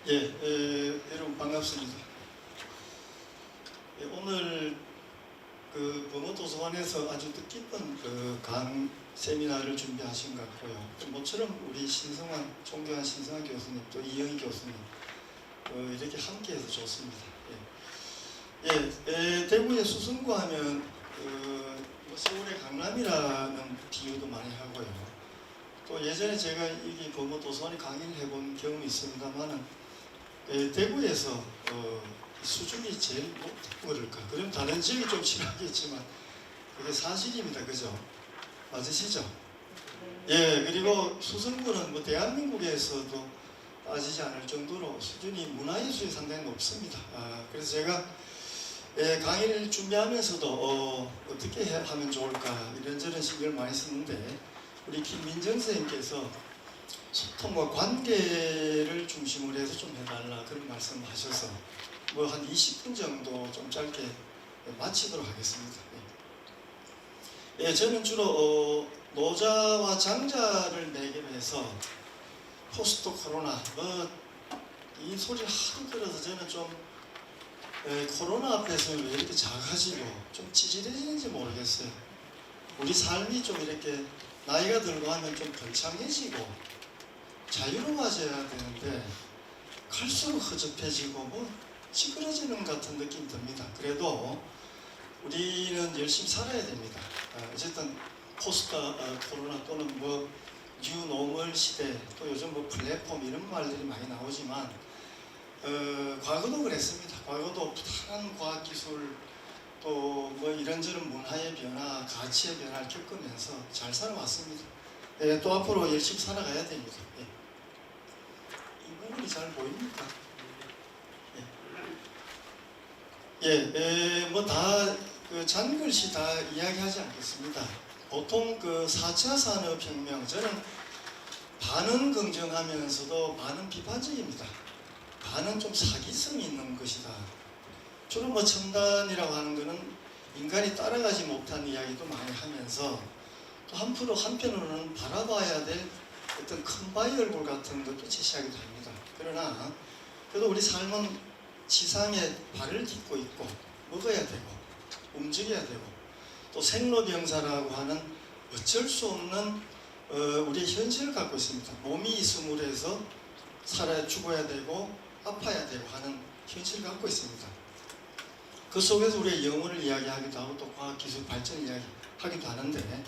여러분 반갑습니다. 오늘 그 범어도서관에서 아주 뜻깊은 강 세미나를 준비하신 것 같고요. 모처럼 우리 신성한 존경한 신성한 교수님 또 이영희 교수님 이렇게 함께해서 좋습니다. 대구의 수성구 하면 서울의 강남이라는 비유도 많이 하고요. 또 예전에 제가 여기 범어도서관에 강의를 해본 경험이 있습니다만은 대구에서 수준이 제일 높다고 그럴까? 그럼 다른 지역이 좀 싫어하겠지만 그게 사실입니다. 그죠? 맞으시죠? 그리고 수성구는 뭐 대한민국에서도 빠지지 않을 정도로 수준이 문화예술이 상당히 높습니다. 그래서 제가 강의를 준비하면서도 어떻게 하면 좋을까 이런저런 신경을 많이 썼는데 우리 김민정 선생님께서 소통과 관계를 중심으로 해서 좀 해달라 그런 말씀을 하셔서 뭐 한 20분 정도 좀 짧게 마치도록 하겠습니다. 저는 주로 노자와 장자를 매개로 해서 포스트 코로나 이 소리를 하도 들어서 저는 좀 코로나 앞에서 왜 이렇게 작아지고 좀 찌질해지는지 모르겠어요. 우리 삶이 좀 이렇게 나이가 들고 하면 좀 번창해지고 자유로워져야 되는데 갈수록 허접해지고 뭐 찌그러지는 같은 느낌이 듭니다. 그래도 우리는 열심히 살아야 됩니다. 어쨌든 포스트 코로나 또는 뭐 뉴노멀 시대 또 요즘 뭐 플랫폼 이런 말들이 많이 나오지만 과거도 그랬습니다. 과거도 부단한 과학기술 또 뭐 이런저런 문화의 변화, 가치의 변화를 겪으면서 잘 살아왔습니다. 또 앞으로 열심히 살아가야 됩니다. 이 부분이 잘 보입니까? 뭐 다 잔글씨 다 이야기하지 않겠습니다. 보통 그 4차 산업혁명 저는 반은 긍정하면서도 반은 비판적입니다. 반은 좀 사기성이 있는 것이다. 주로 뭐 첨단이라고 하는 것은 인간이 따라가지 못한 이야기도 많이 하면서 또 한편으로는 바라봐야 될 어떤 큰 바위 얼굴 같은 것도 제시하기도 합니다. 그러나 그래도 우리 삶은 지상에 발을 딛고 있고 먹어야 되고 움직여야 되고 또 생로병사라고 하는 어쩔 수 없는 우리의 현실을 갖고 있습니다. 몸이 있음으로 해서 살아야 죽어야 되고 아파야 되고 하는 현실을 갖고 있습니다. 그 속에서 우리의 영혼을 이야기하기도 하고 또 과학기술 발전을 이야기하기도 하는데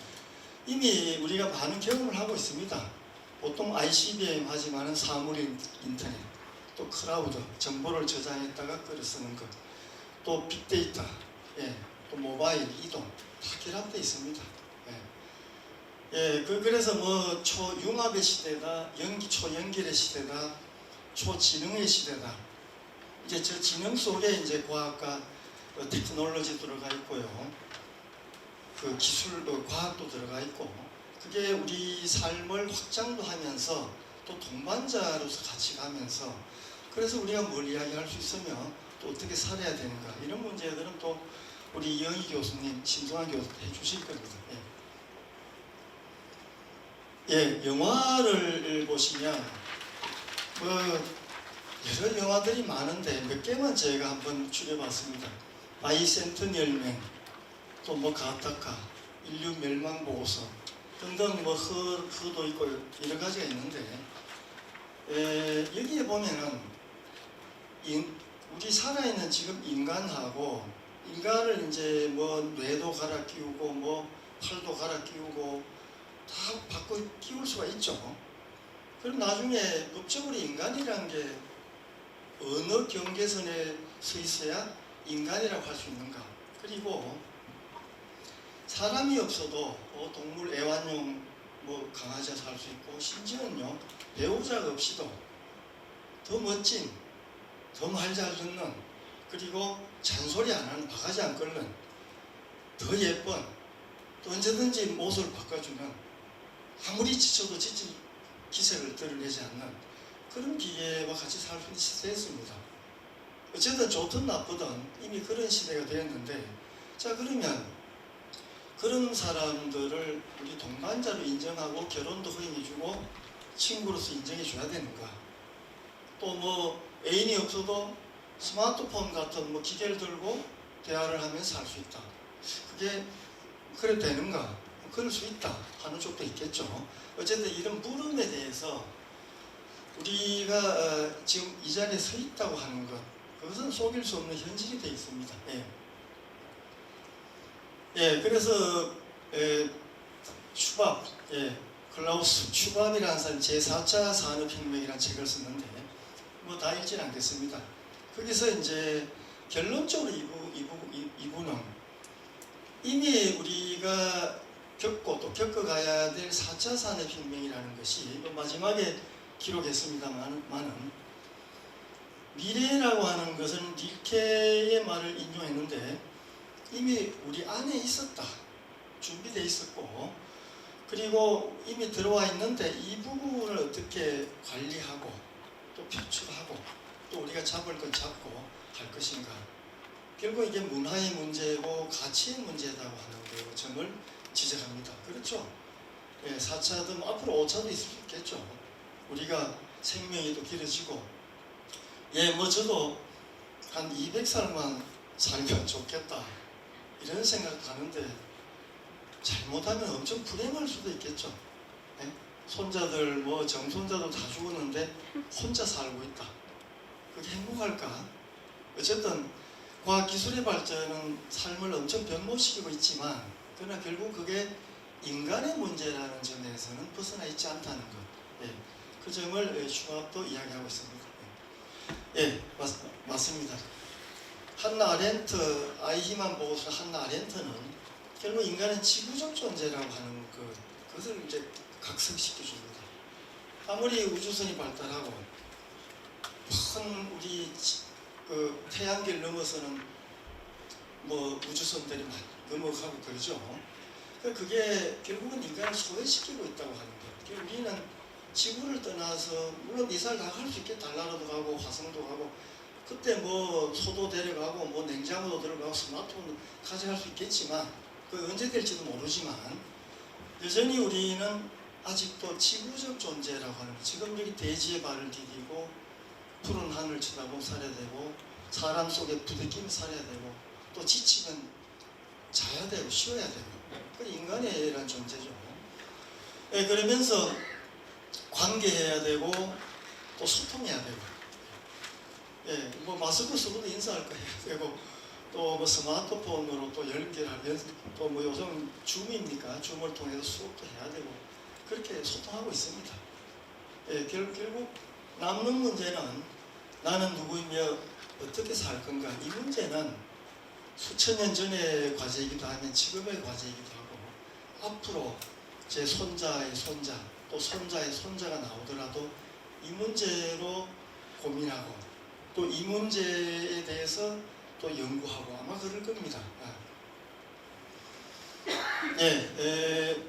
이미 우리가 많은 경험을 하고 있습니다. 보통 ICBM 하지만은 사물 인터넷 또 클라우드 정보를 저장했다가 끌어 쓰는 것 또 빅데이터 또 모바일 이동 다 결합되어 있습니다. 그래서 뭐 초융합의 시대다 초연결의 시대다 초지능의 시대다 이제 저 지능 속에 이제 과학과 테크놀로지 들어가 있고요. 그 기술 과학도 들어가 있고 그게 우리 삶을 확장도 하면서 또 동반자로서 같이 가면서 그래서 우리가 뭘 이야기할 수 있으며 또 어떻게 살아야 되는가 이런 문제들은 또 우리 이영희 교수님, 신성한 교수 해주실 겁니다. 영화를 보시면 뭐 여러 영화들이 많은데 몇 개만 제가 한번 추려봤습니다. 바이센트니얼맨, 또 뭐 가타카, 인류 멸망 보고서 등등 뭐 허도 있고 여러 가지가 있는데 여기에 보면은 우리 살아있는 지금 인간하고 인간을 이제 뭐 뇌도 갈아 끼우고 뭐 팔도 갈아 끼우고 다 바꿔 끼울 수가 있죠. 그럼 나중에 법적으로 인간이라는 게 어느 경계선에 서 있어야 인간이라고 할 수 있는가. 그리고 사람이 없어도 동물 애완용 뭐 강아지가 살 수 있고 심지어는요 배우자가 없이도 더 멋진 더 말 잘 듣는 그리고 잔소리 안 하는 바가지 안 끓는 더 예쁜 또 언제든지 모습을 바꿔주는 아무리 지쳐도 지친 기색을 드러내지 않는 그런 기계와 같이 살 수 있는 시대였습니다. 어쨌든 좋든 나쁘든 이미 그런 시대가 되었는데 자 그러면 그런 사람들을 우리 동반자로 인정하고 결혼도 허용해주고 친구로서 인정해줘야 되는가? 또 뭐 애인이 없어도 스마트폰 같은 뭐 기계를 들고 대화를 하면서 할 수 있다. 그게 그래 되는가? 그럴 수 있다 하는 쪽도 있겠죠. 어쨌든 이런 물음에 대해서 우리가 지금 이 자리에 서 있다고 하는 것, 그것은 속일 수 없는 현실이 되어 있습니다. 예. 예, 그래서 슈밥, 클라우스 슈밥이라는 사람이 제4차 산업혁명이라는 책을 썼는데 뭐 다 읽진 않겠습니다. 거기서 이제 결론적으로 이분은 이미 우리가 겪고 또 겪어가야 될 4차 산업혁명이라는 것이 마지막에 기록했습니다만은 미래라고 하는 것은 릴케의 말을 인용했는데 이미 우리 안에 있었다. 준비되어 있었고 그리고 이미 들어와 있는데 이 부분을 어떻게 관리하고 또 표출하고 또 우리가 잡을 건 잡고 할 것인가. 결국 이게 문화의 문제고 가치의 문제라고 하는 그 점을 지적합니다. 그렇죠? 4차든 앞으로 5차도 있을 수 있겠죠. 우리가 생명이 또 길어지고 뭐 저도 한 200살만 살면 좋겠다 이런 생각도 하는데 잘못하면 엄청 불행할 수도 있겠죠. 손자들 뭐 정손자도 다 죽었는데 혼자 살고 있다. 그게 행복할까? 어쨌든 과학기술의 발전은 삶을 엄청 변모시키고 있지만 그러나 결국 그게 인간의 문제라는 점에서는 벗어나 있지 않다는 것. 그 점을 슈밥도 이야기하고 있습니다. 맞습니다. 한나 아렌트, 아이히만 보고서 한나 아렌트는 결국 인간은 지구적 존재라고 하는 그것을 이제 각성시켜줍니다. 아무리 우주선이 발달하고 큰 우리 그 태양계를 넘어서는 뭐 우주선들이 막 넘어가고 그러죠. 그게 결국은 인간을 소외시키고 있다고 하는 거예요. 우리는 지구를 떠나서 물론 이사를 다 할 수 있게 달나라도 가고 화성도 가고 그때 뭐 소도 데려가고 뭐 냉장고도 들어가고 스마트폰도 가져갈 수 있겠지만 그 언제 될지도 모르지만 여전히 우리는 아직도 지구적 존재라고 하는 지금 여기 대지에 발을 디디고 푸른 하늘 쳐다보고 살아야 되고 사람 속에 부대끼며 살아야 되고 또 지치면 자야 되고 쉬어야 되고 그 인간이란 존재죠. 그러면서 관계해야 되고 또 소통해야 되고 뭐 마스크 쓰고도 인사할 거 해야 되고 또 뭐 스마트폰으로 또 연결하면서 또 뭐 요즘 줌입니까? 줌을 통해서 수업도 해야 되고 그렇게 소통하고 있습니다. 결국 남는 문제는 나는 누구이며 어떻게 살 건가 이 문제는 수천 년 전의 과제이기도 하면 지금의 과제이기도 하고 앞으로 제 손자의 손자 또 손자의 손자가 나오더라도 이 문제로 고민하고 또 이 문제에 대해서 또 연구하고 아마 그럴 겁니다.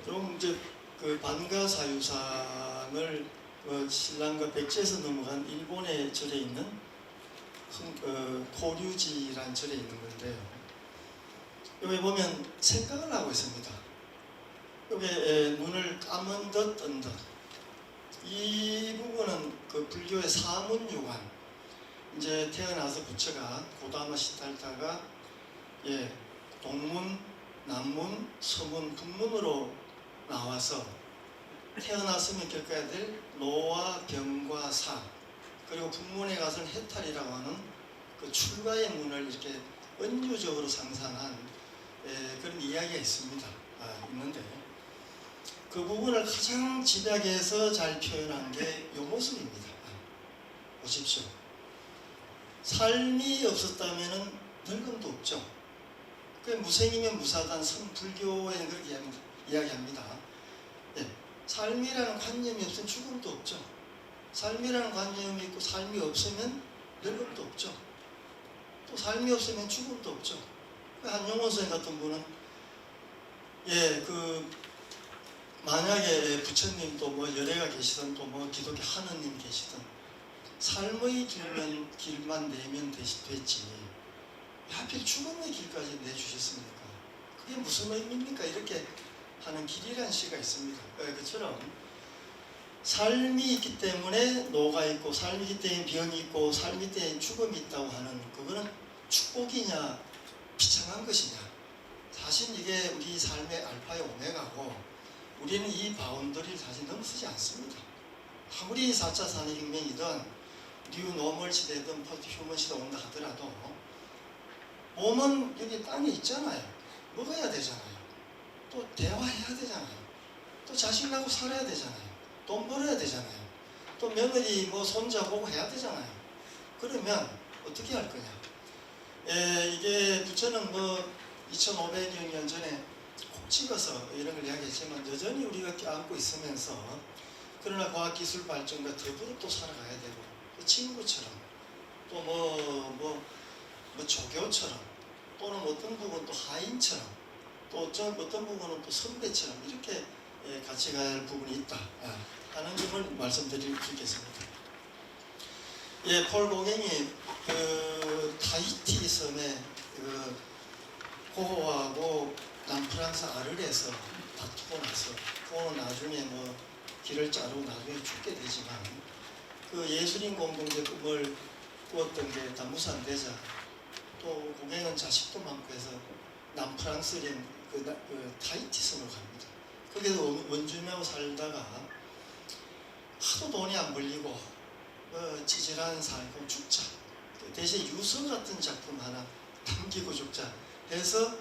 그럼 이제 그 반가사유상을 신라과 백제에서 넘어간 일본의 절에 있는 고류지란 절에 있는 건데요. 여기 보면 생각을 하고 있습니다. 여기 눈을 감은 듯 뜬 듯. 이 부분은 그 불교의 사문유관. 이제 태어나서 부처가 고다마 시달타가 동문, 남문, 서문, 북문으로 나와서 태어났으면 겪어야 될 노와 병과 사 그리고 북문에 가서는 해탈이라고 하는 그 출가의 문을 이렇게 은유적으로 상상한 그런 이야기가 있습니다. 있는데 그 부분을 가장 집약해서 잘 표현한 게 이 모습입니다. 보십시오. 삶이 없었다면 늙음도 없죠. 그 무생이면 무사단 불교에는 그렇게 이야기합니다. 삶이라는 관념이 없으면 죽음도 없죠. 삶이라는 관념이 있고 삶이 없으면 늙음도 없죠. 또 삶이 없으면 죽음도 없죠. 한용원 선생 같은 분은 만약에 부처님도 뭐 열애가 계시든 또 뭐 기독교 하느님 계시든 삶의 길만 내면 됐지 하필 죽음의 길까지 내주셨습니까? 그게 무슨 의미입니까? 이렇게 하는 길이라는 시가 있습니다. 그처럼 삶이 있기 때문에 노가 있고, 삶이 있기 때문에 병이 있고, 삶이 있기 때문에 죽음이 있다고 하는 그거는 축복이냐 비참한 것이냐. 사실 이게 우리 삶의 알파의 오메가고, 우리는 이 바운더리를 사실 넘어서지 않습니다. 아무리 4차 산업혁명이든 뉴 노멀 시대든 포스트 휴먼 시대 온다 하더라도 몸은 여기 땅에 있잖아요. 먹어야 되잖아요. 또 대화해야 되잖아요. 또 자식하고 살아야 되잖아요. 돈 벌어야 되잖아요. 또 며느리 뭐 손자 보고 해야 되잖아요. 그러면 어떻게 할 거냐. 이게 부처는 뭐 2500여 년 전에 콕 찍어서 이런 걸 이야기했지만 여전히 우리가 껴안고 있으면서, 그러나 과학기술 발전과 더불어 또 살아가야 되고, 친구처럼 또 뭐 조교처럼, 또는 어떤 부분 또 하인처럼, 또 어떤 부분은 또 선배처럼 이렇게 같이 가야 할 부분이 있다 하는 점을 말씀드리겠습니다. 폴 고갱이 그 타히티 섬에 그 고호하고 남프랑스 아르레에서 다투고 나서, 고호는 나중에 뭐 길을 자르고 나중에 죽게 되지만, 그 예술인 공동체 꿈을 꾸었던 게 다 무산되자, 또 고갱은 자식도 많고 해서 남프랑스인 그 타히티 섬을 갑니다. 거기서 원주민하고 살다가 하도 돈이 안 벌리고 찌질한 삶고 죽자, 대신 유서 같은 작품 하나 남기고 죽자 해서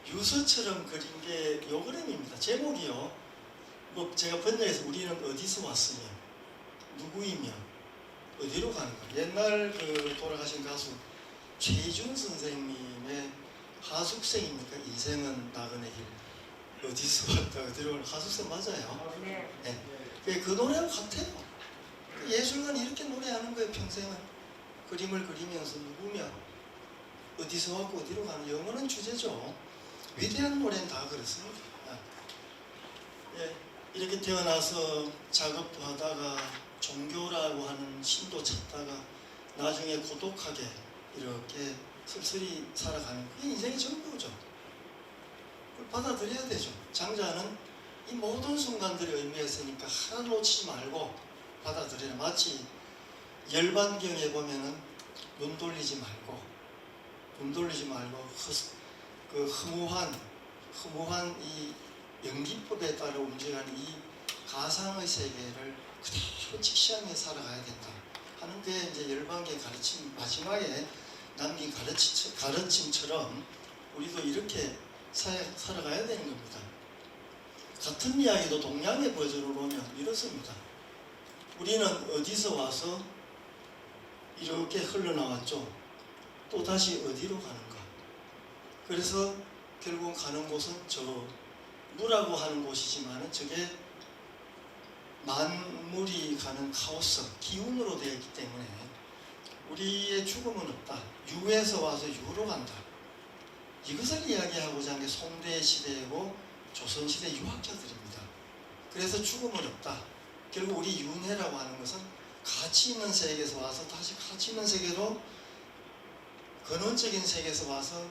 유서처럼 그린 게 요 그림입니다. 제목이요, 뭐 제가 번역해서 우리는 어디서 왔으며 누구이며 어디로 가는 가. 옛날 그 돌아가신 가수 최희준 선생님의 하숙생입니까? 인생은 나그네 길, 어디서 왔다 어디로 가는, 하숙생 맞아요? 네. 그 노래랑 같아요. 예술가는 이렇게 노래하는 거예요. 평생은 그림을 그리면서 누구며 어디서 왔고 어디로 가는 영원한 주제죠. 위대한 노래는 다 그렇습니다. 이렇게 태어나서 작업도 하다가 종교라고 하는 신도 찾다가 나중에 고독하게 이렇게 쓸쓸히 살아가는, 그게 인생의 전부죠. 그걸 받아들여야 되죠. 장자는 이 모든 순간들이 의미가 있으니까 하나 놓치지 말고 받아들여라. 마치 열반경에 보면은 눈 돌리지 말고 그 허무한 이 연기법에 따라 움직이는 이 가상의 세계를 그대로 직시하며 살아가야 된다 하는 게 이제 열반경 가르침, 마지막에 남긴 가르침처럼 우리도 이렇게 살아가야 되는 겁니다. 같은 이야기도 동양의 버전으로 보면 이렇습니다. 우리는 어디서 와서 이렇게 흘러나왔죠. 또 다시 어디로 가는가. 그래서 결국 가는 곳은 저 무라고 하는 곳이지만 저게 만물이 가는 카오스, 기운으로 되어 있기 때문에 우리의 죽음은 없다. 유에서 와서 유로 간다. 이것을 이야기하고자 하는 게 송대시대고 조선시대 유학자들입니다. 그래서 죽음은 없다. 결국 우리 윤회라고 하는 것은 가치 있는 세계에서 와서 다시 가치 있는 세계로, 근원적인 세계에서 와서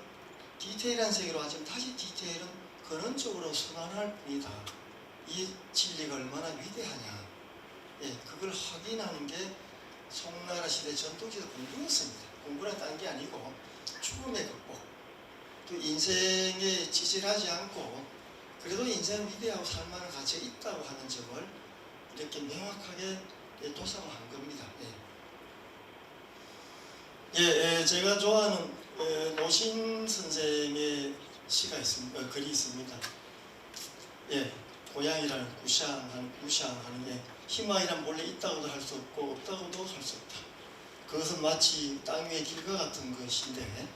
디테일한 세계로 하지만 다시 디테일은 근원적으로 순환할 뿐이다. 이 진리가 얼마나 위대하냐. 그걸 확인하는 게 송나라 시대 전통시대 공부였습니다. 공부는 딴 게 아니고 죽음의 극복, 또 인생에 찌질하지 않고 그래도 인생은 위대하고 살만한 가치가 있다고 하는 점을 이렇게 명확하게 도상한 겁니다. 제가 좋아하는 노신 선생의 시가 있습니다. 글이 있습니다. 고향이라는 구샹하는 게 희망이란 본래 있다고도 할 수 없고 없다고도 할 수 없다. 그것은 마치 땅 위의 길과 같은 것인데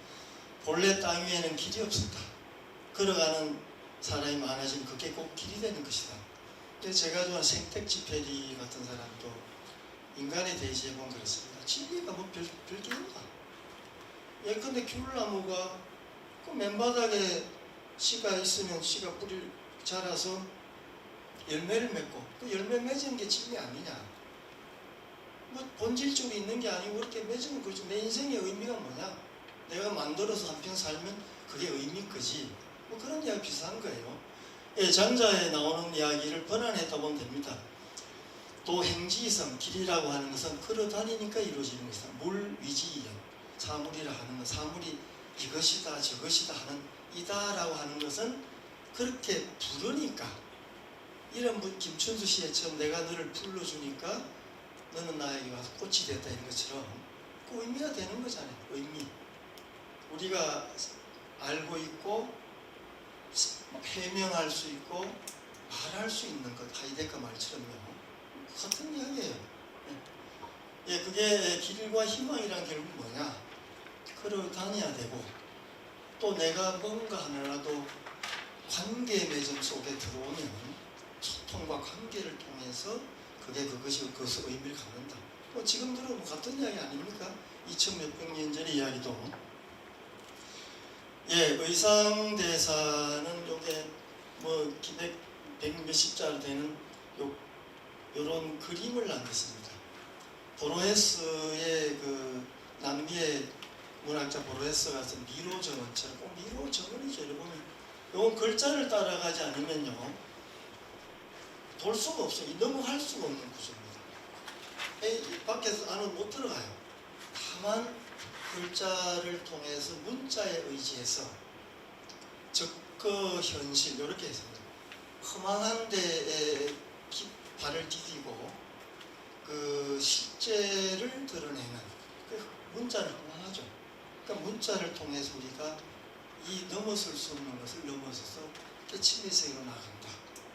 본래 땅 위에는 길이 없었다. 걸어가는 사람이 많아지면 그게 꼭 길이 되는 것이다. 제가 좋아하는 생텍쥐페리 같은 사람도 인간에 대해서 해보면 그렇습니다. 진리가 뭐 별게 있나. 근데 귤나무가 그 맨바닥에 씨가 있으면 씨가 뿌리 자라서 열매를 맺고 그 열매 맺은 게 진리 아니냐. 뭐 본질적으로 있는 게 아니고 그렇게 맺으면 그렇지. 내 인생의 의미가 뭐냐. 내가 만들어서 한편 살면 그게 의미인 거지. 뭐 그런 이야기 비슷한 거예요. 장자에 나오는 이야기를 번안했다 보면 됩니다. 또 행지성, 길이라고 하는 것은 걸어다니니까 이루어지는 것이다. 물, 위지, 연, 사물이라 하는 것, 사물이 이것이다 저것이다 하는 이다라고 하는 것은 그렇게 부르니까, 이런 김춘수 씨의처럼 내가 너를 불러주니까 너는 나에게 와서 꽃이 됐다, 이런 것처럼 그 의미가 되는 거잖아요. 의미. 우리가 알고 있고 해명할 수 있고 말할 수 있는 것, 하이데거 말처럼요. 같은 이야기예요. 예, 그게 길과 희망이란 결국 뭐냐? 걸어 다녀야 되고, 또 내가 뭔가 하나라도 관계 맺음 속에 들어오면 소통과 관계를 통해서 그것이 의미를 갖는다. 뭐 지금 들어보면 같은 이야기 아닙니까? 2000몇백 년 전의 이야기도. 예, 의상대사는 요게 뭐 100몇십 자 되는 요런 그림을 남겼습니다. 보로헤스의 그 남미의 문학자 보로헤스가 쓴 미로 정원처럼, 미로 정원이죠. 여러분, 요건 글자를 따라가지 않으면요 볼 수가 없어요. 넘어갈 수가 없는 구조입니다. 밖에서 안으로 못 들어가요. 다만 글자를 통해서 문자에 의지해서 적거 현실 이렇게 했습니다. 허망한 데에 발을 디디고 그 실제를 드러내는 그 문자는 허망하죠. 그러니까 문자를 통해서 우리가 이 넘어설 수 없는 것을 넘어서서 깨침의 세계로 나간다.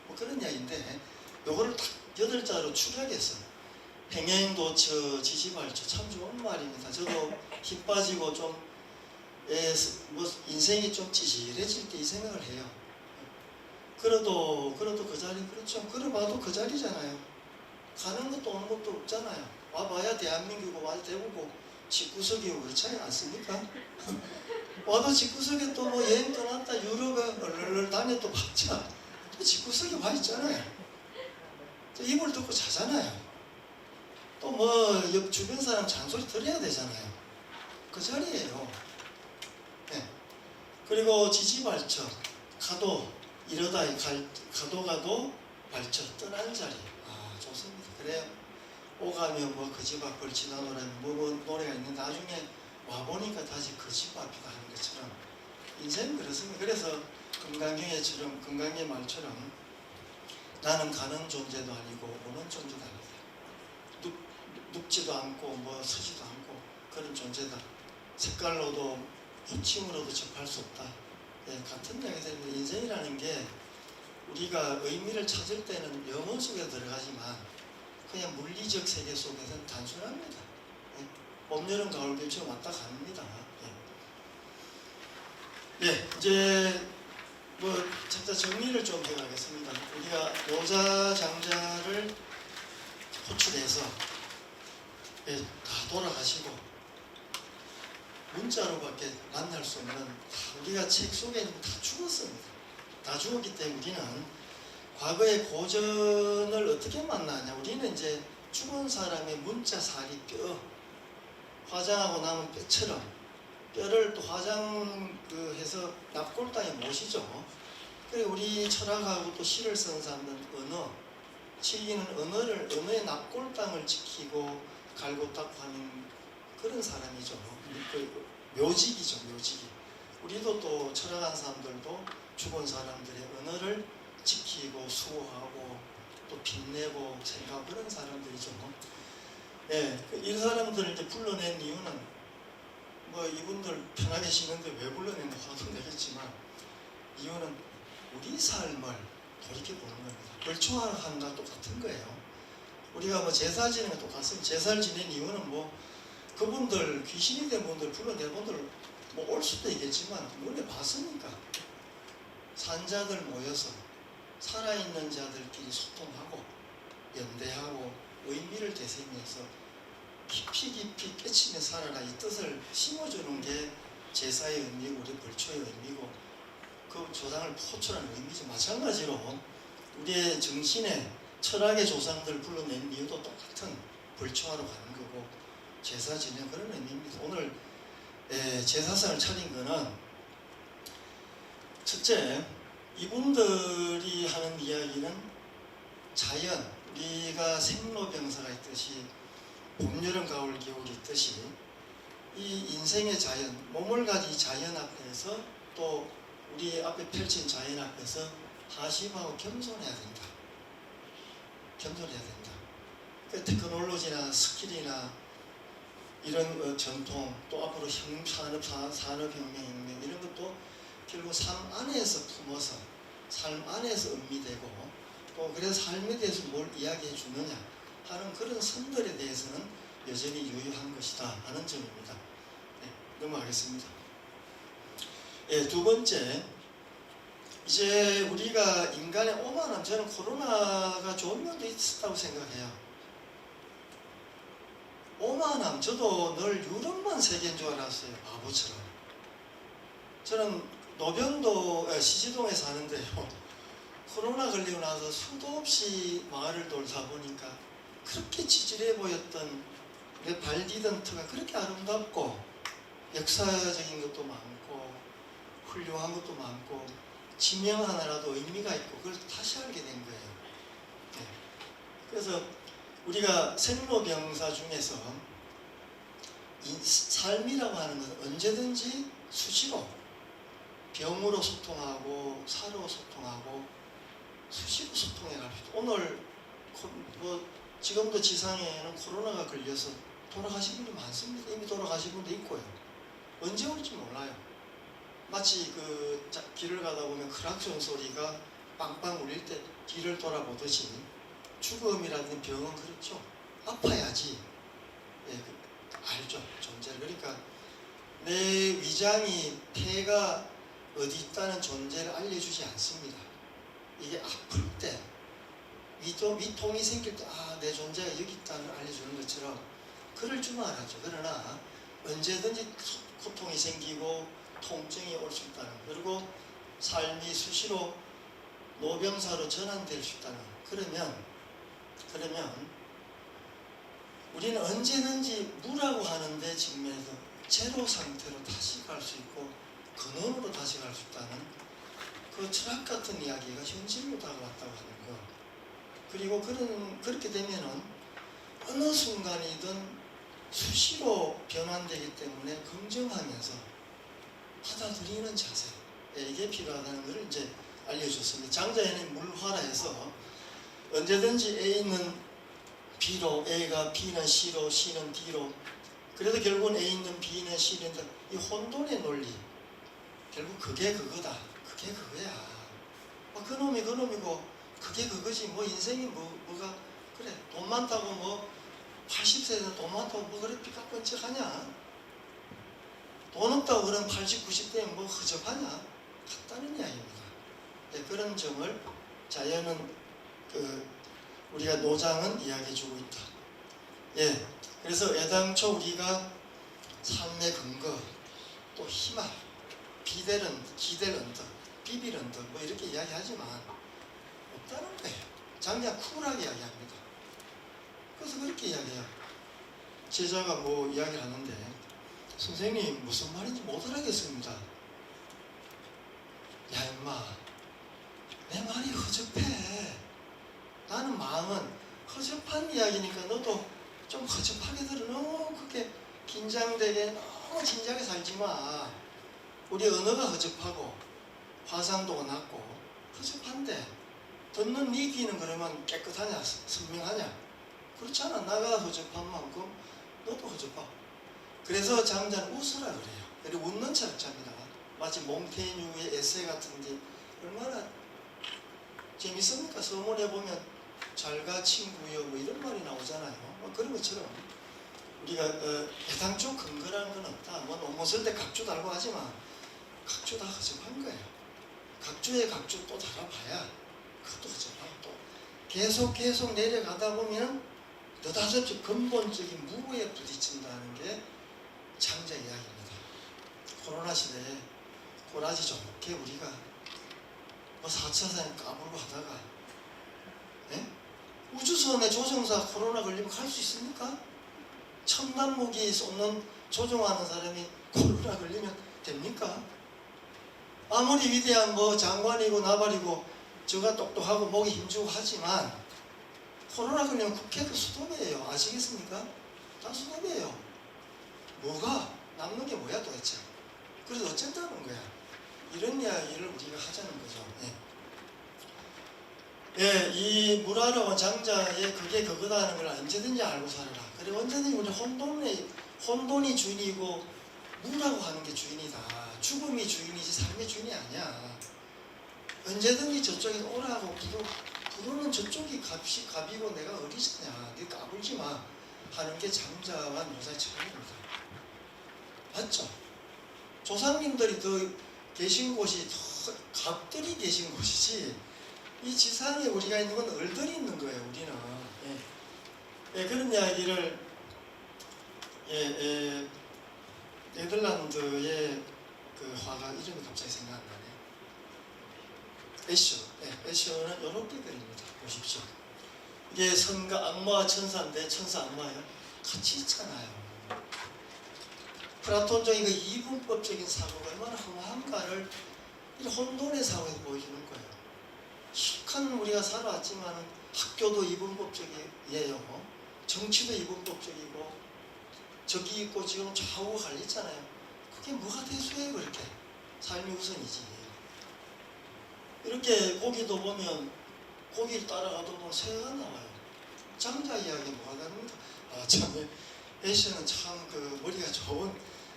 뭐 그런 이야기인데, 요거를 딱 8자로 축약해서 평행도처 지지발처, 참 좋은 말입니다. 저도 힘 빠지고 좀 인생이 좀 찌질해질 때 이 생각을 해요. 그래도 그 자리, 그렇죠. 걸어봐도 그 자리잖아요. 가는 것도 오는 것도 없잖아요. 와봐야 대한민국이고 와야 대구고 집구석이고 그렇지 않습니까? 와도 집구석에 또 뭐 여행 떠났다 유럽에 얼얼 다녀 또 봤자 또 집구석에 와 있잖아요. 또 이불 덮고 자잖아요. 또 뭐 옆 주변 사람 잔소리 들어야 되잖아요. 그 자리예요. 네. 그리고 지지발처, 가도 이러다 가도 발처, 떠난 자리. 아, 좋습니다. 그래요. 오가면 뭐 그 집 앞을 지나노라면 뭐 노래가 있는데 나중에 와보니까 다시 그 집 앞이다 하는 것처럼 인생은 그렇습니다. 그래서 금강경의처럼, 금강의 말처럼 나는 가는 존재도 아니고 오는 존재도 아니다. 눕지도 않고 뭐 서지도 않고 그런 존재다. 색깔로도 호칭으로도 접할 수 없다. 예, 같은 이야기입니다. 인생이라는 게 우리가 의미를 찾을 때는 영혼 속에 들어가지만 그냥 물리적 세계 속에서는 단순합니다. 예, 봄, 여름, 가을, 겨울처럼 왔다 갑니다. 예, 이제 뭐 진짜 정리를 좀 해가겠습니다. 우리가 노자 장자를 호출해서 다 돌아가시고 문자로밖에 만날 수 없는, 우리가 책 속에는 다 죽었습니다. 다 죽었기 때문에 우리는 과거의 고전을 어떻게 만나냐. 우리는 이제 죽은 사람의 문자 살이 뼈, 화장하고 남은 뼈처럼 뼈를 또 화장해서 납골당에 모시죠. 그래 우리 철학하고 또 시를 쓰는 사람들은 언어, 시인은 언어의 납골당을 지키고 갈고 닦고 하는 그런 사람이죠. 묘직이죠, 묘직이. 우리도 또 철학한 사람들도 죽은 사람들의 언어를 지키고 수호하고 또 빛내고 생각하고 그런 사람들이죠. 예, 이 사람들을 이제 불러낸 이유는 뭐 이분들 편하게 쉬는데 왜 불러낸가 화도 내겠지만 이유는 우리 삶을 돌이켜보는 겁니다. 벌초한다 똑같은 거예요. 우리가 뭐 제사 지내는 게 똑같습니다. 제사를 지낸 이유는 뭐 그분들 귀신이 된 분들 불러낸 분들 뭐 올 수도 있겠지만 눈에 봤으니까 산자들 모여서 살아있는 자들끼리 소통하고 연대하고 의미를 되새기면서 깊이 깨치며 살아라 이 뜻을 심어주는 게 제사의 의미고 우리 벌초의 의미고 그 조상을 포출하는 의미죠. 마찬가지로 우리의 정신의 철학의 조상들 불러낸 이유도 똑같은 벌초하러 가는 거고 제사 지내는 그런 의미입니다. 오늘 제사상을 차린 거는 첫째, 이분들이 하는 이야기는 자연, 우리가 생로병사가 있듯이 봄, 여름, 가을, 겨울이 있듯이 이 인생의 자연, 몸을 가진 이 자연 앞에서 또 우리 앞에 펼친 자연 앞에서 하심하고 겸손해야 된다. 겸손해야 된다. 그 테크놀로지나 스킬이나 이런 전통 또 앞으로 산업혁명 이런 것도 결국 삶 안에서 품어서 삶 안에서 음미되고 또 그래서 삶에 대해서 뭘 이야기해 주느냐 하는 그런 선들에 대해서는 여전히 유효한 것이다 하는 점입니다. 네, 넘어가겠습니다. 네, 두 번째, 이제 우리가 인간의 오만함, 저는 코로나가 좋은 면도 있었다고 생각해요. 오만함, 저도 늘 유럽만 세계인 줄 알았어요. 바보처럼. 저는 노변도 시지동에 사는데요. 코로나 걸리고 나서 수도 없이 마을을 돌다 보니까 그렇게 지질해 보였던 내 발 디던 터가 그렇게 아름답고 역사적인 것도 많고 훌륭한 것도 많고 지명 하나라도 의미가 있고 그걸 다시 알게 된 거예요. 네. 그래서 우리가 생로병사 중에서 삶이라고 하는 것은 언제든지 수시로 병으로 소통하고 사로 소통하고 수시로 소통해 갑시다. 오늘 지금도 지상에는 코로나가 걸려서 돌아가신 분이 많습니다. 이미 돌아가신 분도 있고요. 언제 올지 몰라요. 마치 길을 가다 보면 크락션 소리가 빵빵 울릴 때 뒤를 돌아보듯이 죽음이라는 병은 그렇죠. 아파야지 알죠. 존재를. 그러니까 내 위장이 폐가 어디 있다는 존재를 알려주지 않습니다. 이게 아플 때 위통이 생길 때 내 존재가 여기 있다는 알려주는 것처럼 그럴 줄만 알았죠. 그러나 언제든지 고통이 생기고 통증이 올 수 있다는, 그리고 삶이 수시로 노병사로 전환될 수 있다는. 그러면 우리는 언제든지 무라고 하는데 직면해서 제로 상태로 다시 갈 수 있고 근원으로 다시 갈 수 있다는 그 철학 같은 이야기가 현실로 다가왔다고 하는 것. 그리고 그렇게 되면은 어느 순간이든 수시로 변환되기 때문에 긍정하면서 받아들이는 자세, 이게 필요하다는 것을 이제 알려줬습니다. 장자에는 물화라해서 언제든지 A는 B로, A가 B는 C로, C는 D로, 그래도 결국은 A는 B는 C는 D, 이 혼돈의 논리, 결국 그게 그거다. 그게 그거야. 그놈이 그놈이고 그게 그거지. 뭐 인생이 뭐가 그래. 돈 많다고 뭐 80세에서 돈 많다고 뭐 그래 삐까뻔쩍하냐. 돈 없다고 그런 80, 90대에 뭐 허접하냐. 같다는 이야기입니다. 네, 그런 점을 자연은 우리가 노장은 이야기해주고 있다. 예, 그래서 애당초 우리가 삶의 근거, 또 희망, 기댈 언덕, 비빌 언덕 뭐 이렇게 이야기하지만 없다는 거예요. 장자 쿨하게 이야기합니다. 그래서 그렇게 이야기해요. 제자가 뭐 이야기를 하는데 선생님 무슨 말인지 못 알아듣겠습니다. 야 임마, 내 말이 허접해. 나는 마음은 허접한 이야기니까 너도 좀 허접하게 들어. 너무 그렇게 긴장되게 너무 진지하게 살지 마. 우리 언어가 허접하고 화상도가 낮고 허접한데 듣는 네 귀는 그러면 깨끗하냐, 선명하냐? 그렇잖아. 나가 허접한 만큼 너도 허접하고. 그래서 장자는 웃으라 그래요. 그리고 웃는 철학자입니다. 마치 몽테뉴의 에세 같은데 얼마나 재밌습니까? 서문에 보면 잘가 친구여 뭐 이런 말이 나오잖아요. 뭐 그런 것처럼 우리가 애당초 근거라는 건 없다. 뭐 논문 쓸 때 각주 달고 하지만 각주 다 허접한 거예요. 각주에 각주 또 달아봐야 그것도 허접하고 또 계속 내려가다 보면 너다섯이 근본적인 무에 부딪힌다는 게 장자 이야기입니다. 코로나 시대에 꼬라지 좋게 우리가 뭐 4차선에 까불고 하다가 우주선에 조종사 코로나 걸리면 갈 수 있습니까? 첨단 무기 쏘는 조종하는 사람이 코로나 걸리면 됩니까? 아무리 위대한 뭐 장관이고 나발이고 저가 똑똑하고 목이 힘주고 하지만 코로나 걸리면 국회도 수도배예요. 아시겠습니까? 다 수도배예요. 뭐가 남는 게 뭐야 도대체? 그래서 어쩐다는 거야. 이런 이야기를 우리가 하자는 거죠. 예, 이 무라로 장자의 그게 그거다는 걸 언제든지 알고 살아라. 그래 언제든지 우리 혼돈이 주인이고 무라고 하는 게 주인이다. 죽음이 주인이지 삶의 주인이 아니야. 언제든지 저쪽에 오라고 부르는 저쪽이 갑이고 내가 어리잖냐. 네 까불지 마 하는 게 장자와 묘사의 차이입니다. 맞죠? 조상님들이 더 계신 곳이 더 갑들이 계신 곳이지 이 지상에 우리가 있는 건 얼들이 있는 거예요. 우리는 그런 이야기를 네덜란드의 그 화가 이름이 갑자기 생각 안 나네. 애쇼. 애쇼는 이렇게 그립니다. 보십시오. 이게 선과 악마와 천사인데 천사 악마예요. 같이 있잖아요. 플라톤적인 그 이분법적인 사고가 얼마나 허무한가를 이 혼돈의 사고에서 보여주는 거예요. 실컷 우리가 살아왔지만 학교도 이분법적이에요. 정치도 이분법적이고 저기 있고 지금 좌우가 갈리잖아요. 그게 뭐가 대수해요 그렇게. 삶이 우선이지. 이렇게 고기도 보면 고기를 따라가도 보면 새가 나와요. 장자 이야기 뭐가 다릅니까? 참 애쉬는 참 그 머리가 좋은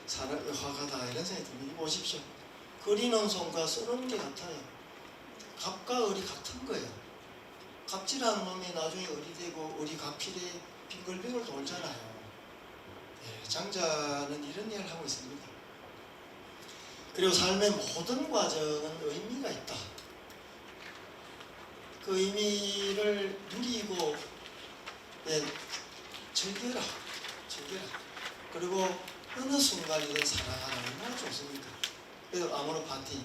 화가다 이런 생각이 듭니다. 보십시오. 그리는 손과 쓰는 게 같아요. 갑과 을이 같은 거예요. 갑질하는 놈이 나중에 을이 되고 을이 갑질에 빙글빙글 돌잖아요. 장자는 이런 이야기를 하고 있습니다. 그리고 삶의 모든 과정은 의미가 있다. 그 의미를 누리고 즐겨라. 그리고 어느 순간이든 살아가는 얼마나 좋습니까? 그래서 아모르 파티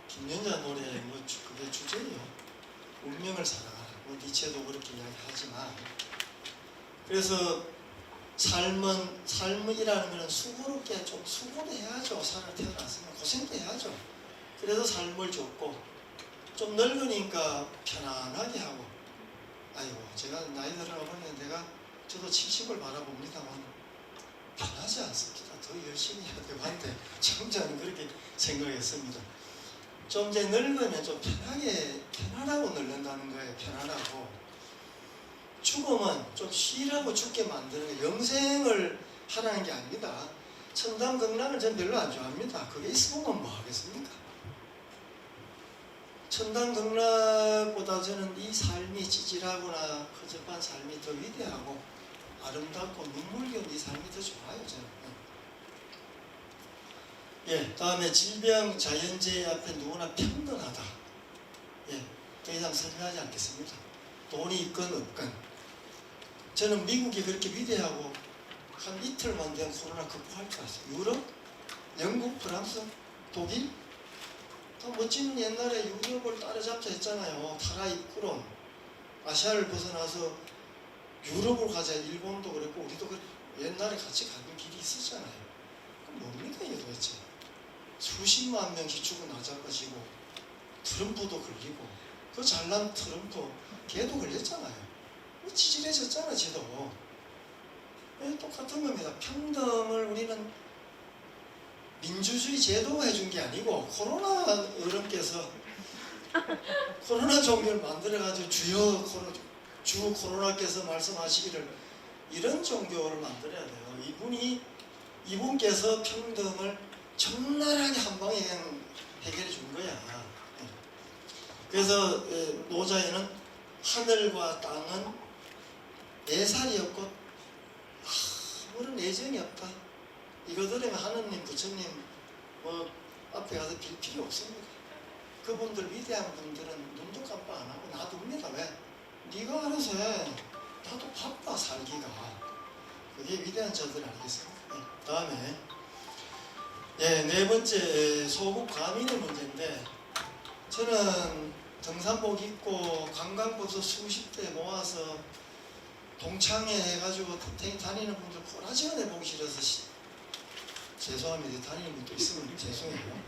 김연자 노래 그게 주제예요. 운명을 살아가라. 니체도 그렇게 이야기하지만 그래서 삶이라는 것은 수고롭게 좀 수고도 해야죠. 사람을 태어났으면 고생도 해야죠. 그래서 삶을 줬고 좀 늙으니까 편안하게 하고 아이고 제가 나이 들어보면 저도 70을 바라봅니다만 편하지 않습니다. 더 열심히 해야 되고 한데 청자는 그렇게 생각했습니다. 좀 이제 늙으면 좀 편안하고 늙는다는 거예요. 편안하고 죽음은 좀 쉬라고 죽게 만드는 게 영생을 하라는 게 아닙니다. 천당극락을 저는 별로 안 좋아합니다. 그게 있으면 뭐 하겠습니까? 천당극락보다 저는 이 삶이 찌질하거나 허접한 삶이 더 위대하고 아름답고 눈물겨운 이 삶이 더 좋아요. 저는. 다음에 질병, 자연재해 앞에 누구나 평등하다. 더 이상 설명하지 않겠습니다. 돈이 있건 없건. 저는 미국이 그렇게 위대하고 한 이틀만 되면 코로나 극복할 줄 알았어요. 유럽, 영국, 프랑스, 독일 더 멋진 옛날에 유럽을 따라잡자 했잖아요. 타라이꾸론 아시아를 벗어나서 유럽을 가자. 일본도 그랬고 우리도 옛날에 같이 가는 길이 있었잖아요. 그럼 뭡니까 이게 도대체. 수십만 명씩 죽어 나자빠지고 트럼프도 걸리고 그 잘난 트럼프 걔도 걸렸잖아요. 지질해졌잖아 지도. 똑같은 겁니다. 평등을 우리는 민주주의 제도가 해준 게 아니고 코로나 어른께서 코로나 종교를 만들어가지고 주 코로나께서 말씀하시기를 이런 종교를 만들어야 돼요. 이분께서 평등을 적나라하게 한 방에 해결해 준 거야. 그래서 노자에는 하늘과 땅은 내살이 없고 아무런 애정이 없다. 이거 들으면 하느님, 부처님 앞에 가서 빌 필요 없습니다. 그분들 위대한 분들은 눈도 깜빡 안 하고 놔둡니다. 왜? 네가 알아서 해. 나도 바빠 살기가. 그게 위대한 자들 아니겠습니까? 다음에 네 번째 소국 과민의 문제인데 저는 등산복 입고 관광버스 수십 대 모아서 동창회 해가지고 다니는 분들 꼬라지가 내보기 싫어서 죄송합니다. 다니는 분도 있으면 죄송해요.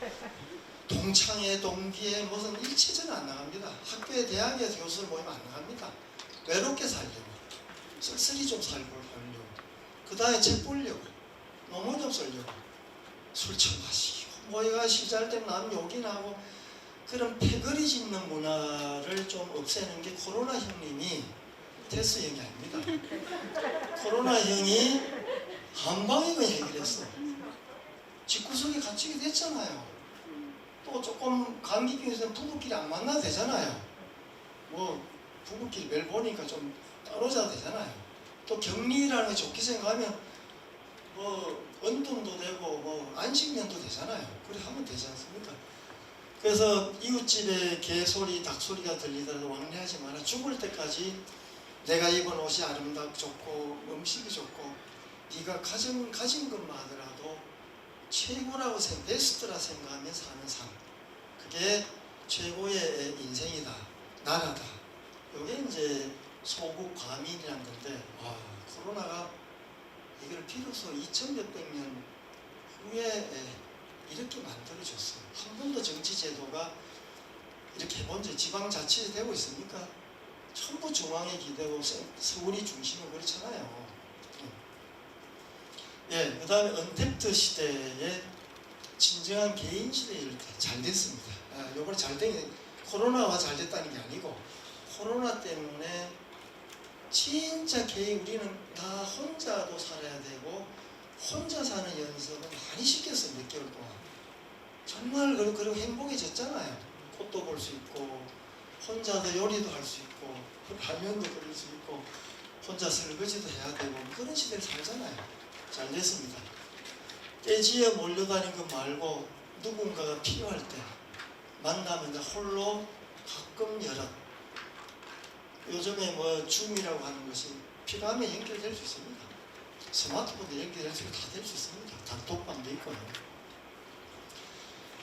동창회, 동기회 무슨 일체전 안 나갑니다. 학교에 대학에 교수를 모이면 안 나갑니다. 외롭게 살려고, 쓸쓸히 좀 살고 하려고, 그 다음에 책 보려고, 논문 좀 쓰려고, 술 처음 마시고, 모여가 시잘 때 남 욕이나 하고, 그런 패거리 짚는 문화를 좀 없애는 게 코로나 형님이 테스 형이 아닙니다. 코로나 형이 한 방에 그냥 해결했어. 집구석에 갇히게 됐잖아요. 또 조금 감기병에서는 부부끼리 안 만나도 되잖아요. 뭐 부부끼리 매일 보니까 좀 따로 자도 되잖아요. 또 격리라는 게 좋게 생각하면 뭐 운동도 되고 뭐 안식년도 되잖아요. 그래 하면 되지 않습니까? 그래서 이웃집에 개소리, 닭소리가 들리더라도 왕래하지 마라. 죽을 때까지 내가 입은 옷이 아름답고 좋고 음식이 좋고 네가 가진 것만 하더라도 최고라고 베스트라 생각하면 사는 삶, 그게 최고의 인생이다, 나라다. 이게 이제 소국 과민이라는 건데, 와, 코로나가 이걸 비로소 2000몇백 년 후에 이렇게 만들어졌어요. 한 번도 정치 제도가 이렇게 해본 적, 지방자치제 되고 있습니까? 전부 중앙에 기대고 서울이 중심이고 그렇잖아요. 예, 그 다음에 언택트 시대에 진정한 개인 시대에 이렇게 잘 됐습니다. 요번에 잘 된 게 코로나가 잘 됐다는 게 아니고, 코로나 때문에 진짜 개인, 우리는 다 혼자도 살아야 되고 혼자 사는 연습은 많이 시켰어요. 몇 개월 동안 정말. 그리고 행복해졌잖아요. 꽃도 볼 수 있고 혼자서 요리도 할 수 있고 라면도 끓일 수 있고 혼자 설거지도 해야 되고 그런 시대를 살잖아요. 잘 됐습니다. 떼지어 몰려다니는 거 말고 누군가가 필요할 때 만나면 홀로 가끔 여럿, 요즘에 뭐 줌이라고 하는 것이 필요하면 연결될 수 있습니다. 스마트폰도 연결될 수 있고 다 될 수 있습니다. 단톡방도 있고요.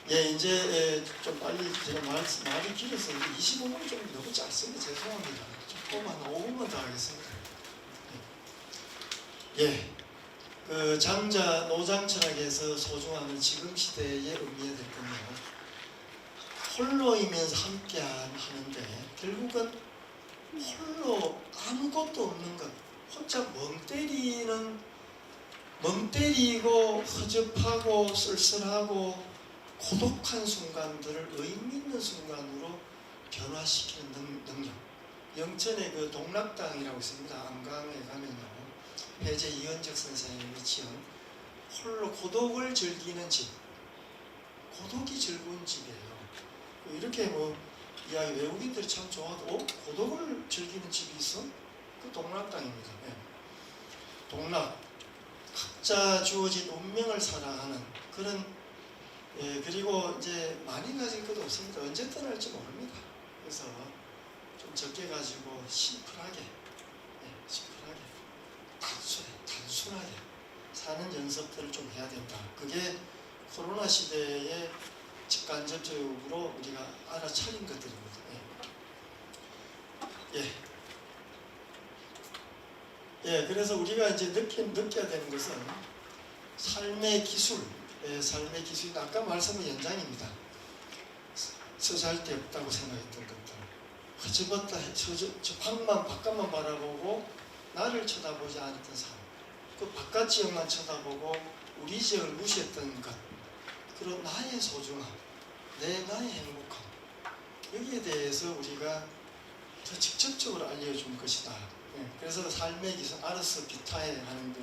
예, 이제 좀 빨리 제가 말이 길어서 25분 좀 너무 짧습니다. 죄송합니다. 조금만 5분만 더 하겠습니다. 예, 그 장자 노장철학에서 소중함을 지금 시대에 의미해야 될 건데요. 홀로이면서 함께 하는데 결국은 홀로 아무것도 없는 것, 혼자 멍 때리고 허접하고 쓸쓸하고 고독한 순간들을 의미 있는 순간으로 변화시키는 능력. 영천에 그 동락당이라고 있습니다. 안강에 가면요, 배재 이현적 선생님이 지은 홀로 고독을 즐기는 집, 고독이 즐거운 집이에요. 이렇게 뭐 이야기 외국인들이 참 좋아하고, 고독을 즐기는 집이 있어? 그 동락당입니다. 네. 동락, 각자 주어진 운명을 살아가는 그런, 예, 그리고 이제 많이 가질 것도 없습니다. 언제 떠날지 모릅니다. 그래서 좀 적게 가지고 심플하게, 예, 심플하게, 단순하게 사는 연습들을 좀 해야 된다. 그게 코로나 시대에 직간접적으로 우리가 알아차린 것들입니다. 예. 예, 그래서 우리가 이제 느껴야 되는 것은 삶의 기술, 삶의 기술이 아까 말씀의 연장입니다. 쓰잘데 없다고 생각했던 것들, 허접었다, 저 방만 바깥만 바라보고 나를 쳐다보지 않았던 삶, 그 바깥 지역만 쳐다보고 우리 지역을 무시했던 것, 그리고 나의 소중함, 나의 행복함, 여기에 대해서 우리가 더 직접적으로 알려준 것이다. 그래서 삶의 기술, 아르스 비타에 하는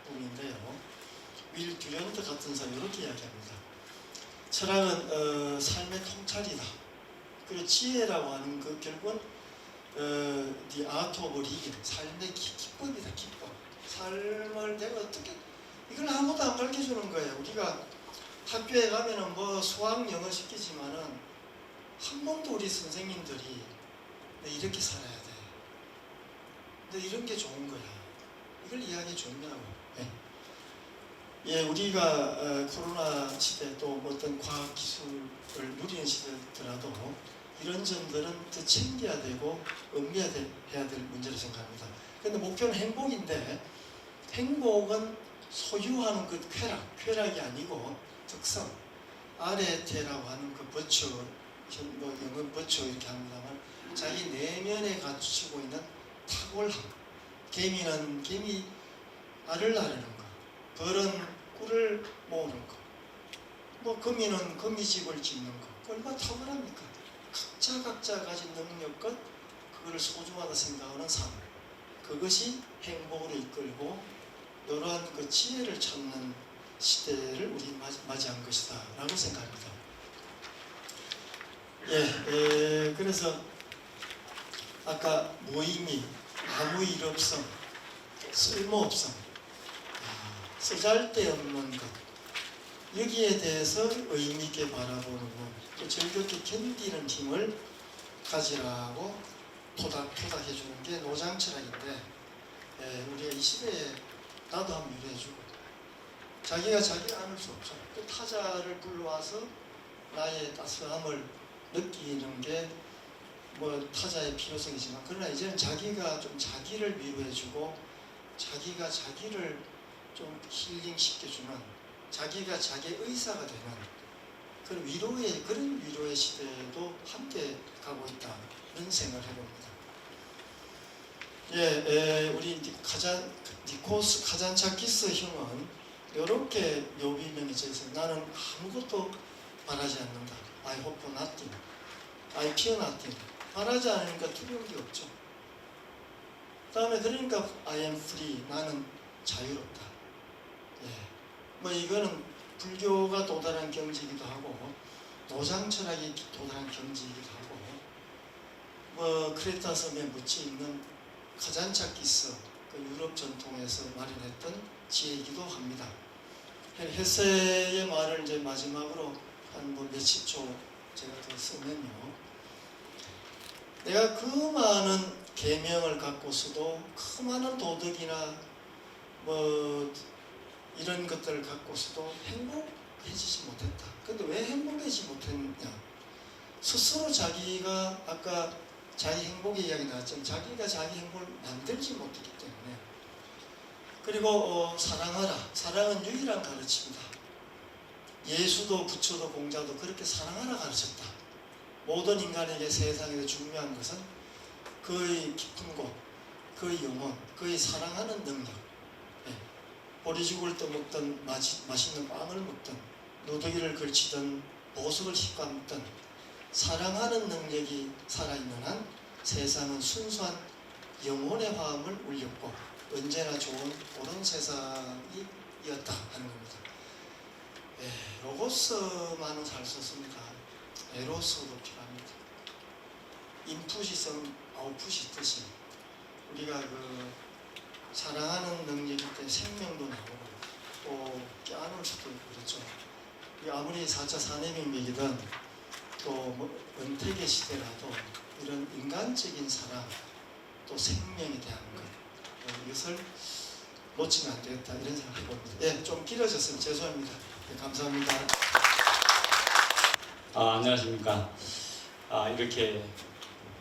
부분인데요. 윌 듀란트 같은 사람이 이렇게 이야기합니다. 철학은 삶의 통찰이다. 그리고 지혜라고 하는 그 결국은 the art of living, 삶의 기법이다. 기법. 삶을 내가 어떻게, 이걸 아무도 안 가르쳐주는 거예요. 우리가 학교에 가면은 뭐 수학, 영어 시키지만은 한 번도 우리 선생님들이 너 이렇게 살아야 돼, 너 이런 게 좋은 거야, 이걸 이야기해 줬냐고. 예, 우리가 코로나 시대 또 어떤 과학 기술을 누리는 시대더라도 이런 점들은 더 챙겨야 되고 음미해야 될 문제로 생각합니다. 그런데 목표는 행복인데, 행복은 소유하는 그 쾌락이 아니고 특성, 아레테라고 하는 그 버추, 뭐 영어 버추 이렇게 합니다만, 자기 내면에 갖추고 있는 탁월함. 개미는 개미 알을 나르는 거, 벌은 꿀을 모으는 거, 뭐 거미는 거미집을 짓는 거, 얼마나 탁월합니까? 각자 가진 능력과 그걸 소중하다 생각하는 삶, 그것이 행복으로 이끌고 이러한 그 지혜를 찾는 시대를 우리 맞이한 것이다 라고 생각합니다. 그래서 아까 무의미, 아무 일 없음, 쓸모없음, 쓰잘데없는 것, 여기에 대해서 의미있게 바라보고 또 즐겁게 견디는 힘을 가지라고 토닥토닥 해주는 게 노장철학인데, 우리가 이 시대에 나도 한번 유래해주고, 자기가 자기를 안을 수 없죠. 또 타자를 불러와서 나의 따스함을 느끼는 게 뭐 타자의 필요성이지만, 그러나 이제는 자기가 좀 자기를 위로해주고 자기가 자기를 좀 힐링시켜주는, 자기가 자기의 의사가 되는 그런 위로의 시대에도 함께 가고 있다, 이런 생각을 해봅니다. 우리 니코스 카잔차키스 형은 이렇게 묘비명이 써있어요. 나는 아무것도 바라지 않는다. I hope for nothing. I fear nothing. 바라지 않으니까 두려운 게 없죠. 다음에 그러니까 I am free. 나는 자유롭다. 뭐 이거는 불교가 도달한 경지이기도 하고 노장철학이 도달한 경지이기도 하고, 뭐 크레타 섬에 묻혀 있는 카잔차키스, 그 유럽 전통에서 마련했던 지혜이기도 합니다. 헤세의 말을 이제 마지막으로 한 뭐 몇십 초 제가 더 쓰면요, 내가 그 많은 계명을 갖고서도 그 많은 도덕이나 뭐 이런 것들을 갖고서도 행복해지지 못했다. 근데 왜 행복해지지 못했냐? 스스로 자기가, 아까 자기 행복의 이야기 나왔지만 자기가 자기 행복을 만들지 못했기 때문에. 그리고 사랑하라. 사랑은 유일한 가르침이다. 예수도 부처도 공자도 그렇게 사랑하라 가르쳤다. 모든 인간에게 세상에서 중요한 것은 그의 깊은 곳, 그의 영혼, 그의 사랑하는 능력. 보리죽을 떠먹든 맛있는 빵을 먹든 누더기를 걸치든 보석을 휘감든 사랑하는 능력이 살아있는 한 세상은 순수한 영혼의 화음을 울렸고 언제나 좋은 옳은 세상이었다 하는 겁니다. 로고스만은 잘 썼습니다. 에로스도 필요합니다. 인풋이 있으면 아웃풋이 있듯이 우리가 그 사랑하는 능력일 때 생명도 나오고 또 깨어날 수도 있고 그렇죠. 아무리 4차 산업혁명이든 또 뭐 은퇴계 시대라도 이런 인간적인 사랑 또 생명에 대한 것, 이것을 놓치면 안 되겠다, 이런 생각을 해봅니다. 좀 길어졌으면 죄송합니다. 감사합니다. 안녕하십니까. 이렇게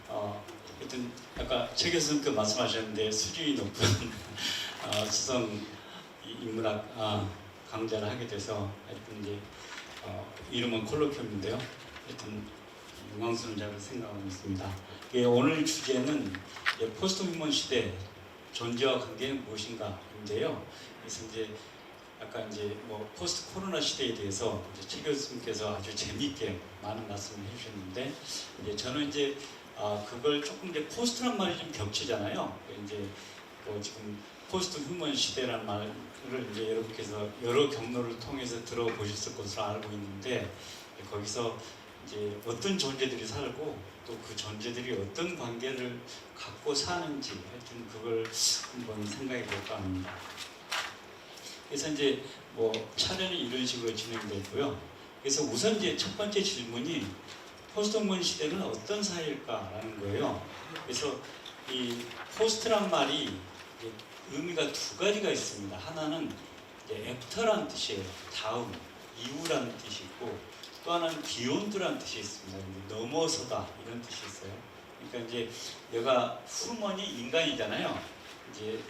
하여튼 아까 최 교수님께 말씀하셨는데 수준이 높은 수성 인문학 강좌를 하게 돼서 하여튼 이제 이름은 콜로퀴움인데요. 하여튼 영광스러운 자를 생각하고 있습니다. 오늘 주제는 포스트 휴먼 시대 존재와 관계는 무엇인가인데요. 그래서 이제 아까 이제 뭐 포스트 코로나 시대에 대해서 이제 최 교수님께서 아주 재미있게 많은 말씀을 해주셨는데, 이제 저는 이제 그걸 조금 이제 포스트란 말이 좀 겹치잖아요. 이제 뭐 지금 포스트 휴먼 시대라는 말을 이제 여러분께서 여러 경로를 통해서 들어보셨을 것으로 알고 있는데, 거기서 이제 어떤 존재들이 살고 또 그 존재들이 어떤 관계를 갖고 사는지 하여튼 그걸 한번 생각해 볼까 합니다. 그래서 이제 뭐 차례는 이런 식으로 진행되고요. 그래서 우선 이제 첫 번째 질문이 포스트 휴먼 시대는 어떤 사회일까라는 거예요. 그래서 이 포스트란 말이 의미가 두 가지가 있습니다. 하나는 이제 애프터라는 뜻이에요. 다음, 이후라는 뜻이 있고, 또 하나는 비욘드라는 뜻이 있습니다. 넘어서다 이런 뜻이 있어요. 그러니까 이제 얘가 휴먼이 인간이잖아요. 이제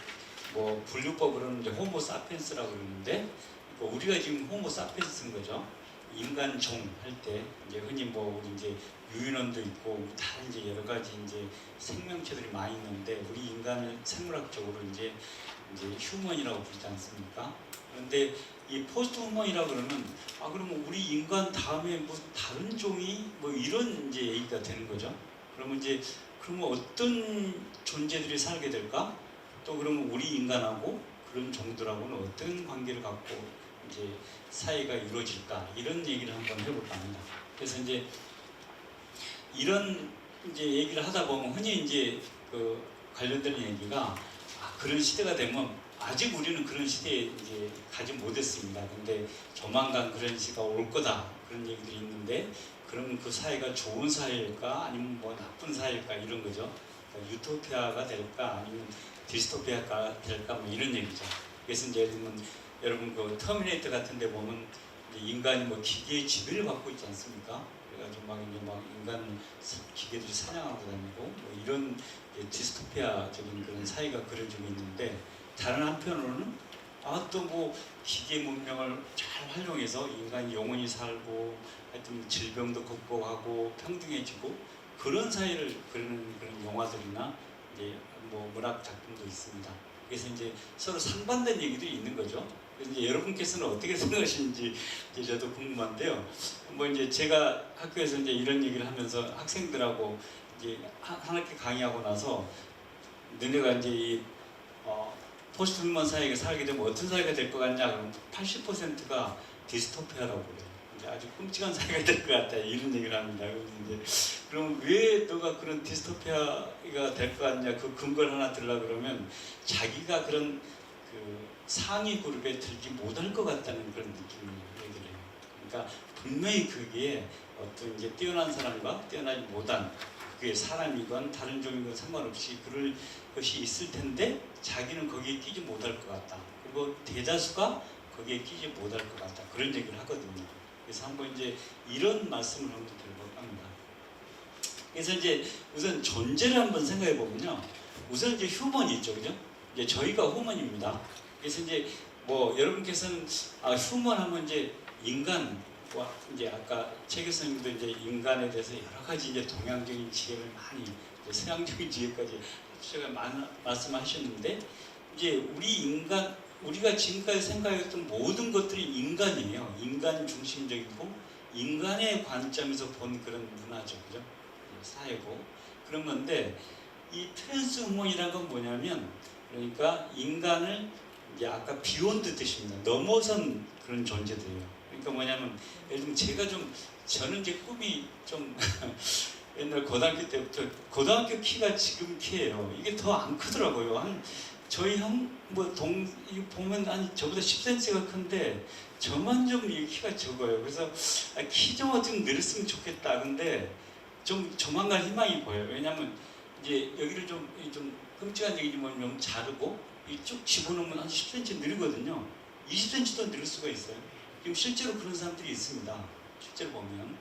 뭐 분류법으로는 이제 호모 사피엔스라고 그러는데, 우리가 지금 호모 사피엔스인 거죠. 인간종 할 때 이제 흔히 뭐 우리 이제 유인원도 있고 다른 이제 여러 가지 이제 생명체들이 많이 있는데 우리 인간을 생물학적으로 이제 휴먼이라고 부르지 않습니까? 그런데 이 포스트 휴먼이라고 그러면 그러면 우리 인간 다음에 뭐 다른 종이 뭐 이런 이제 얘기가 되는 거죠. 그러면 이제 그러면 어떤 존재들이 살게 될까? 또 그러면 우리 인간하고 그런 종들하고는 어떤 관계를 갖고 이제 사이가 이루어질까? 이런 얘기를 한번 해볼까 합니다. 그래서 이제 이런 이제 얘기를 하다 보면 흔히 이제 그 관련되는 얘기가 그런 시대가 되면 아직 우리는 그런 시대에 이제 가지 못했습니다. 근데 조만간 그런 시대가 올 거다 그런 얘기들이 있는데 그러면 그 사회가 좋은 사회일까 아니면 뭐 나쁜 사회일까 이런 거죠. 그러니까 유토피아가 될까 아니면 디스토피아가 될까 뭐 이런 얘기죠. 그래서 이제 예를 들면 여러분 그 터미네이터 같은 데 보면 인간이 뭐 기계의 지배를 받고 있지 않습니까? 그래가지고 막 인간 기계들이 사냥하고 다니고 뭐 이런 디스토피아적인 그런 사회가 그려지고 있는데 다른 한편으로는 또 뭐 기계 문명을 잘 활용해서 인간이 영원히 살고 하여튼 질병도 극복하고 평등해지고 그런 사회를 그리는 그런 영화들이나 이제 뭐 문학 작품도 있습니다. 그래서 이제 서로 상반된 얘기도 있는 거죠. 그래서 이제 여러분께서는 어떻게 생각하시는지 이제 저도 궁금한데요. 뭐 이제 제가 학교에서 이제 이런 얘기를 하면서 학생들하고 이제 한 학기 강의하고 나서 너네가 이제 이 포스트 휴먼 사회에 살게 되면 어떤 사회가 될 것 같냐 그러면 80%가 디스토피아라고 그래요. 이제 아주 끔찍한 사회가 될 것 같다 이런 얘기를 합니다. 그럼 왜 너가 그런 디스토피아가 될 것 같냐 그 근거를 하나 들라 그러면 자기가 그런 그 상위 그룹에 들지 못할 것 같다는 그런 느낌을 얘기를 해요. 그러니까 분명히 그게 어떤 이제 뛰어난 사람과 뛰어나지 못한 그게 사람이건 다른 종이건 상관없이 그럴 것이 있을 텐데 자기는 거기에 끼지 못할 것 같다. 그리고 대다수가 거기에 끼지 못할 것 같다. 그런 얘기를 하거든요. 그래서 한번 이제 이런 말씀을 한번 드려볼까 합니다. 그래서 이제 우선 존재를 한번 생각해 보면요. 우선 이제 휴먼이 있죠, 그죠? 이제 저희가 휴먼입니다. 그래서 이제 뭐 여러분께서는 휴먼 하면 이제 인간 이제 아까 최 교수님도 이제 인간에 대해서 여러 가지 이제 동양적인 지혜를 많이 서양적인 지혜까지 제가 말씀하셨는데 이제 우리가 지금까지 생각했던 모든 것들이 인간이에요. 인간 중심적이고 인간의 관점에서 본 그런 문화죠, 그죠? 사회고 그런 건데 이 트랜스후먼이라는 건 뭐냐면 그러니까 인간을 이제 아까 비욘드 뜻입니다. 넘어선 그런 존재들이에요. 그러니까 뭐냐면 예를 들면 저는 이제 꿈이 좀 옛날 고등학교 때부터 고등학교 키가 지금 키예요. 이게 더 안 크더라고요. 저희 이거 보면 저보다 10cm가 큰데 저만 좀 이 키가 적어요. 그래서 키 좀 어떻게 늘었으면 좋겠다. 근데 좀 조만간 희망이 보여요. 왜냐하면 이제 여기를 좀 끔찍한 얘기지만 좀 자르고 쭉 집어넣으면 한 10cm 늘거든요. 20cm도 늘을 수가 있어요. 지금 실제로 그런 사람들이 있습니다. 실제로 보면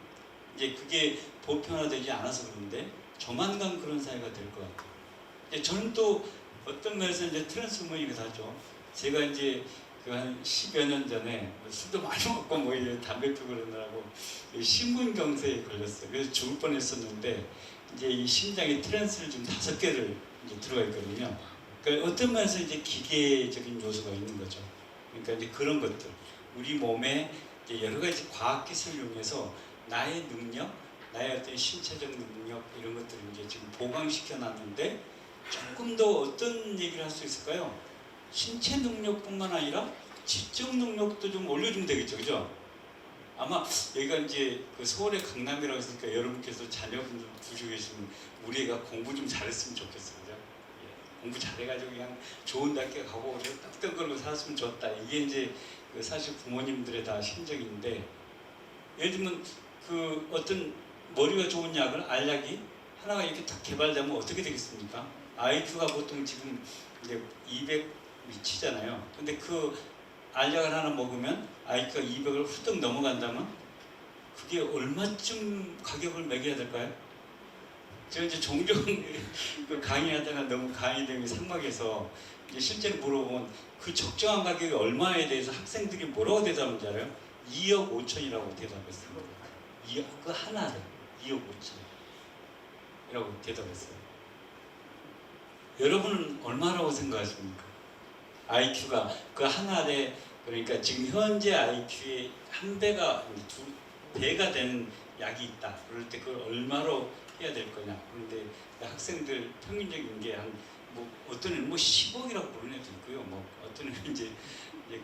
이제 그게 보편화되지 않아서 그런데 조만간 그런 사회가 될 것 같아요. 저는 또 어떤 면에서 이제 트랜스후먼이기도 하죠. 제가 이제 그 한 10여 년 전에 술도 많이 먹고 뭐 담배 피우고 그러느라고 심근경색에 걸렸어요. 그래서 죽을 뻔했었는데 이제 이 심장에 트랜스를 좀 5개를 이제 들어가 있거든요. 그러니까 어떤 면에서 이제 기계적인 요소가 있는 거죠. 그러니까 이제 그런 것들 우리 몸에 이제 여러 가지 과학 기술을 이용해서 나의 능력, 나의 어떤 신체적 능력 이런 것들을 이제 지금 보강시켜 놨는데 조금 더 어떤 얘기를 할 수 있을까요? 신체 능력뿐만 아니라 지적 능력도 좀 올려주면 되겠죠, 그죠? 아마 여기가 이제 그 서울의 강남이라고 했으니까 여러분께서 자녀분들 두시고 계시면 우리 애가 공부 좀 잘했으면 좋겠어요, 그죠? 공부 잘해가지고 그냥 좋은 대학교 가고 떡떡거리고 살았으면 좋다. 이게 이제 그 사실 부모님들의 다 심정인데 예를 들면 그 어떤 머리가 좋은 약을 알약이 하나가 이렇게 딱 개발되면 어떻게 되겠습니까? IQ가 보통 지금 이제 200 미치잖아요. 근데 그 알약을 하나 먹으면 IQ가 200을 훌쩍 넘어간다면 그게 얼마쯤 가격을 매겨야 될까요? 제가 이제 종종 그 강의하다가 너무 강의 내용이 삭막해서 이제 실제로 물어보면 그 적정한 가격이 얼마에 대해서 학생들이 뭐라고 대답하는지 알아요? 2억 5천이라고 대답했습니다. 그 하나를 2억 5천이라고 대답했어요. 여러분은 얼마라고 생각하십니까? IQ가 그 하나에, 그러니까 지금 현재 IQ의 한 배가, 두 배가 되는 약이 있다. 그럴 때 그걸 얼마로 해야 될 거냐. 그런데 학생들 평균적인 게 한 뭐 어떤 애는 뭐 10억이라고 부르는 애도 있고요. 뭐 어떤 애는 이제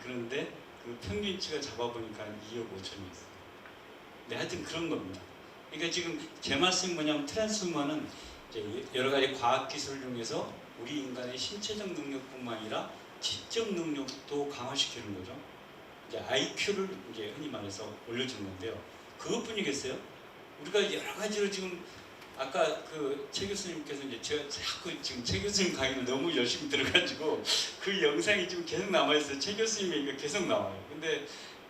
그런데 그 평균치가 잡아보니까 2억 5천이었어요. 네, 하여튼 그런 겁니다. 그러니까 지금 제 말씀이 뭐냐면 트랜스후머는 이제 여러 가지 과학 기술을 이용해서 우리 인간의 신체적 능력뿐만 아니라 지적 능력도 강화시키는 거죠. 이제 IQ를 이제 흔히 말해서 올려주는 건데요. 그것뿐이겠어요? 우리가 여러 가지로 지금 아까 그 최 교수님께서 이제 제가 자꾸 지금 최 교수님 강의를 너무 열심히 들어가지고 그 영상이 지금 계속 남아있어요. 최 교수님 얘기가 계속 나와요. 근데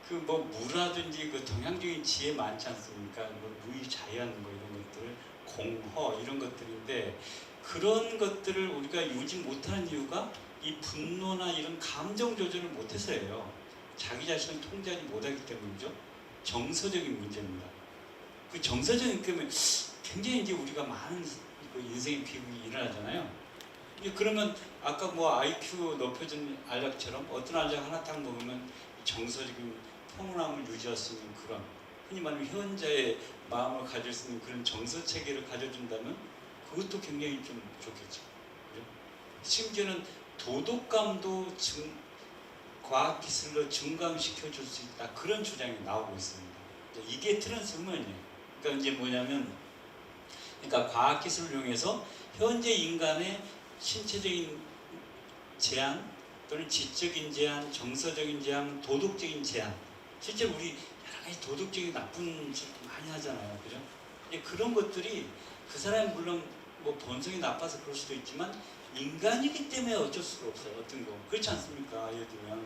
그 뭐 무라든지 그 동양적인 지혜 많지 않습니까? 뭐 무의 자연 뭐 이런 것들, 공허 이런 것들인데 그런 것들을 우리가 유지 못하는 이유가 이 분노나 이런 감정 조절을 못해서예요. 자기 자신을 통제하지 못하기 때문이죠. 정서적인 문제입니다. 그 정서적인 때문에 굉장히 이제 우리가 많은 그 인생의 비극이 일어나잖아요. 그러면 아까 뭐 IQ 높여준 알약처럼 어떤 알약 하나 딱 먹으면 정서적인 평온함을 유지할 수 있는 그런, 흔히 말하면 현자의 마음을 가질 수 있는 그런 정서 체계를 가져준다면 그것도 굉장히 좀 좋겠죠. 그죠? 심지어는 도덕감도 과학기술로 증강시켜 줄 수 있다. 그런 주장이 나오고 있습니다. 이게 트랜스후머니에요. 그러니까 이제 뭐냐면, 그러니까 과학기술을 이용해서 현재 인간의 신체적인 제한 또는 지적인 제한, 정서적인 제한, 도덕적인 제한. 실제로 우리 여러 가지 도덕적인 나쁜 짓 많이 하잖아요. 그죠? 그런 것들이 그 사람이 물론 뭐 본성이 나빠서 그럴 수도 있지만 인간이기 때문에 어쩔 수가 없어요. 어떤 거. 그렇지 않습니까? 예를 들면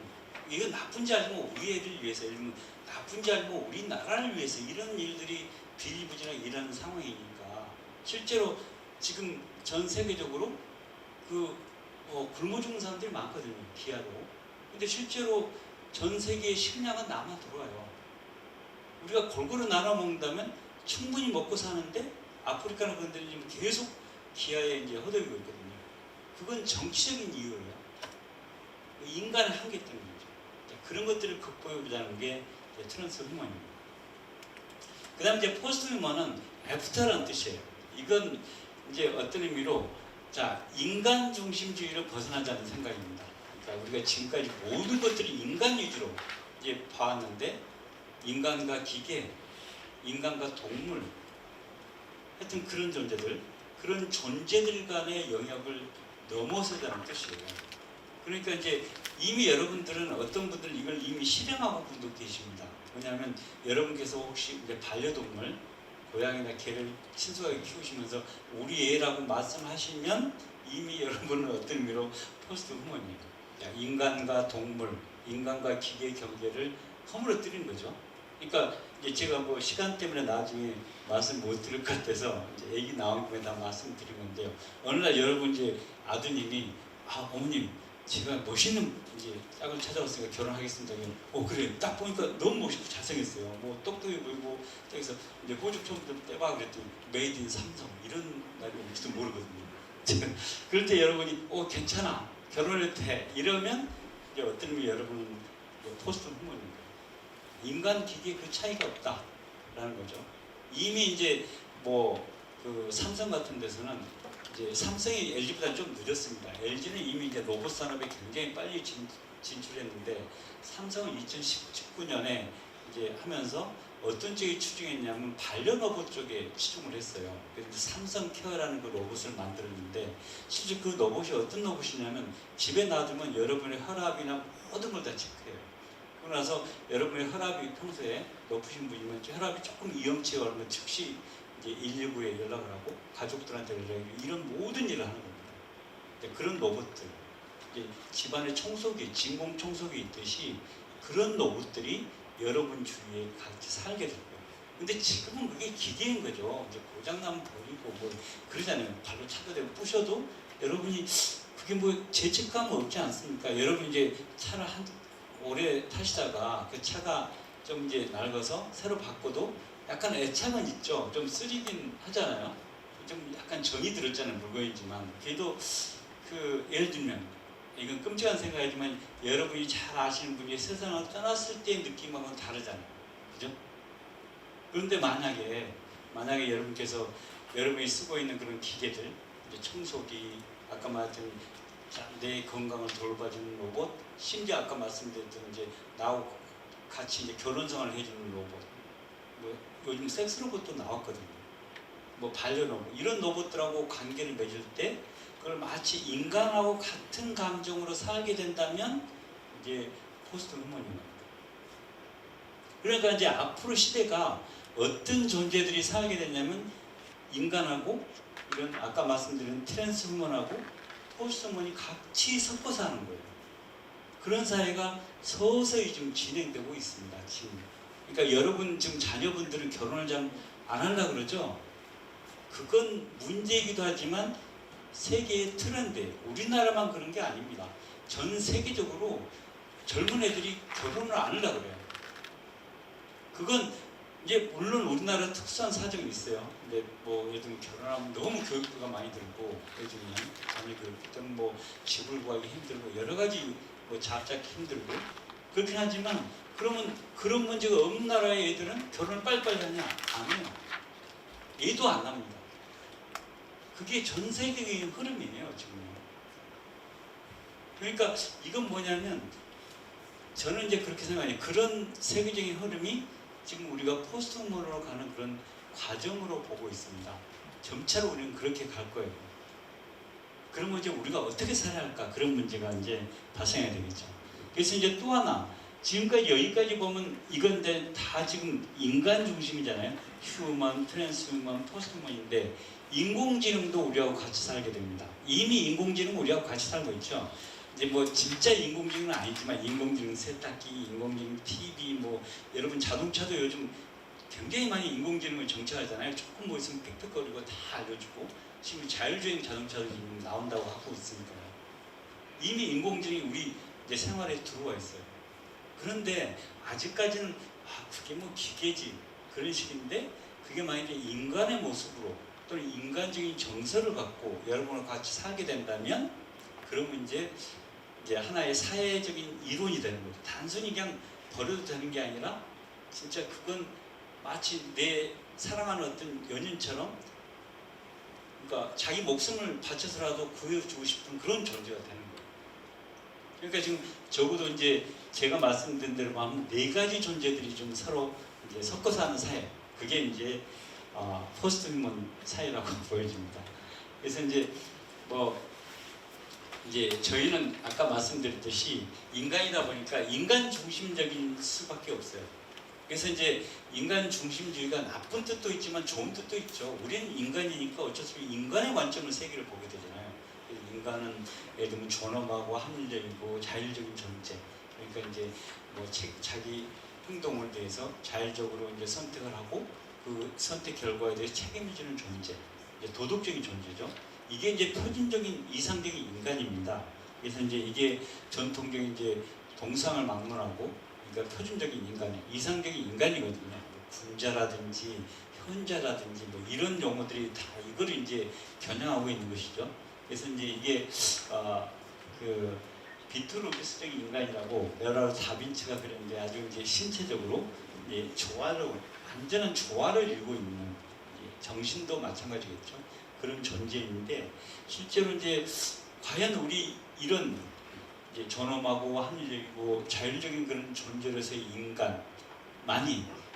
이건 나쁜지 알면 우리 애를 위해서, 예를 들면 나쁜지 알면 우리나라를 위해서 이런 일들이 비일부진하게 일어나는 상황이니까 실제로 지금 전 세계적으로 굶어 죽는 사람들이 많거든요. 기아로. 근데 실제로 전 세계의 식량은 남아 돌아요. 우리가 골고루 나눠 먹는다면 충분히 먹고 사는데 아프리카나 그런 데는 지금 계속 기아에 이제 허덕이고 있거든요. 그건 정치적인 이유예요. 인간의 한계 때문이죠. 그런 것들을 극복해보자는 게 트랜스후머입니다. 그 다음에 이제 포스트후머는 애프터라는 뜻이에요. 이건 이제 어떤 의미로 인간 중심주의를 벗어나자는 생각입니다. 그러니까 우리가 지금까지 모든 것들이 인간 위주로 이제 봐왔는데 인간과 기계, 인간과 동물, 하여튼 그런 존재들, 그런 존재들 간의 영역을 넘어서자는 뜻이에요. 그러니까 이제 이미 여러분들은 어떤 분들은 이걸 이미 실행하고 분도 계십니다. 왜냐하면 여러분께서 혹시 이제 반려동물, 고양이나 개를 친숙하게 키우시면서 우리 애라고 말씀하시면 이미 여러분은 어떤 의미로 포스트후머니에요. 인간과 동물, 인간과 기계의 경계를 허물어뜨리는 거죠. 그러니까 이제 제가 뭐 시간 때문에 나중에 말씀 못 드릴 것 같아서 이제 얘기 나온 김에 다 말씀드린 건데요. 어느 날 여러분 이제 아드님이 어머님 제가 멋있는 이제 짝을 찾아왔으니까 결혼하겠습니다. 그래 딱 보니까 너무 멋있고 잘생겼어요. 뭐 똑똑해 보이고 저기서 이제 호주 좀 떼봐 그랬더니 메이드 인 삼성 이런 날이 올지도 모르거든요. 그럴 때 여러분이 괜찮아 결혼해도 돼 이러면 이제 어떤 의미 여러분은 포스트후머니까 인간 기계 그 차이가 없다라는 거죠. 이미 이제 그 삼성 같은 데서는 이제 삼성이 LG보다 좀 늦었습니다. LG는 이미 이제 로봇 산업에 굉장히 빨리 진출했는데 삼성은 2019년에 이제 하면서 어떤 쪽에 추종했냐면 반려로봇 쪽에 추종을 했어요. 그래서 삼성 케어라는 그 로봇을 만들었는데 실제 그 로봇이 어떤 로봇이냐면 집에 놔두면 여러분의 혈압이나 모든 걸 다 체크해요. 그러고 나서 여러분의 혈압이 평소에 높으신 분이면 혈압이 조금 위험치가 오르면 즉시 이제 119에 연락을 하고 가족들한테 연락하고 이런 모든 일을 하는 겁니다. 그런 로봇들, 이제 집안의 청소기, 진공 청소기 있듯이 그런 로봇들이 여러분 주위에 같이 살게 될 거예요. 근데 지금은 그게 기계인 거죠. 이제 고장나면 버리고 뭐 그러잖아요. 발로 차도 되고 부셔도 여러분이 그게 뭐 죄책감 없지 않습니까? 여러분 이제 차를 오래 타시다가 그 차가 좀 이제 낡아서 새로 바꿔도 약간 애착은 있죠. 좀 쓰리긴 하잖아요. 좀 약간 정이 들었잖아요. 물건이지만 그래도 그 예를 들면 이건 끔찍한 생각이지만 여러분이 잘 아시는 분이 세상을 떠났을 때의 느낌하고는 다르잖아요. 그죠? 그런데 만약에 여러분께서 여러분이 쓰고 있는 그런 기계들, 이제 청소기, 아까 말했던 내 건강을 돌봐주는 로봇, 심지어 아까 말씀드렸던 이제 나하고 같이 이제 결혼생활을 해주는 로봇, 뭐 요즘 섹스 로봇도 나왔거든요. 뭐 반려로봇 이런 로봇들하고 관계를 맺을 때 그걸 마치 인간하고 같은 감정으로 살게 된다면 이제 포스트 휴머니입니다. 그러니까 이제 앞으로 시대가 어떤 존재들이 살게 되냐면 인간하고 이런 아까 말씀드린 트랜스 휴먼하고 포스트 휴먼이 같이 섞어서 하는 거예요. 그런 사회가 서서히 좀 진행되고 있습니다. 지금. 그러니까 여러분 지금 자녀분들은 결혼을 잘 안 하려고 그러죠? 그건 문제이기도 하지만 세계의 트렌드, 우리나라만 그런 게 아닙니다. 전 세계적으로 젊은 애들이 결혼을 안 하려고 그래요. 그건 이제 물론 우리나라 특수한 사정이 있어요. 근데 뭐 예를 들면 결혼하면 너무 교육비가 많이 들고 요즘은 자녀 교육비 때문에 뭐 집을 구하기 힘들고 여러 가지 뭐 잡잡기 힘들고 그렇긴 하지만 그러면 그런 문제가 없는 나라의 애들은 결혼을 빨리빨리 하냐? 안 해요. 애도 안 합니다. 그게 전 세계적인 흐름이에요, 지금. 그러니까 이건 뭐냐면 저는 이제 그렇게 생각해요. 그런 세계적인 흐름이 지금 우리가 포스트 휴먼으로 가는 그런 과정으로 보고 있습니다. 점차로 우리는 그렇게 갈 거예요. 그러면 이제 우리가 어떻게 살아야 할까? 그런 문제가 이제 발생해야 되겠죠. 그래서 이제 또 하나, 지금까지 여기까지 보면 이건 다 지금 인간 중심이잖아요. 휴먼, 트랜스 휴먼, 포스트 휴먼인데 인공지능도 우리하고 같이 살게 됩니다. 이미 인공지능은 우리하고 같이 살고 있죠. 이제 뭐 진짜 인공지능은 아니지만 인공지능 세탁기, 인공지능 TV, 뭐 여러분 자동차도 요즘 굉장히 많이 인공지능을 정착하잖아요. 조금 뭐 있으면 빽빽거리고 다 알려주고 지금 자율주행 자동차도 지금 나온다고 하고 있으니까요. 이미 인공지능이 우리 이제 생활에 들어와 있어요. 그런데 아직까지는 그게 뭐 기계지 그런 식인데 그게 만약에 인간의 모습으로 또는 인간적인 정서를 갖고 여러분과 같이 살게 된다면 그러면 이제 하나의 사회적인 이론이 되는 거죠. 단순히 그냥 버려도 되는 게 아니라 진짜 그건 마치 내 사랑하는 어떤 연인처럼 그러니까 자기 목숨을 바쳐서라도 구해주고 싶은 그런 존재가 되는 거예요. 그러니까 지금 적어도 이제 제가 말씀드린 대로 하면 네 가지 존재들이 좀 서로 이제 섞어 사는 사회. 그게 이제 포스트 휴먼 사회라고 보여집니다. 그래서 이제 이제 저희는 아까 말씀드렸듯이 인간이다 보니까 인간 중심적인 수밖에 없어요. 그래서 이제 인간 중심주의가 나쁜 뜻도 있지만 좋은 뜻도 있죠. 우리는 인간이니까 어쩔 수 없이 인간의 관점으로 세계를 보게 되잖아요. 인간은 예를 들면 존엄하고 합리적이고 자율적인 존재. 그러니까 이제 뭐 자기 행동을 대해서 자율적으로 이제 선택을 하고 그 선택 결과에 대해서 책임을 지는 존재. 이제 도덕적인 존재죠. 이게 이제 표준적인 이상적인 인간입니다. 그래서 이제 이게 전통적인 이제 동상을 막론하고 그러니까 표준적인 인간이 이상적인 인간이거든요. 뭐 군자라든지 현자라든지 뭐 이런 용어들이 다 이걸 이제 겨냥하고 있는 것이죠. 그래서 이제 이게 그 비트루비스적인 인간이라고 레오나르도 다빈치가 그랬는데 아주 이제 신체적으로 이제 완전한 조화를 이루고 있는 정신도 마찬가지겠죠. 그런 존재인데 실제로 이제 과연 우리 이런 이제 존엄하고 합리적이고 자율적인 그런 존재로서의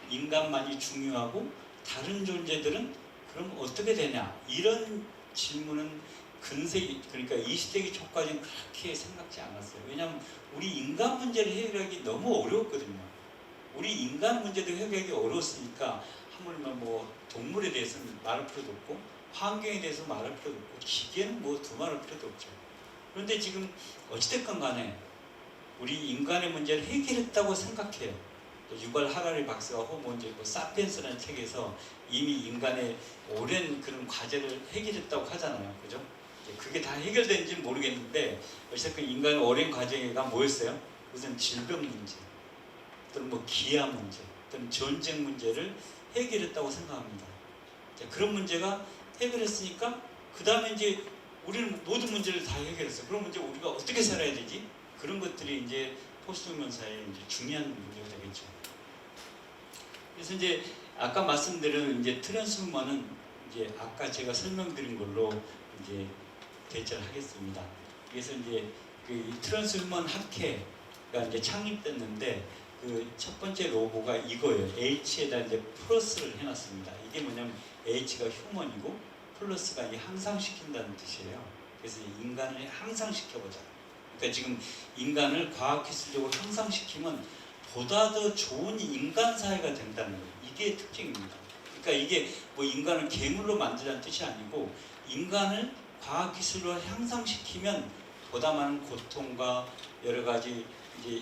인간만이 중요하고 다른 존재들은 그럼 어떻게 되냐 이런 질문은 근세기 그러니까 20세기 초까지는 그렇게 생각지 않았어요. 왜냐하면 우리 인간 문제를 해결하기 너무 어려웠거든요. 우리 인간 문제도 해결하기 어려웠으니까 하물며 뭐 동물에 대해서는 말할 필요도 없고 환경에 대해서 말할 필요도 없고 기계는 뭐 두말할 필요도 없죠. 그런데 지금 어찌됐건 간에 우리 인간의 문제를 해결했다고 생각해요. 유발 하라리 박사가 호모인지 사피엔스라는 책에서 이미 인간의 오랜 그런 과제를 해결했다고 하잖아요. 그죠? 그게 다 해결된지는 모르겠는데 어쨌든 인간의 오랜 과제가 뭐였어요? 우선 질병 문제. 또는 뭐 기아 문제, 또는 전쟁 문제를 해결했다고 생각합니다. 자, 그런 문제가 해결했으니까 그 다음에 이제 우리는 모든 문제를 다 해결했어요. 그럼 이제 우리가 어떻게 살아야 되지? 그런 것들이 이제 포스트후먼사의 이제 중요한 문제가 되겠죠. 그래서 이제 아까 말씀드린 이제 트랜스후먼은 이제 아까 제가 설명드린 걸로 이제 대처를 하겠습니다. 그래서 이제 그 트랜스후먼 학회가 이제 창립됐는데 그 첫 번째 로고가 이거예요. H에다 이제 플러스를 해놨습니다. 이게 뭐냐면 H가 휴먼이고 플러스가 이제 향상시킨다는 뜻이에요. 그래서 인간을 향상시켜보자. 그러니까 지금 인간을 과학기술적으로 향상시키면 보다 더 좋은 인간 사회가 된다는 거예요. 이게 특징입니다. 그러니까 이게 뭐 인간을 괴물로 만들자는 뜻이 아니고 인간을 과학기술로 향상시키면 보다 많은 고통과 여러 가지 이제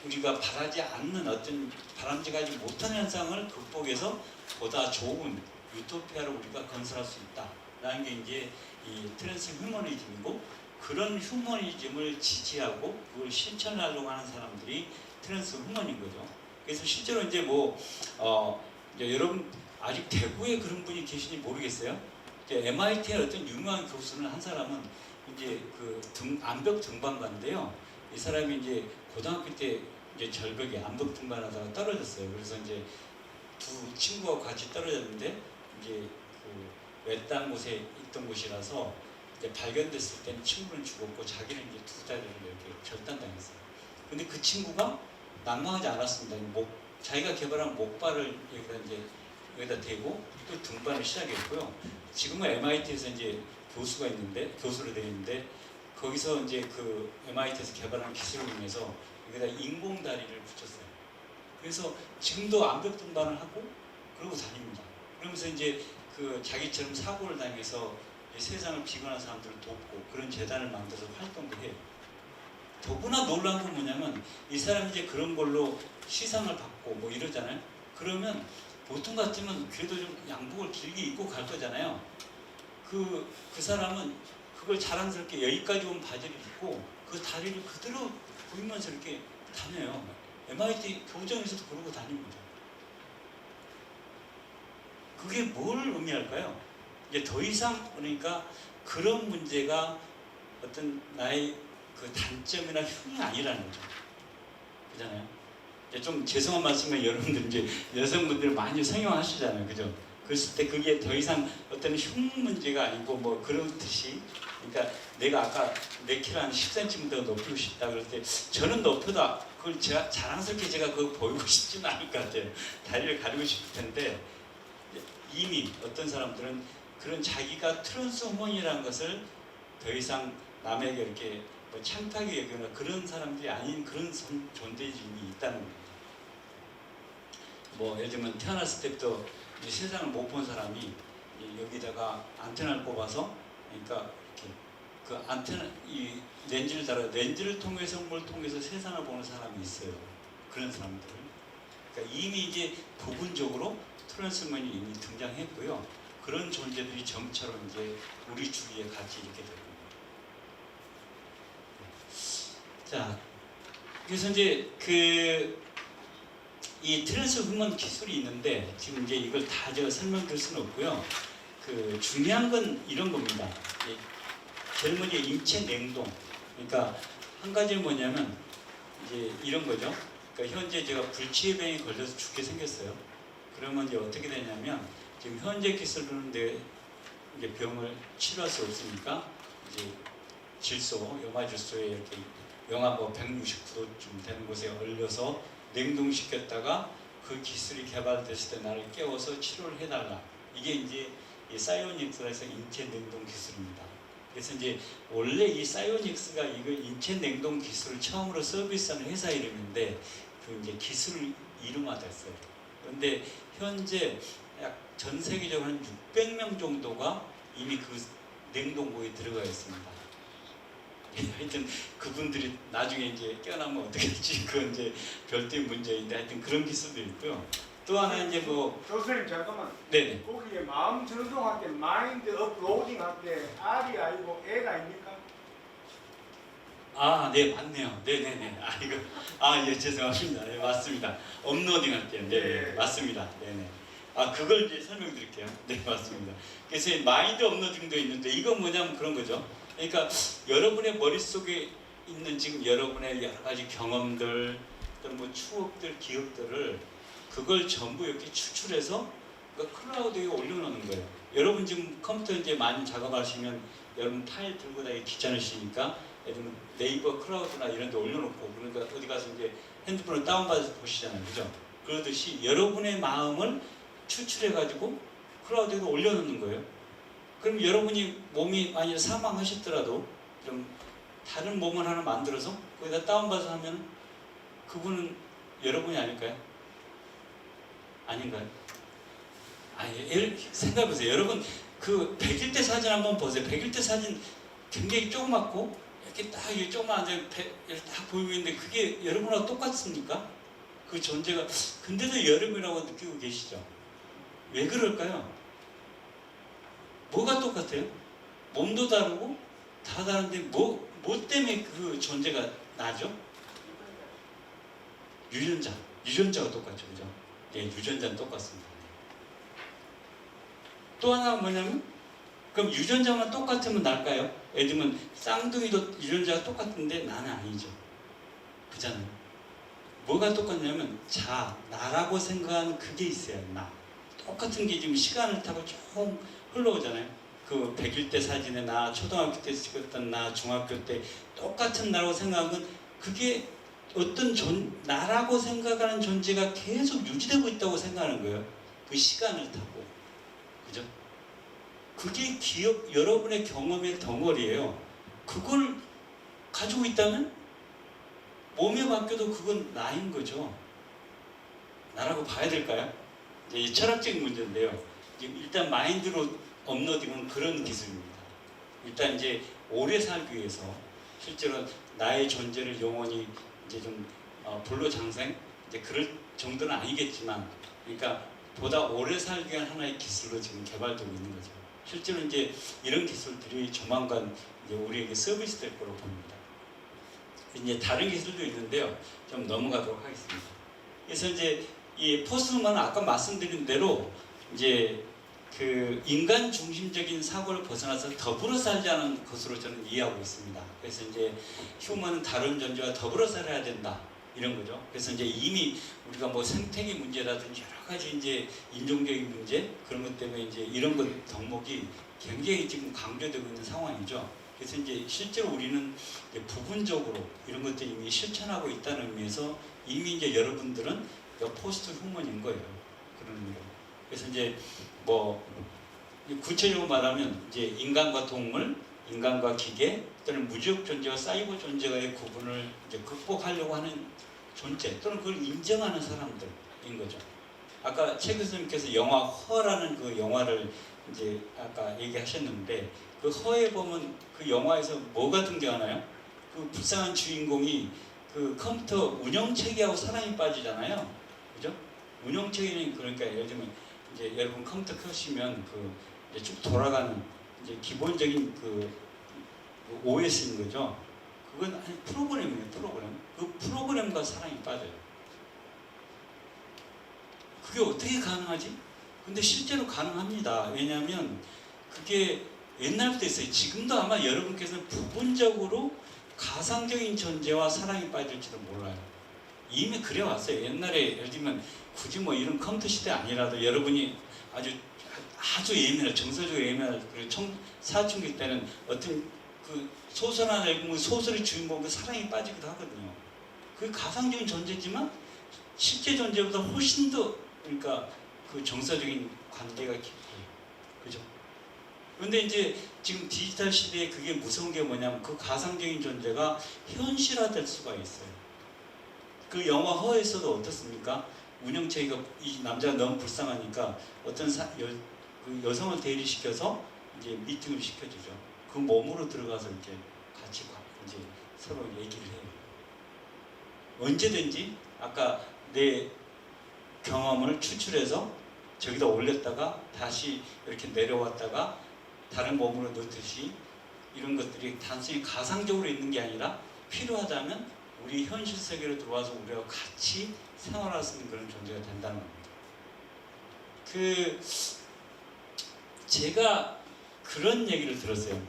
우리가 바라지 않는 어떤 바람직하지 못한 현상을 극복해서 보다 좋은 유토피아를 우리가 건설할 수 있다라는 게 이제 이 트랜스 휴머니즘이고 그런 휴머니즘을 지지하고 그걸 실천하려고 하는 사람들이 트랜스 휴머니인 거죠. 그래서 실제로 이제 이제 여러분 아직 대구에 그런 분이 계신지 모르겠어요. 이제 MIT의 어떤 유명한 교수는 한 사람은 이제 그 암벽 등반가인데요. 이 사람이 이제 고등학교 때 이제 절벽에 암벽 등반하다가 떨어졌어요. 그래서 이제 두 친구와 같이 떨어졌는데 이제 그 외딴 곳에 있던 곳이라서 이제 발견됐을 땐 친구는 죽었고 자기는 이제 두 다리를 이렇게 절단당했어요. 근데 그 친구가 난감하지 않았습니다. 자기가 개발한 목발을 여기다 대고 또 등반을 시작했고요. 지금은 MIT에서 이제 교수로 되어 있는데 거기서 이제 그 MIT에서 개발한 기술을 이용해서 여기다 인공 다리를 붙였어요. 그래서 지금도 암벽 등반을 하고 그러고 다닙니다. 그러면서 이제 그 자기처럼 사고를 당해서 세상을 비관한 사람들을 돕고 그런 재단을 만들어서 활동도 해요. 더구나 놀라운 건 뭐냐면 이 사람이 이제 그런 걸로 시상을 받고 뭐 이러잖아요. 그러면 보통 같으면 그래도 좀 양복을 길게 입고 갈 거잖아요. 그 사람은 그걸 자랑스럽게 여기까지 온 바지를 입고 그 다리를 그대로 보이면서 이렇게 다녀요. MIT 교정에서도 그러고 다닙니다. 그게 뭘 의미할까요? 이제 더 이상 그러니까 그런 문제가 어떤 나의 그 단점이나 흉이 아니라는 거죠. 그잖아요. 이제 좀 죄송한 말씀을 여러분들 이제 여성분들 많이 성형하시잖아요. 그죠? 그랬을 때 그게 더 이상 어떤 흉 문제가 아니고 뭐 그렇듯이 그러니까 내가 아까 내 키를 한 10cm 더 높이고 싶다 그럴 때 저는 높여도 그걸 제가 자랑스럽게 제가 그거 보이고 싶지는 않을 것 같아요. 다리를 가리고 싶을 텐데 이미 어떤 사람들은 그런 자기가 트랜스 호몬이라는 것을 더 이상 남에게 이렇게 뭐 창피하게 여기거나 그런 사람들이 아닌 그런 존재임이 있다는 겁니다. 뭐 예를 들면 태어났을 때부터 세상을 못 본 사람이 여기다가 안테나를 꼽아서 그러니까 이렇게 그 안테나 이 렌즈를 달아 렌즈를 통해서 뭘 통해서 세상을 보는 사람이 있어요. 그런 사람들. 그러니까 이미 이제 부분적으로 트랜스맨이 이미 등장했고요. 그런 존재들이 점차로 이제 우리 주위에 같이 이렇게 되고. 자, 그래서 이제 이 트랜스후먼 기술이 있는데 지금 이제 이걸 다 제가 설명드릴 수는 없고요. 그 중요한 건 이런 겁니다. 제일 먼저 인체 냉동. 그러니까 한 가지는 뭐냐면 이제 이런 거죠. 그러니까 현재 제가 불치해병에 걸려서 죽게 생겼어요. 그러면 이제 어떻게 되냐면 지금 현재 기술로는 내 이제 병을 치료할 수 없으니까 이제 염화질소에 이렇게 영하 뭐 169도쯤 되는 곳에 얼려서 냉동시켰다가 그 기술이 개발됐을 때 나를 깨워서 치료를 해달라. 이게 이제 사이오닉스에서 인체 냉동 기술입니다. 그래서 이제 원래 이 사이오닉스가 이걸 인체 냉동 기술을 처음으로 서비스하는 회사 이름인데 그 이제 기술을 이름화됐어요. 그런데 현재 약 전 세계적으로 한 600명 정도가 이미 그 냉동고에 들어가 있습니다. 하여튼 그분들이 나중에 이제 깨어나면 어떻게 할지 그건 이제 별도의 문제인데 하여튼 그런 기술도 있고요. 또 하나 이제 뭐 교수님 잠깐만. 네네. 거기에 마음 전송할 때 마인드 업로딩 할 때 R이 아니고 L가 아닙니까? 아, 네, 맞네요. 네네네. 아, 이거, 아, 예, 죄송합니다. 네, 맞습니다. 업로딩 할 때, 네, 네, 맞습니다. 네네. 아, 그걸 이제 설명드릴게요. 네, 맞습니다. 그래서 이 마인드 업로딩도 있는데, 이건 뭐냐면 그런 거죠. 그러니까 여러분의 머릿속에 있는 지금 여러분의 여러 가지 경험들, 또는 뭐 추억들, 기억들을 그걸 전부 이렇게 추출해서 그러니까 클라우드에 올려놓는 거예요. 여러분 지금 컴퓨터 이제 많이 작업하시면 여러분 파일 들고 다니기 귀찮으시니까 예를 들면 네이버 클라우드나 이런 데 올려놓고 그러니까 어디 가서 이제 핸드폰을 다운받아서 보시잖아요. 그죠? 그러듯이 여러분의 마음을 추출해가지고 클라우드에 올려놓는 거예요. 그럼 여러분이 몸이 만약 사망하셨더라도 좀 다른 몸을 하나 만들어서 거기다 다운받아서 하면 그분은 여러분이 아닐까요? 아닌가요? 생각해보세요. 여러분 그 100일 때 사진 한번 보세요. 100일 때 사진 굉장히 조그맣고 이렇게 딱 이렇게 조그만 앉아 딱 보이고 있는데 그게 여러분하고 똑같습니까? 그 존재가 근데도 여러분이라고 느끼고 계시죠? 왜 그럴까요? 뭐가 똑같아요? 몸도 다르고 다 다른데 뭐 때문에 그 존재가 나죠? 유전자가 똑같죠, 그죠? 예, 유전자는 똑같습니다. 또 하나가 뭐냐면 그럼 유전자만 똑같으면 날까요? 예를 들면 쌍둥이도 유전자가 똑같은데 나는 아니죠. 그잖아요. 뭐가 똑같냐면 나라고 생각하는 그게 있어요. 나. 똑같은 게 지금 시간을 타고 쭉 흘러오잖아요. 그 100일 때 사진에 나, 초등학교 때 찍었던 나, 중학교 때 똑같은 나라고 생각하면 그게 어떤 나라고 생각하는 존재가 계속 유지되고 있다고 생각하는 거예요. 그 시간을 타고. 그죠? 그게 여러분의 경험의 덩어리예요. 그걸 가지고 있다면 몸이 바뀌어도 그건 나인 거죠. 나라고 봐야 될까요? 이제 철학적인 문제인데요. 일단 마인드로 업로딩은 그런 기술입니다. 일단 이제 오래 살기 위해서 실제로 나의 존재를 영원히 이제 좀 불로장생 이제 그럴 정도는 아니겠지만, 그러니까 보다 오래 살기 위한 하나의 기술로 지금 개발되고 있는 거죠. 실제로 이제 이런 기술들이 조만간 이제 우리에게 서비스 될 거로 봅니다. 이제 다른 기술도 있는데요. 좀 넘어가도록 하겠습니다. 그래서 이제 이 포스트먼은 아까 말씀드린 대로 이제 그 인간 중심적인 사고를 벗어나서 더불어 살자는 것으로 저는 이해하고 있습니다. 그래서 이제 휴먼은 다른 존재와 더불어 살아야 된다 이런 거죠. 그래서 이제 이미 우리가 뭐 생태계 문제라든지 여러 가지 이제 인종적인 문제 그런 것 때문에 이제 이런 것 덕목이 굉장히 지금 강조되고 있는 상황이죠. 그래서 이제 실제로 우리는 이제 부분적으로 이런 것들이 이미 실천하고 있다는 의미에서 이미 이제 여러분들은 포스트 휴먼인 거예요. 그런 의미로. 그래서 이제 뭐 구체적으로 말하면 이제 인간과 동물, 인간과 기계 또는 무지역 존재와 사이버 존재와의 구분을 이제 극복하려고 하는 존재 또는 그걸 인정하는 사람들인 거죠. 아까 최 교수님께서 영화 허라는 그 영화를 이제 아까 얘기하셨는데 그 허에 보면 그 영화에서 뭐가 등장하나요? 그 불쌍한 주인공이 그 컴퓨터 운영체계하고 사람이 빠지잖아요. 그죠? 운영체계는 그러니까 예를 들면 이제 여러분 컴퓨터 켜시면 그 이제 쭉 돌아가는 이제 기본적인 그 OS인 거죠. 그건 아니 프로그램이에요, 프로그램. 그 프로그램과 사람이 빠져요. 그게 어떻게 가능하지? 근데 실제로 가능합니다. 왜냐하면 그게 옛날부터 있어요. 지금도 아마 여러분께서는 부분적으로 가상적인 존재와 사랑이 빠질지도 몰라요. 이미 그래왔어요. 옛날에 예를 들면 굳이 뭐 이런 컴퓨터 시대 아니라도 여러분이 아주 예민할, 정서적으로 예민할, 그리고 사춘기 때는 어떤 그 소설 하나 읽으면 소설의 주인공도 사랑이 빠지기도 하거든요. 그게 가상적인 존재지만 실제 존재보다 훨씬 더 그러니까 그 정서적인 관계가 깊고, 그죠? 그런데 이제 지금 디지털 시대에 그게 무서운 게 뭐냐면 그 가상적인 존재가 현실화될 수가 있어요. 그 영화 허에서도 어떻습니까? 운영체계가 이 남자가 너무 불쌍하니까 어떤 그 여성을 대리시켜서 이제 미팅을 시켜주죠. 그 몸으로 들어가서 이제 같이 이제 서로 얘기를 해요. 언제든지 아까 내 경험을 추출해서 저기다 올렸다가 다시 이렇게 내려왔다가 다른 몸으로 넣듯이 이런 것들이 단순히 가상적으로 있는 게 아니라 필요하다면 우리 현실 세계로 들어와서 우리가 같이 생활할 수 있는 그런 존재가 된다는 겁니다. 제가 그런 얘기를 들었어요.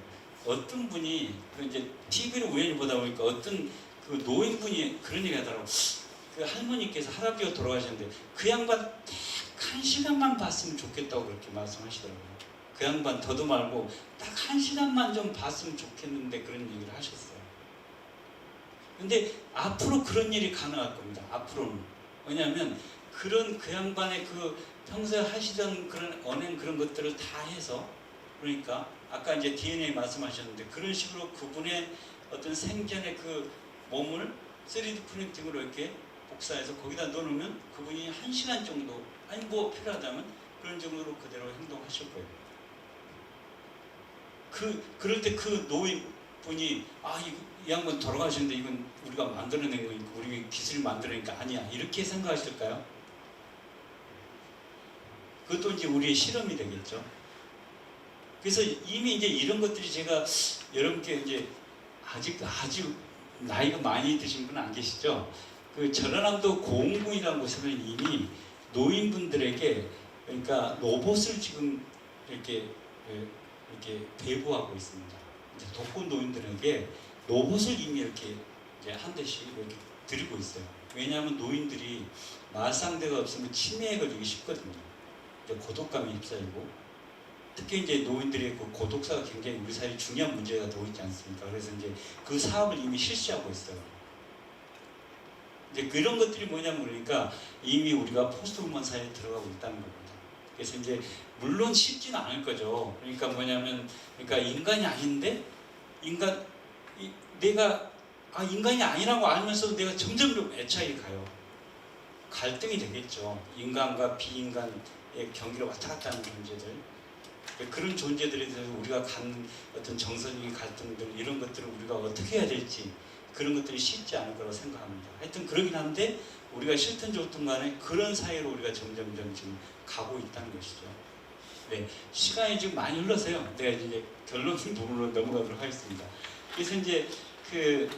어떤 분이 이제 TV를 우연히 보다 보니까 어떤 그 노인분이 그런 얘기 하더라고. 그 할머니께서 할아버지가 돌아가셨는데 그 양반 딱 1시간만 봤으면 좋겠다고 그렇게 말씀하시더라고요. 그 양반 더도 말고 딱 1시간만 좀 봤으면 좋겠는데 그런 얘기를 하셨어요. 근데 앞으로 그런 일이 가능할 겁니다. 앞으로는. 왜냐하면 그 양반의 그 평소에 하시던 그런 언행 그런 것들을 다 해서, 그러니까 아까 이제 DNA 말씀하셨는데 그런 식으로 그분의 어떤 생전의 그 몸을 3D 프린팅으로 이렇게 복사해서 거기다 넣어놓으면 그분이 1시간 정도, 아니 뭐 필요하다면 그런 정도로 그대로 행동하실 거예요. 그럴 때 그 노인분이 이 양반 돌아가셨는데 이건 우리가 만들어낸 거니까 우리 기술이 만들어내니까 아니야 이렇게 생각하실까요? 그것도 이제 우리의 실험이 되겠죠. 그래서 이미 이제 이런 것들이 제가 여러분께 이제 아주 나이가 많이 드신 분은 안 계시죠? 그 전라남도 고흥군이라는 곳에는 이미 노인분들에게 그러니까 로봇을 지금 이렇게 배부하고 있습니다. 이제 독거 노인들에게 로봇을 이미 이렇게 이제 한 대씩 이렇게 드리고 있어요. 왜냐하면 노인들이 말상대가 없으면 치매에 걸리기 쉽거든요. 고독감이 휩싸이고 특히 이제 노인들의 그 고독사가 굉장히 우리 사회에 중요한 문제가 되고 있지 않습니까? 그래서 이제 그 사업을 이미 실시하고 있어요. 이제 그런 것들이 뭐냐면 그러니까 이미 우리가 포스트 휴먼 사회에 들어가고 있다는 겁니다. 그래서 이제 물론 쉽지는 않을 거죠. 그러니까 뭐냐면 그러니까 인간이 아닌데 내가 인간이 아니라고 알면서도 내가 점점 애착이 가요. 갈등이 되겠죠. 인간과 비인간의 경계를 왔다 갔다 하는 존재들. 그런 존재들에 대해서 우리가 갖는 어떤 정서적인 갈등들 이런 것들을 우리가 어떻게 해야 될지 그런 것들이 쉽지 않을 거라고 생각합니다. 하여튼 그러긴 한데 우리가 싫든 좋든 간에 그런 사회로 우리가 점점점 지금 가고 있다는 것이죠. 네, 시간이 지금 많이 흘러서요. 내가 이제 결론 부분으로 넘어가도록 하겠습니다. 그래서 이제 그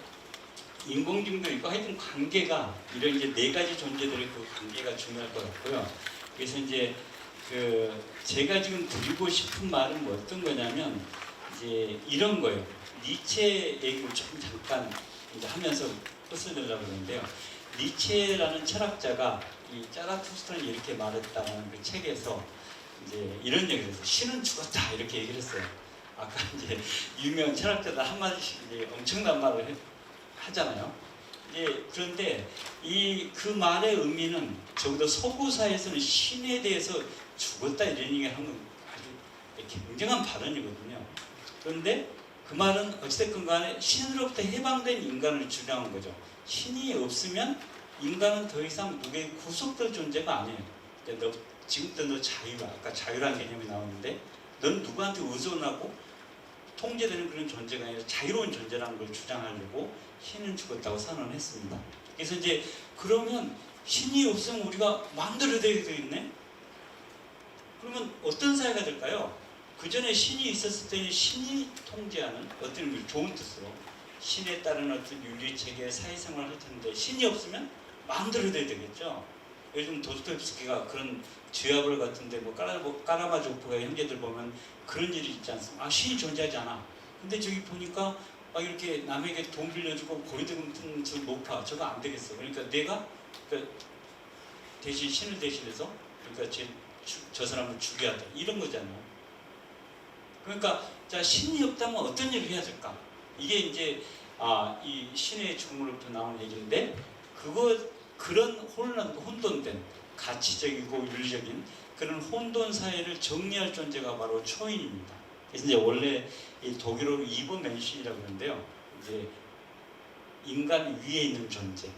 인공지능도 있고 하여튼 관계가 이런 이제 4가지 존재들의 그 관계가 중요할 것 같고요. 그래서 이제 제가 지금 드리고 싶은 말은 뭐 어떤 거냐면 이제 이런 거예요. 니체 얘기를 좀 잠깐 이제 하면서 헛스르려고 그러는데요. 니체라는 철학자가 이 짜라투스트라는 이렇게 말했다는 그 책에서 이제 이런 얘기를 했어요. 신은 죽었다 이렇게 얘기를 했어요. 아까 이제 유명한 철학자들 한마디씩 이제 엄청난 말을 하잖아요. 그런데 그 말의 의미는 적어도 서구 사회에서는 신에 대해서 죽었다 이런 얘기를 하는 건 아주 굉장한 발언이거든요. 그런데 그 말은 어찌됐건 간에 신으로부터 해방된 인간을 주장한 거죠. 신이 없으면 인간은 더 이상 누구의 구속될 존재가 아니에요. 지금부터 너 자유야. 아까 자유라는 개념이 나오는데 넌 누구한테 의존하고 통제되는 그런 존재가 아니라 자유로운 존재라는 걸 주장하려고 신은 죽었다고 선언했습니다. 그래서 이제 그러면 신이 없으면 우리가 마음대로 되게 되겠네? 그러면 어떤 사회가 될까요? 그 전에 신이 있었을 때는 신이 통제하는 어떤 의미로 좋은 뜻으로 신에 따른 어떤 윤리체계 사회생활을 할 텐데 신이 없으면 마음대로 돼야 되겠죠. 요즘 도스토옙스키가 그런 죄아벌 같은데 뭐 까라마조프가 형제들 보면 그런 일이 있지 않습니까? 신이 존재하지 않아. 근데 저기 보니까 이렇게 남에게 돈 빌려주고 고리대금 저 높아. 저거 안 되겠어. 그러니까 내가 대신 신을 대신해서 그러니까 저 사람을 죽여야 돼. 이런 거잖아요. 그러니까 자 신이 없다면 어떤 일을 해야 될까? 이게 이제 이 신의 죽음으로부터 나온 얘기인데 그런 혼돈된 가치적이고 윤리적인 그런 혼돈 사회를 정리할 존재가 바로 초인입니다. 그래서 이제 원래 이 독일어로 이버멘신이라고 그러는데요. 이제 인간 위에 있는 존재,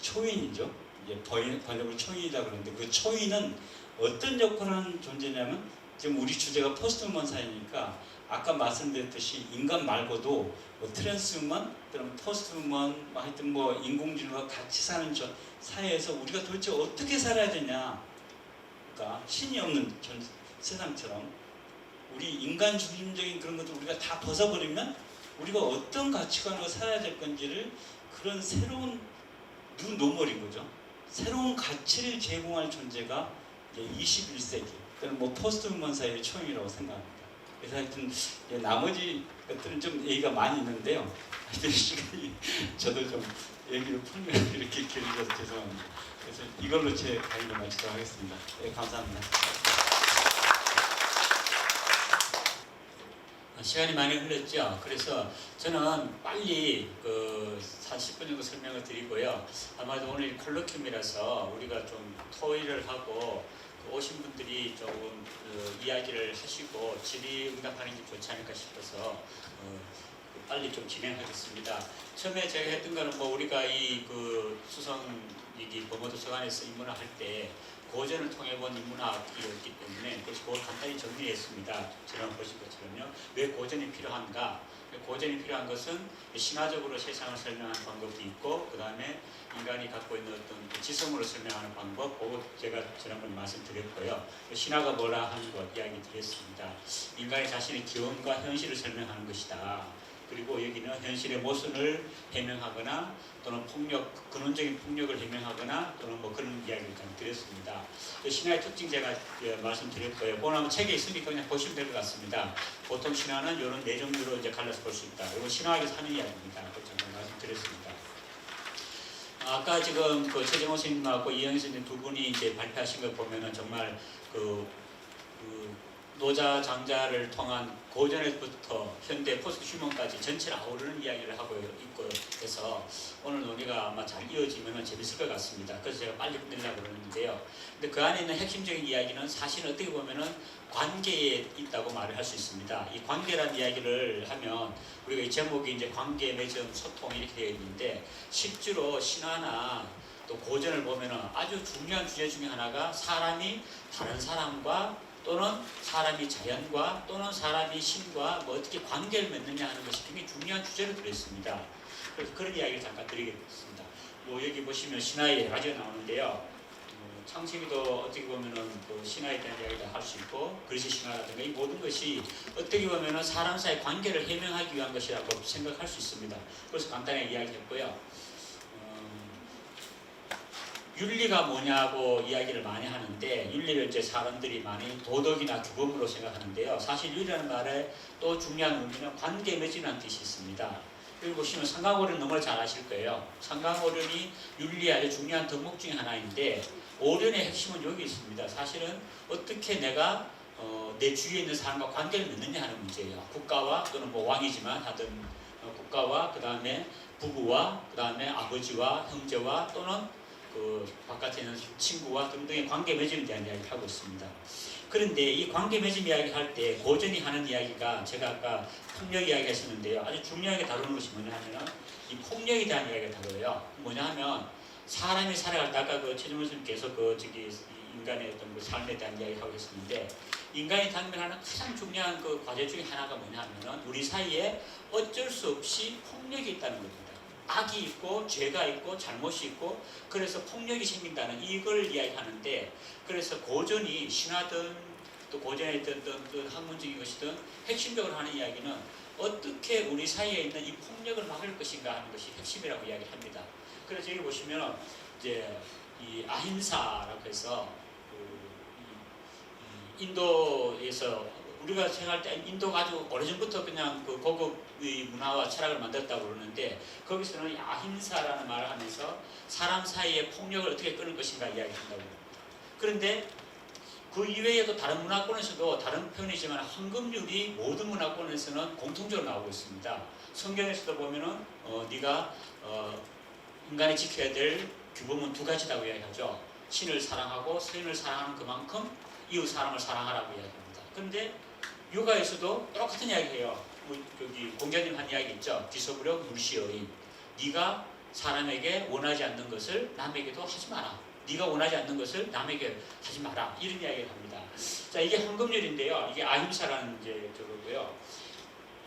초인이죠. 이제 번역을 초인이라고 그러는데 그 초인은 어떤 역할을 하는 존재냐면 지금 우리 주제가 포스트휴먼 사회니까 아까 말씀드렸듯이 인간 말고도 트랜스휴먼, 또는 포스트휴먼, 하여튼 인공지능과 같이 사는 사회에서 우리가 도대체 어떻게 살아야 되냐? 그러니까 신이 없는 세상처럼 우리 인간 중심적인 그런 것들 우리가 다 벗어버리면 우리가 어떤 가치관으로 살아야 될 건지를 그런 새로운 뉴노멀인 거죠. 새로운 가치를 제공할 존재가 이제 21세기 또는 뭐 포스트 휴먼 사회의 초임이라고 생각합니다. 그래서 하여튼 나머지 것들은 좀 얘기가 많이 있는데요. 하여튼 시간이 저도 좀 얘기를 풀면 이렇게 길어져서 죄송합니다. 그래서 이걸로 제 강의를 마치도록 하겠습니다. 네, 감사합니다. 시간이 많이 흘렀죠. 그래서 저는 빨리 그 40분 정도 설명을 드리고요. 아마도 오늘 콜로퀴움이라서 우리가 좀 토의를 하고 오신 분들이 조금 이야기를 하시고 질의응답하는 게 좋지 않을까 싶어서 빨리 좀 진행하겠습니다. 처음에 제가 했던 거는 뭐 우리가 이 그 수성이기 범어도서관에서 인문학 할 때 고전을 통해 본 인문학이었기 때문에 그래서 그걸 간단히 정리했습니다. 지난 보신 것처럼요. 왜 고전이 필요한가? 고전이 필요한 것은 신화적으로 세상을 설명하는 방법도 있고 그 다음에 인간이 갖고 있는 어떤 지성으로 설명하는 방법 그거 제가 지난번에 말씀드렸고요. 신화가 뭐라 하는 것 이야기 드렸습니다. 인간이 자신의 기원과 현실을 설명하는 것이다. 그리고 여기는 현실의 모순을 해명하거나 또는 폭력, 근원적인 폭력을 해명하거나 또는 뭐 그런 이야기를 좀 드렸습니다. 신화의 특징 제가 말씀드렸고요. 보면 책에 있으니까 그냥 보시면 될 것 같습니다. 보통 신화는 이런 네 종류로 이제 갈라서 볼 수 있다. 이건 신화에서 하는 이야기입니다. 잠깐 말씀드렸습니다. 아까 지금 그 최정호 선생님하고 이영희 선생님 두 분이 이제 발표하신 걸 보면은 정말 그 노자 장자를 통한 고전에부터 현대 포스트 휴먼까지 전체를 아우르는 이야기를 하고 있고 해서 오늘 논의가 아마 잘 이어지면 재밌을 것 같습니다. 그래서 제가 빨리 끝내려고 그러는데요. 근데 그 안에 있는 핵심적인 이야기는 사실 어떻게 보면은 관계에 있다고 말을 할 수 있습니다. 이 관계라는 이야기를 하면 우리가 이 제목이 이제 관계, 맺음, 소통 이렇게 되어 있는데 실제로 신화나 또 고전을 보면은 아주 중요한 주제 중에 하나가 사람이 다른 사람과 또는 사람이 자연과 또는 사람이 신과 뭐 어떻게 관계를 맺느냐 하는 것이 굉장히 중요한 주제로 들어있습니다. 그래서 그런 이야기를 잠깐 드리겠습니다. 뭐 여기 보시면 신화에 여러 가지가 나오는데요. 창세기도 어떻게 보면은 그 신화에 대한 이야기도 할 수 있고 그리스 신화라든가 이 모든 것이 어떻게 보면은 사람 사이 관계를 해명하기 위한 것이라고 생각할 수 있습니다. 그래서 간단하게 이야기했고요. 윤리가 뭐냐고 이야기를 많이 하는데 윤리를 이제 사람들이 많이 도덕이나 규범으로 생각하는데요. 사실 윤리라는 말에 또 중요한 의미는 관계 맺이라는 뜻이 있습니다. 여기 보시면 상강오륜 너무 잘 아실 거예요. 상강오륜이 윤리의 아주 중요한 덕목 중에 하나인데 오륜의 핵심은 여기 있습니다. 사실은 어떻게 내가 내 주위에 있는 사람과 관계를 맺느냐 하는 문제예요. 국가와 또는 뭐 왕이지만 하든 국가와 그 다음에 부부와 그 다음에 아버지와 형제와 또는 그 바깥에 있는 친구와 등등의 관계 맺음에 대한 이야기를 하고 있습니다. 그런데 이 관계 맺음 이야기 할 때 고전이 하는 이야기가 제가 아까 폭력 이야기 했었는데요. 아주 중요하게 다루는 것이 뭐냐 하면 이 폭력에 대한 이야기를 다뤄요. 뭐냐 하면 사람이 살아갈 때 아까 그 최종원 선생님께서 그 저기 인간의 어떤 그 삶에 대한 이야기를 하고 있었는데 인간이 당면하는 가장 중요한 그 과제 중에 하나가 뭐냐 하면은 우리 사이에 어쩔 수 없이 폭력이 있다는 겁니다. 악이 있고 죄가 있고 잘못이 있고 그래서 폭력이 생긴다는 이걸 이야기하는데 그래서 고전이 신화든 또 고전에 있던 학문적인 것이든 핵심적으로 하는 이야기는 어떻게 우리 사이에 있는 이 폭력을 막을 것인가 하는 것이 핵심이라고 이야기를 합니다. 그래서 여기 보시면 이제 이 아힘사라고 해서 인도에서 우리가 생각할 때 인도가 아주 오래전부터 그냥 그 고급의 문화와 철학을 만들었다고 그러는데 거기서는 아힘사라는 말을 하면서 사람 사이의 폭력을 어떻게 끊을 것인가 이야기한다고 합니다. 그런데 그 이외에도 다른 문화권에서도 다른 표현이지만 황금률이 모든 문화권에서는 공통적으로 나오고 있습니다. 성경에서도 보면은 네가 인간이 지켜야 될 규범은 두 가지라고 이야기하죠. 신을 사랑하고 서인을 사랑하는 그만큼 이웃 사람을 사랑하라고 이야기합니다. 그런데 육아에서도 똑같은 이야기해요. 여기 공자님 한 이야기 있죠. 기소부력 물시여인. 네가 사람에게 원하지 않는 것을 남에게도 하지 마라. 네가 원하지 않는 것을 남에게 하지 마라. 이런 이야기를 합니다. 자, 이게 황금률인데요. 이게 아힘사라는 이제 저거고요.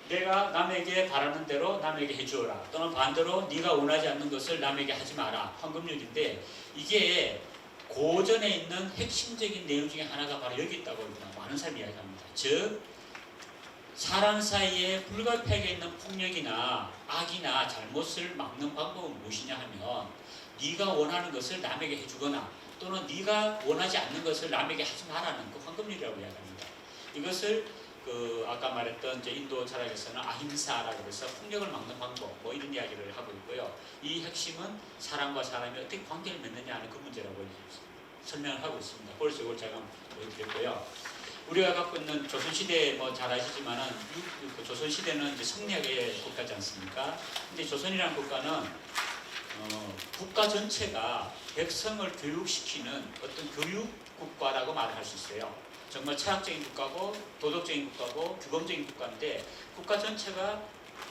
내가 남에게 바라는 대로 남에게 해주어라. 또는 반대로 네가 원하지 않는 것을 남에게 하지 마라. 황금률인데 이게 고전에 있는 핵심적인 내용 중에 하나가 바로 여기 있다고 합니다. 많은 사람이 이야기합니다. 즉 사람 사이에 불가피하게 있는 폭력이나 악이나 잘못을 막는 방법은 무엇이냐 하면 네가 원하는 것을 남에게 해주거나 또는 네가 원하지 않는 것을 남에게 하지 말라는 그 황금률이라고 이야기합니다. 이것을 아까 말했던 인도 철학에서는 아힘사라고 해서 폭력을 막는 방법 뭐 이런 이야기를 하고 있고요. 이 핵심은 사람과 사람이 어떻게 관계를 맺느냐 하는 그 문제라고 설명을 하고 있습니다. 그래서 이걸 제가 보여드렸고요. 우리가 갖고 있는 조선시대 뭐 잘 아시지만은 조선시대는 이제 성리학의 국가지 않습니까? 근데 조선이라는 국가는 국가 전체가 백성을 교육시키는 어떤 교육 국가라고 말할 수 있어요. 정말 철학적인 국가고 도덕적인 국가고 규범적인 국가인데 국가 전체가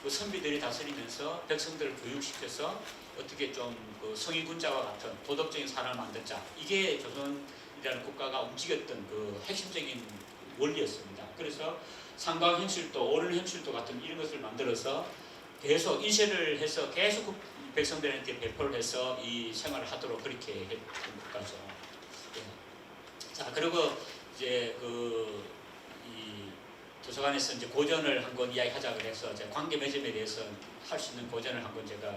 그 선비들이 다스리면서 백성들을 교육시켜서 어떻게 좀 그 성인군자와 같은 도덕적인 사람을 만들자. 이게 조선이라는 국가가 움직였던 그 핵심적인 원리였습니다. 그래서 상강현실도, 오른현실도 같은 이런 것을 만들어서 계속 인쇄를 해서 계속 백성들한테 배포를 해서 이 생활을 하도록 그렇게 했던 국가죠. 예. 자, 그리고 이제 이 도서관에서 이제 고전을 한 권 이야기하자고 해서 관계 매점에 대해서 할 수 있는 고전을 한 권 제가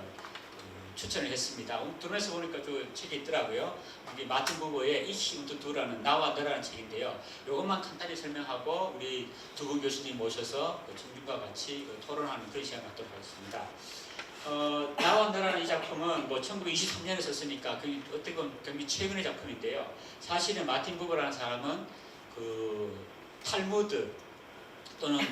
추천을 했습니다. 인터넷에서 보니까 저 책이 있더라고요. 이게 마틴 부버의 Ich und Du라는 나와 너라는 책인데요. 이것만 간단히 설명하고 우리 두 분 교수님 모셔서 청중과 같이 토론하는 그런 시간 갖도록 하겠습니다. 나와 너라는 이 작품은 뭐 1923년에 썼으니까 어떻게 보면 굉장히 최근의 작품인데요. 사실은 마틴 부버라는 사람은 그 탈무드 또는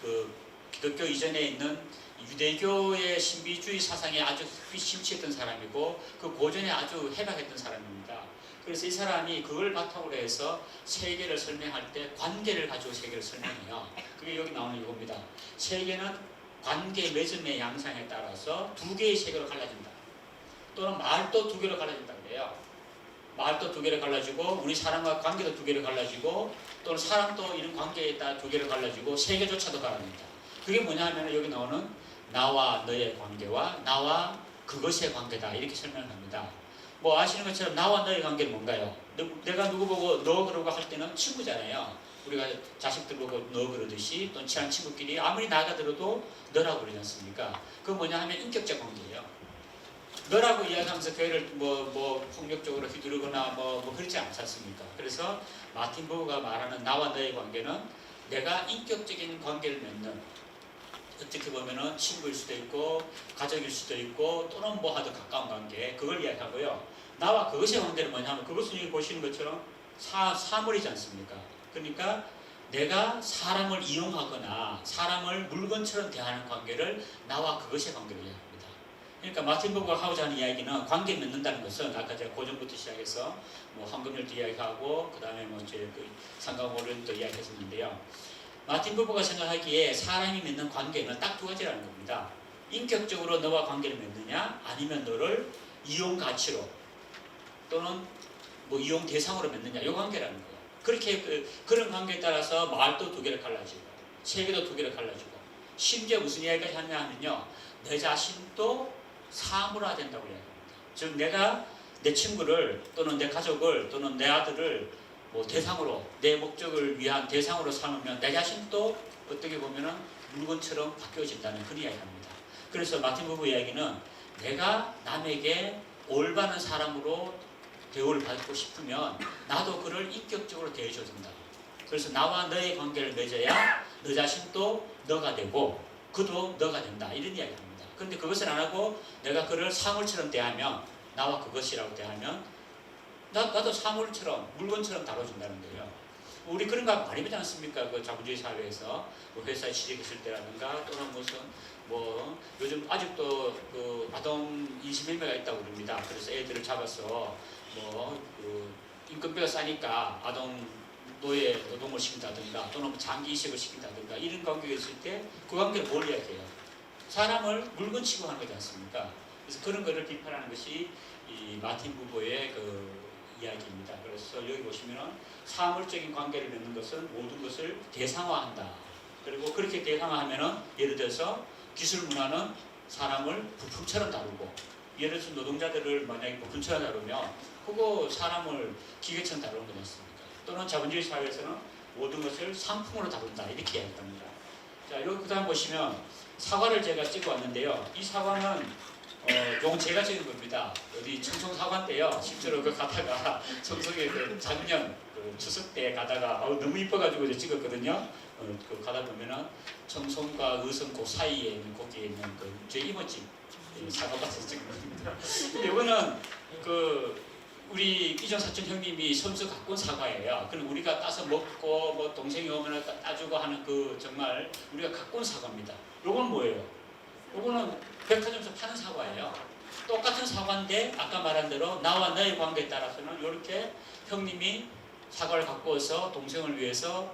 그 기독교 이전에 있는 유대교의 신비주의 사상에 아주 깊이 심취했던 사람이고 그 고전에 아주 해박했던 사람입니다. 그래서 이 사람이 그걸 바탕으로 해서 세계를 설명할 때 관계를 가지고 세계를 설명해요. 그게 여기 나오는 이겁니다. 세계는 관계 매점의 양상에 따라서 두 개의 세계로 갈라진다. 또는 말도 두 개로 갈라진다 그래요. 말도 두 개로 갈라지고 우리 사람과 관계도 두 개로 갈라지고 또는 사람도 이런 관계에 따라 두 개로 갈라지고 세계조차도 갈라집니다. 그게 뭐냐 하면 여기 나오는 나와 너의 관계와 나와 그것의 관계다 이렇게 설명을 합니다. 뭐 아시는 것처럼 나와 너의 관계는 뭔가요? 내가 누구 보고 너 그러고 할 때는 친구잖아요. 우리가 자식들 보고 너 그러듯이 또 친한 친구끼리 아무리 나가 들어도 너라고 그러지 않습니까? 그건 뭐냐 하면 인격적 관계예요. 너라고 이야기하면서 교회를 뭐 폭력적으로 휘두르거나 뭐 그렇지 않지 않습니까? 그래서 마틴 부버가 말하는 나와 너의 관계는 내가 인격적인 관계를 맺는 어떻게 보면은 친구일 수도 있고 가족일 수도 있고 또는 뭐 하도 가까운 관계 그걸 이야기하고요. 나와 그것의 관계는 뭐냐면 그것은 여기 보시는 것처럼 사물이지 않습니까? 그러니까 내가 사람을 이용하거나 사람을 물건처럼 대하는 관계를 나와 그것의 관계로 이야기합니다. 그러니까 마틴 부버가 하고자 하는 이야기는 관계 맺는다는 것은 아까 제가 고전부터 시작해서 뭐 황금률도 이야기하고 그 다음에 뭐 이제 그 상강오륜도 이야기했었는데요. 마틴 부버가 생각하기에 사람이 맺는 관계는 딱 두 가지라는 겁니다. 인격적으로 너와 관계를 맺느냐 아니면 너를 이용 가치로 또는 뭐 이용 대상으로 맺느냐 이 관계라는 거예요. 그렇게 그런 관계에 따라서 말도 두 개를 갈라지고 세계도 두 개를 갈라지고 심지어 무슨 이야기를 하냐 하면요. 내 자신도 사물화 된다고 이야기합니다. 즉 내가 내 친구를 또는 내 가족을 또는 내 아들을 뭐 대상으로 내 목적을 위한 대상으로 삼으면 내 자신도 어떻게 보면은 물건처럼 바뀌어진다는 그런 이야기합니다. 그래서 마틴 부버 이야기는 내가 남에게 올바른 사람으로 대우를 받고 싶으면 나도 그를 인격적으로 대해줘야 된다. 그래서 나와 너의 관계를 맺어야 너 자신도 너가 되고 그도 너가 된다 이런 이야기합니다. 그런데 그것을 안 하고 내가 그를 사물처럼 대하면 나와 그것이라고 대하면 나도 사물처럼 물건처럼 다뤄준다는 거예요. 우리 그런 거 많이 보지 않습니까? 그 자본주의 사회에서 뭐 회사에 취직했을 때라든가 또는 무슨 뭐 요즘 아직도 그 아동 인신매매가 있다고 그럽니다. 그래서 애들을 잡아서 뭐 그 인건비가 싸니까 아동 노예 노동을 시킨다든가 또는 장기 이식을 시킨다든가 이런 관계가 있을 때 그 관계를 뭘 이야기해요? 사람을 물건 취급하는 거지 않습니까? 그래서 그런 거를 비판하는 것이 이 마틴 부버의 그 이야기입니다. 그래서 여기 보시면은 사물적인 관계를 맺는 것은 모든 것을 대상화한다. 그리고 그렇게 대상화하면은 예를 들어서 기술 문화는 사람을 부품처럼 다루고 예를 들어서 노동자들을 만약에 부품처럼 다루면 그거 사람을 기계처럼 다루는 거지 않습니까? 또는 자본주의 사회에서는 모든 것을 상품으로 다룬다 이렇게 이야기합니다. 자, 여기 그다음 보시면 사과를 제가 찍어 왔는데요. 이 사과는 요건 제가 찍은 겁니다. 어디 청송 사과 때요. 실제로 그 가다가 청송에 그 작년 그 추석 때 가다가 너무 이뻐가지고 이제 찍었거든요. 그 가다 보면은 청송과 의성고 사이에 있는 거기에 있는 그 제 이모집 사과밭에서 찍은 겁니다. 근데 이거는 그 우리 이전 사촌 형님이 선수 갖고 온 사과예요. 그럼 우리가 따서 먹고 뭐 동생이 오면 따주고 하는 그 정말 우리가 갖고 온 사과입니다. 요건 뭐예요? 요거는 백화점에서 파는 사과예요. 똑같은 사과인데 아까 말한 대로 나와 너의 관계에 따라서는 이렇게 형님이 사과를 갖고 와서 동생을 위해서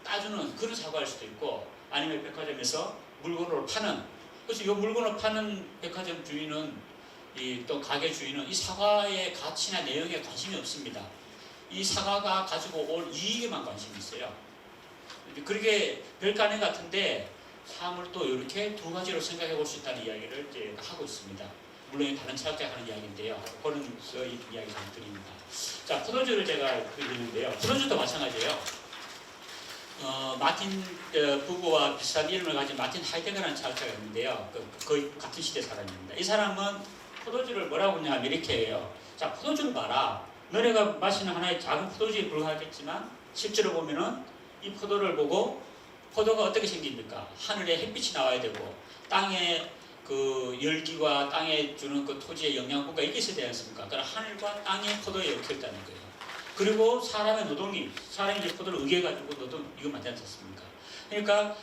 따주는 그런 사과일 수도 있고 아니면 백화점에서 물건으로 파는 그래서 이 물건을 파는 백화점 주인은 또 가게 주인은 이 사과의 가치나 내용에 관심이 없습니다. 이 사과가 가지고 올 이익에만 관심이 있어요. 그렇게 별가능 같은데 삶을 또 이렇게 두 가지로 생각해 볼 수 있다는 이야기를 이제 하고 있습니다. 물론 다른 철학자가 하는 이야기인데요. 그런 이야기 좀 드립니다. 자, 포도주를 제가 드리는데요. 포도주도 마찬가지예요. 마틴 부부와 비슷한 이름을 가진 마틴 하이데거라는 철학자가 있는데요. 거의 같은 시대 사람입니다. 이 사람은 포도주를 뭐라고 하냐면 이렇게 해요. 자, 포도주를 봐라. 너네가 마시는 하나의 작은 포도주에 불과하겠지만 실제로 보면은 이 포도를 보고 포도가 어떻게 생깁니까? 하늘에 햇빛이 나와야 되고 땅에 그 열기와 땅에 주는 그 토지의 영양분과 이게 있어야 되지 않습니까? 그러나 하늘과 땅이 포도에 얽혀 있다는 거예요. 그리고 사람의 노동이 사람이 이제 포도를 의뢰해가지고 노동 이거 맞지 않습니까? 그러니까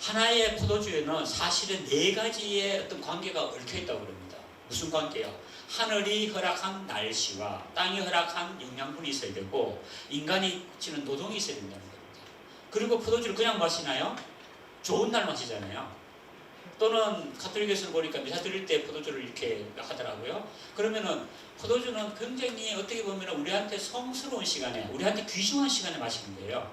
하나의 포도주에는 사실은 네 가지의 어떤 관계가 얽혀 있다고 그럽니다. 무슨 관계요? 하늘이 허락한 날씨와 땅이 허락한 영양분이 있어야 되고 인간이 치는 노동이 있어야 된다는 겁니다. 그리고 포도주를 그냥 마시나요? 좋은 날 마시잖아요. 또는 가톨릭에서 보니까 미사 드릴 때 포도주를 이렇게 하더라고요. 그러면은 포도주는 굉장히 어떻게 보면 우리한테 성스러운 시간에, 우리한테 귀중한 시간에 마시는 거예요.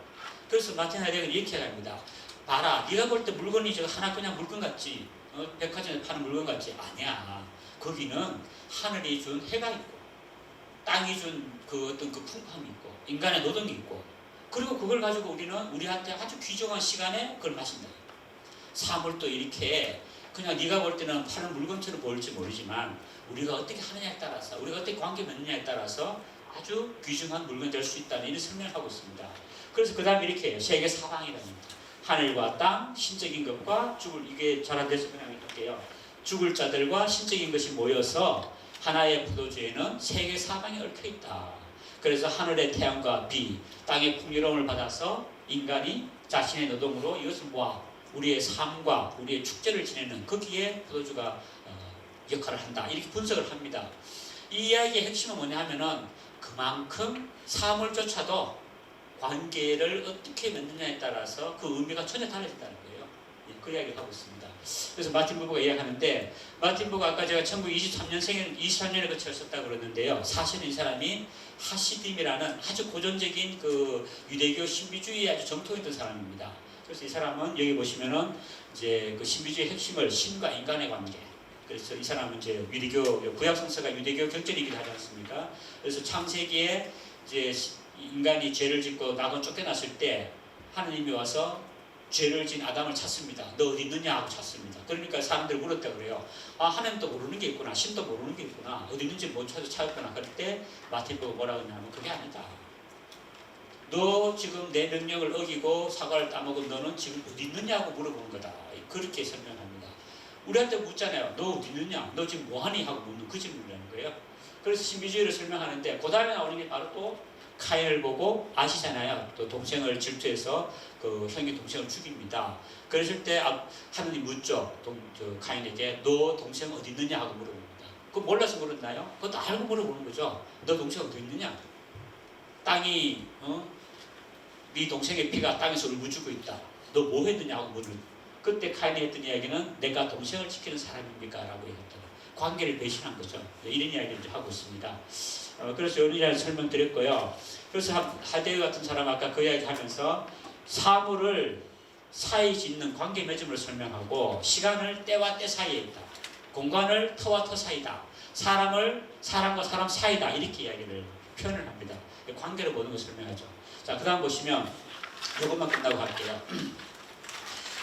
그래서 마틴 하이데거는 이렇게 합니다. 봐라, 네가 볼 때 물건이 저 하나 그냥 물건 같지, 백화점에 파는 물건 같지? 아니야. 거기는 하늘이 준 해가 있고, 땅이 준 그 어떤 그 풍파함이 있고, 인간의 노동이 있고, 그리고 그걸 가지고 우리는 우리한테 아주 귀중한 시간에 그걸 마신다. 삶을 또 이렇게 그냥 네가 볼 때는 파는 물건처럼 보일지 모르지만 우리가 어떻게 하느냐에 따라서 우리가 어떻게 관계 맺느냐에 따라서 아주 귀중한 물건이 될 수 있다는 이런 설명을 하고 있습니다. 그래서 그 다음에 이렇게 해요. 세계 사방이랍니다. 하늘과 땅, 신적인 것과 죽을 이게 잘 안 돼서 그냥 할게요. 죽을 자들과 신적인 것이 모여서 하나의 포도주에는 세계 사방에 얽혀 있다. 그래서 하늘의 태양과 비, 땅의 풍요로움을 받아서 인간이 자신의 노동으로 이것을 모아 우리의 삶과 우리의 축제를 지내는 거기에 포도주가 역할을 한다. 이렇게 분석을 합니다. 이 이야기의 핵심은 뭐냐 하면은 그만큼 삶을 쫓아도 관계를 어떻게 맺느냐에 따라서 그 의미가 전혀 달라진다는 거예요. 그 이야기를 하고 있습니다. 그래서 마틴 부부가 이야기하는데 마틴 부부가 아까 제가 1923년에 거쳐 썼다고 그러는데요. 사실은 이 사람이 하시딤이라는 아주 고전적인 그 유대교 신비주의에 아주 정통했던 사람입니다. 그래서 이 사람은 여기 보시면은 이제 그 신비주의 핵심을 신과 인간의 관계. 그래서 이 사람은 이제 유대교 구약 성서가 유대교 경전이기도 하지 않습니까? 그래서 창세기에 이제 인간이 죄를 짓고 낙원 쫓겨났을 때 하느님이 와서 죄를 진 아담을 찾습니다. 너 어디 있느냐 하고 찾습니다. 그러니까 사람들이 물었다 그래요. 아, 하나님도 모르는 게 있구나. 신도 모르는 게 있구나. 어디 있는지 못 찾았구나. 그럴 때 마틴부가 뭐라고 하냐면 그게 아니다. 너 지금 내 명령을 어기고 사과를 따먹은 너는 지금 어디 있느냐고 물어보는 거다. 그렇게 설명합니다. 우리한테 묻잖아요. 너 어디 있느냐? 너 지금 뭐하니? 하고 묻는 그 질문이라는 거예요. 그래서 신비주의를 설명하는데 그 다음에 나오는 게 바로 또 카인을 보고 아시잖아요. 또 동생을 질투해서 그 형이 동생을 죽입니다. 그랬을 때 하느님 묻죠. 카인에게 너 동생 어디 있느냐 하고 물어봅니다. 그거 몰라서 물었나요? 그것도 알고 물어보는 거죠. 너 동생 어디 있느냐? 땅이 네 동생의 피가 땅에서 울부짖고 있다. 너 뭐 했느냐 하고 물은. 그때 카인이 했던 이야기는 내가 동생을 지키는 사람입니까? 라고 얘기했다. 관계를 배신한 거죠. 이런 이야기를 이제 하고 있습니다. 그래서 이런 이야기 설명드렸고요. 그래서 하이데거 같은 사람 아까 그 이야기 하면서 사물을 사이 짓는 관계 맺음을 설명하고 시간을 때와 때 사이에 있다. 공간을 터와 터 사이다. 사람을 사람과 사람 사이다. 이렇게 이야기를 표현을 합니다. 관계를 보는 걸 설명하죠. 자, 그 다음 보시면 이것만 끝나고 갈게요.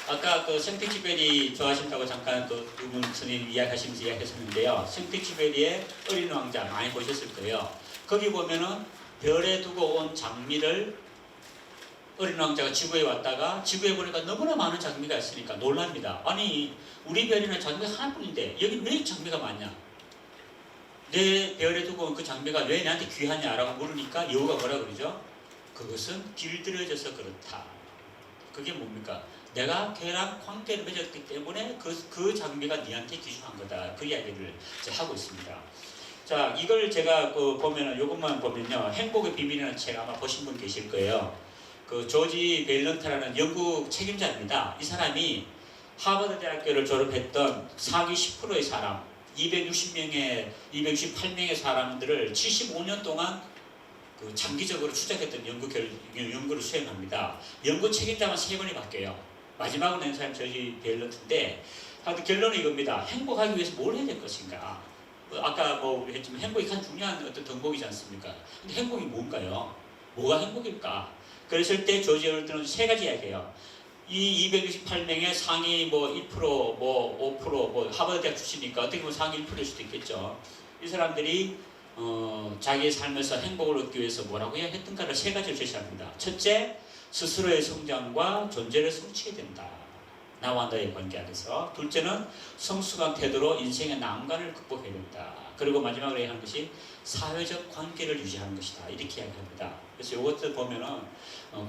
아까 그 생텍쥐베리 좋아하신다고 잠깐 그 두 분 선생님 이야기하시면서 이야기했었는데요. 생텍쥐베리의 어린 왕자 많이 보셨을 거예요. 거기 보면은 별에 두고 온 장미를 어린 왕자가 지구에 왔다가 지구에 보니까 너무나 많은 장미가 있으니까 놀랍니다. 아니 우리 별에는 장미가 하나뿐인데 여기 왜 장미가 많냐? 내 별에 두고 온 그 장미가 왜 나한테 귀하냐라고 물으니까 여우가 뭐라 그러죠? 그것은 길들여져서 그렇다. 그게 뭡니까? 내가 걔랑 관계를 맺었기 때문에 그 장미가 니한테 귀중한 거다. 그 이야기를 이제 하고 있습니다. 자, 이걸 제가 보면은 요것만 보면요, 행복의 비밀이라는 책 아마 보신 분 계실 거예요. 그 조지 벨런트라는 영국 책임자입니다. 이 사람이 하버드 대학교를 졸업했던 상위 10%의 사람, 268명의 사람들을 75년 동안 그 장기적으로 추적했던 연구를 수행합니다. 연구 책임자만 3번이 바뀌어요. 마지막으로 낸 사람이 조지 벨런트인데, 하여튼 결론은 이겁니다. 행복하기 위해서 뭘 해야 될 것인가? 아까 뭐 했지만 행복이 가장 중요한 어떤 덕목이지 않습니까? 근데 행복이 뭔가요? 뭐가 행복일까? 그랬을 때 조지 벨런트는 3가지 이야기해요. 이 268명의 상위 뭐 1%, 뭐 5%, 뭐 하버드 대학 출신이니까 어떻게 보면 상위 1%일 수도 있겠죠. 이 사람들이 자기의 삶에서 행복을 얻기 위해서 뭐라고 해야 했던가를 3가지를 제시합니다. 첫째, 스스로의 성장과 존재를 성취해야 된다. 나와 나의 관계 안에서. 둘째는 성숙한 태도로 인생의 난관을 극복해야 된다. 그리고 마지막으로 얘기하는 것이 사회적 관계를 유지하는 것이다. 이렇게 이야기합니다. 그래서 이것들 보면은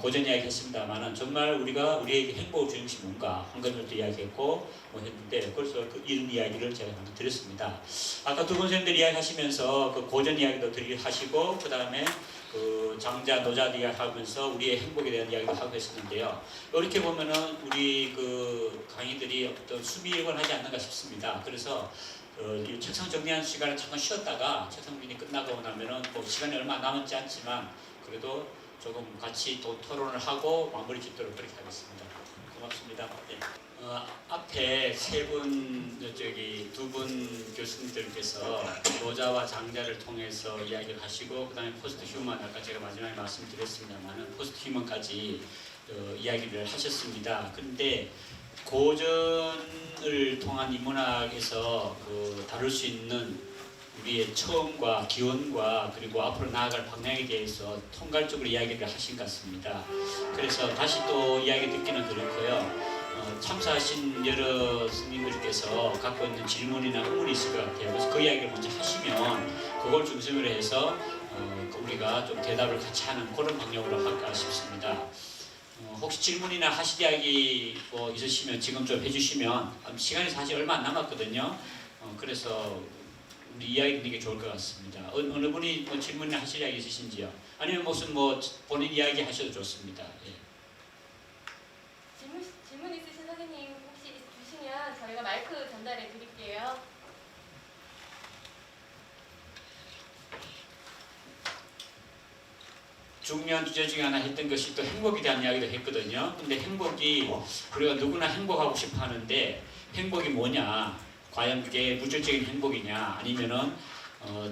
고전 이야기 했습니다만은 정말 우리에게 행복을 주는 것이 뭔가 한 가지도 이야기했고 뭐 했는데, 그래서 이런 이야기를 제가 한번 드렸습니다. 아까 두 분 선생님들 이야기하시면서 그 고전 이야기도 하시고 그 다음에 그 장자 노자 이야기하면서 우리의 행복에 대한 이야기도 하고 했었는데요. 이렇게 보면은 우리 그 강의들이 어떤 수미일관하지 않는가 싶습니다. 그래서 이 책상 정리하는 시간을 잠깐 쉬었다가 책상 정리 끝나고 나면은 뭐 시간이 얼마 남았지 않지만 그래도 조금 같이 또 토론을 하고 마무리 짓도록 그렇게 하겠습니다. 고맙습니다. 네. 앞에 두 분 교수님들께서 노자와 장자를 통해서 이야기를 하시고 그 다음에 포스트 휴먼, 아까 제가 마지막에 말씀드렸습니다만 포스트 휴먼까지 이야기를 하셨습니다. 그런데 고전을 통한 인문학에서 다룰 수 있는 우리의 처음과 기원과 그리고 앞으로 나아갈 방향에 대해서 통괄적으로 이야기를 하신 것 같습니다. 그래서 다시 또 이야기 듣기는 그렇고요. 참석하신 여러 스님들께서 갖고 있는 질문이나 의문이 있을 것 같아요. 그래서 그 이야기를 먼저 하시면 그걸 중심으로 해서 우리가 좀 대답을 같이 하는 그런 방향으로 할까 싶습니다. 혹시 질문이나 하실 이야기 뭐 있으시면 지금 좀 해주시면 시간이 사실 얼마 안 남았거든요. 그래서 우리 이야기 듣는 게 좋을 것 같습니다. 어느 분이 뭐 질문이나 하실 이야기 있으신지요? 아니면 무슨 뭐 본인 이야기 하셔도 좋습니다. 예. 질문 있으신 선생님 혹시 주시면 저희가 마이크 전달해 드릴게요. 중요한 주제 중에 하나 했던 것이 또 행복에 대한 이야기도 했거든요. 근데 행복이 우리가 누구나 행복하고 싶어 하는데 행복이 뭐냐? 과연 그게 물질적인 행복이냐? 아니면은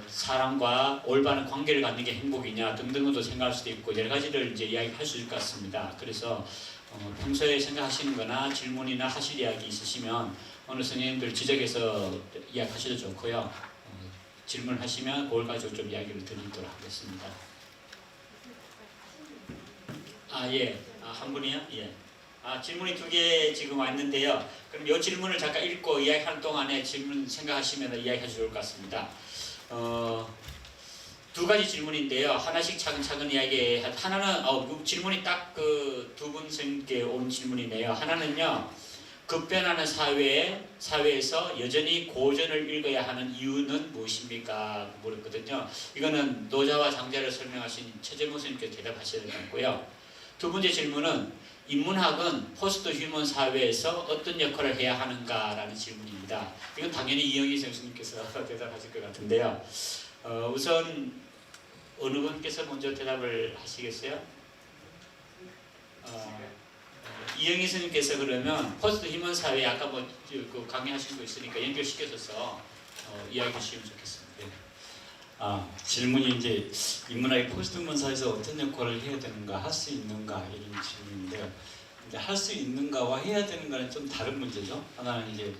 사람과 올바른 관계를 갖는 게 행복이냐? 등등도 생각할 수도 있고 여러 가지를 이제 이야기할 수 있을 것 같습니다. 그래서 평소에 생각하시는 거나 질문이나 하실 이야기 있으시면 어느 선생님들 지적해서 이야기하셔도 좋고요. 질문하시면 그걸 가지고 좀 이야기를 드리도록 하겠습니다. 예. 한 분이요? 예. 질문이 2개 지금 왔는데요. 그럼 이 질문을 잠깐 읽고 이야기하는 동안에 질문 생각하시면 이야기하셔도 좋을 것 같습니다. 2가지 질문인데요. 하나씩 차근차근 이야기. 하나는 질문이 딱 그 두 분 선생님께 온 질문이네요. 하나는요. 급변하는 사회에서 여전히 고전을 읽어야 하는 이유는 무엇입니까? 물었거든요. 이거는 노자와 장자를 설명하신 최재모 선생님께서 대답하셔야 될 것 같고요. 2번째 질문은 인문학은 포스트 휴먼 사회에서 어떤 역할을 해야 하는가라는 질문입니다. 이건 당연히 이영희 선생님께서 대답하실 것 같은데요. 우선 어느 분께서 먼저 대답을 하시겠어요? 이영희 선생님께서 그러면 포스트 휴먼 사회 아까 그 강의하신 거 있으니까 연결시켜서 이야기해 주시면 좋겠습니다. 네. 질문이 이제 인문학이 포스트 휴먼 사회에서 어떤 역할을 해야 되는가, 할 수 있는가 이런 질문인데요. 이제 할 수 있는가와 해야 되는가는 좀 다른 문제죠. 하나는 이제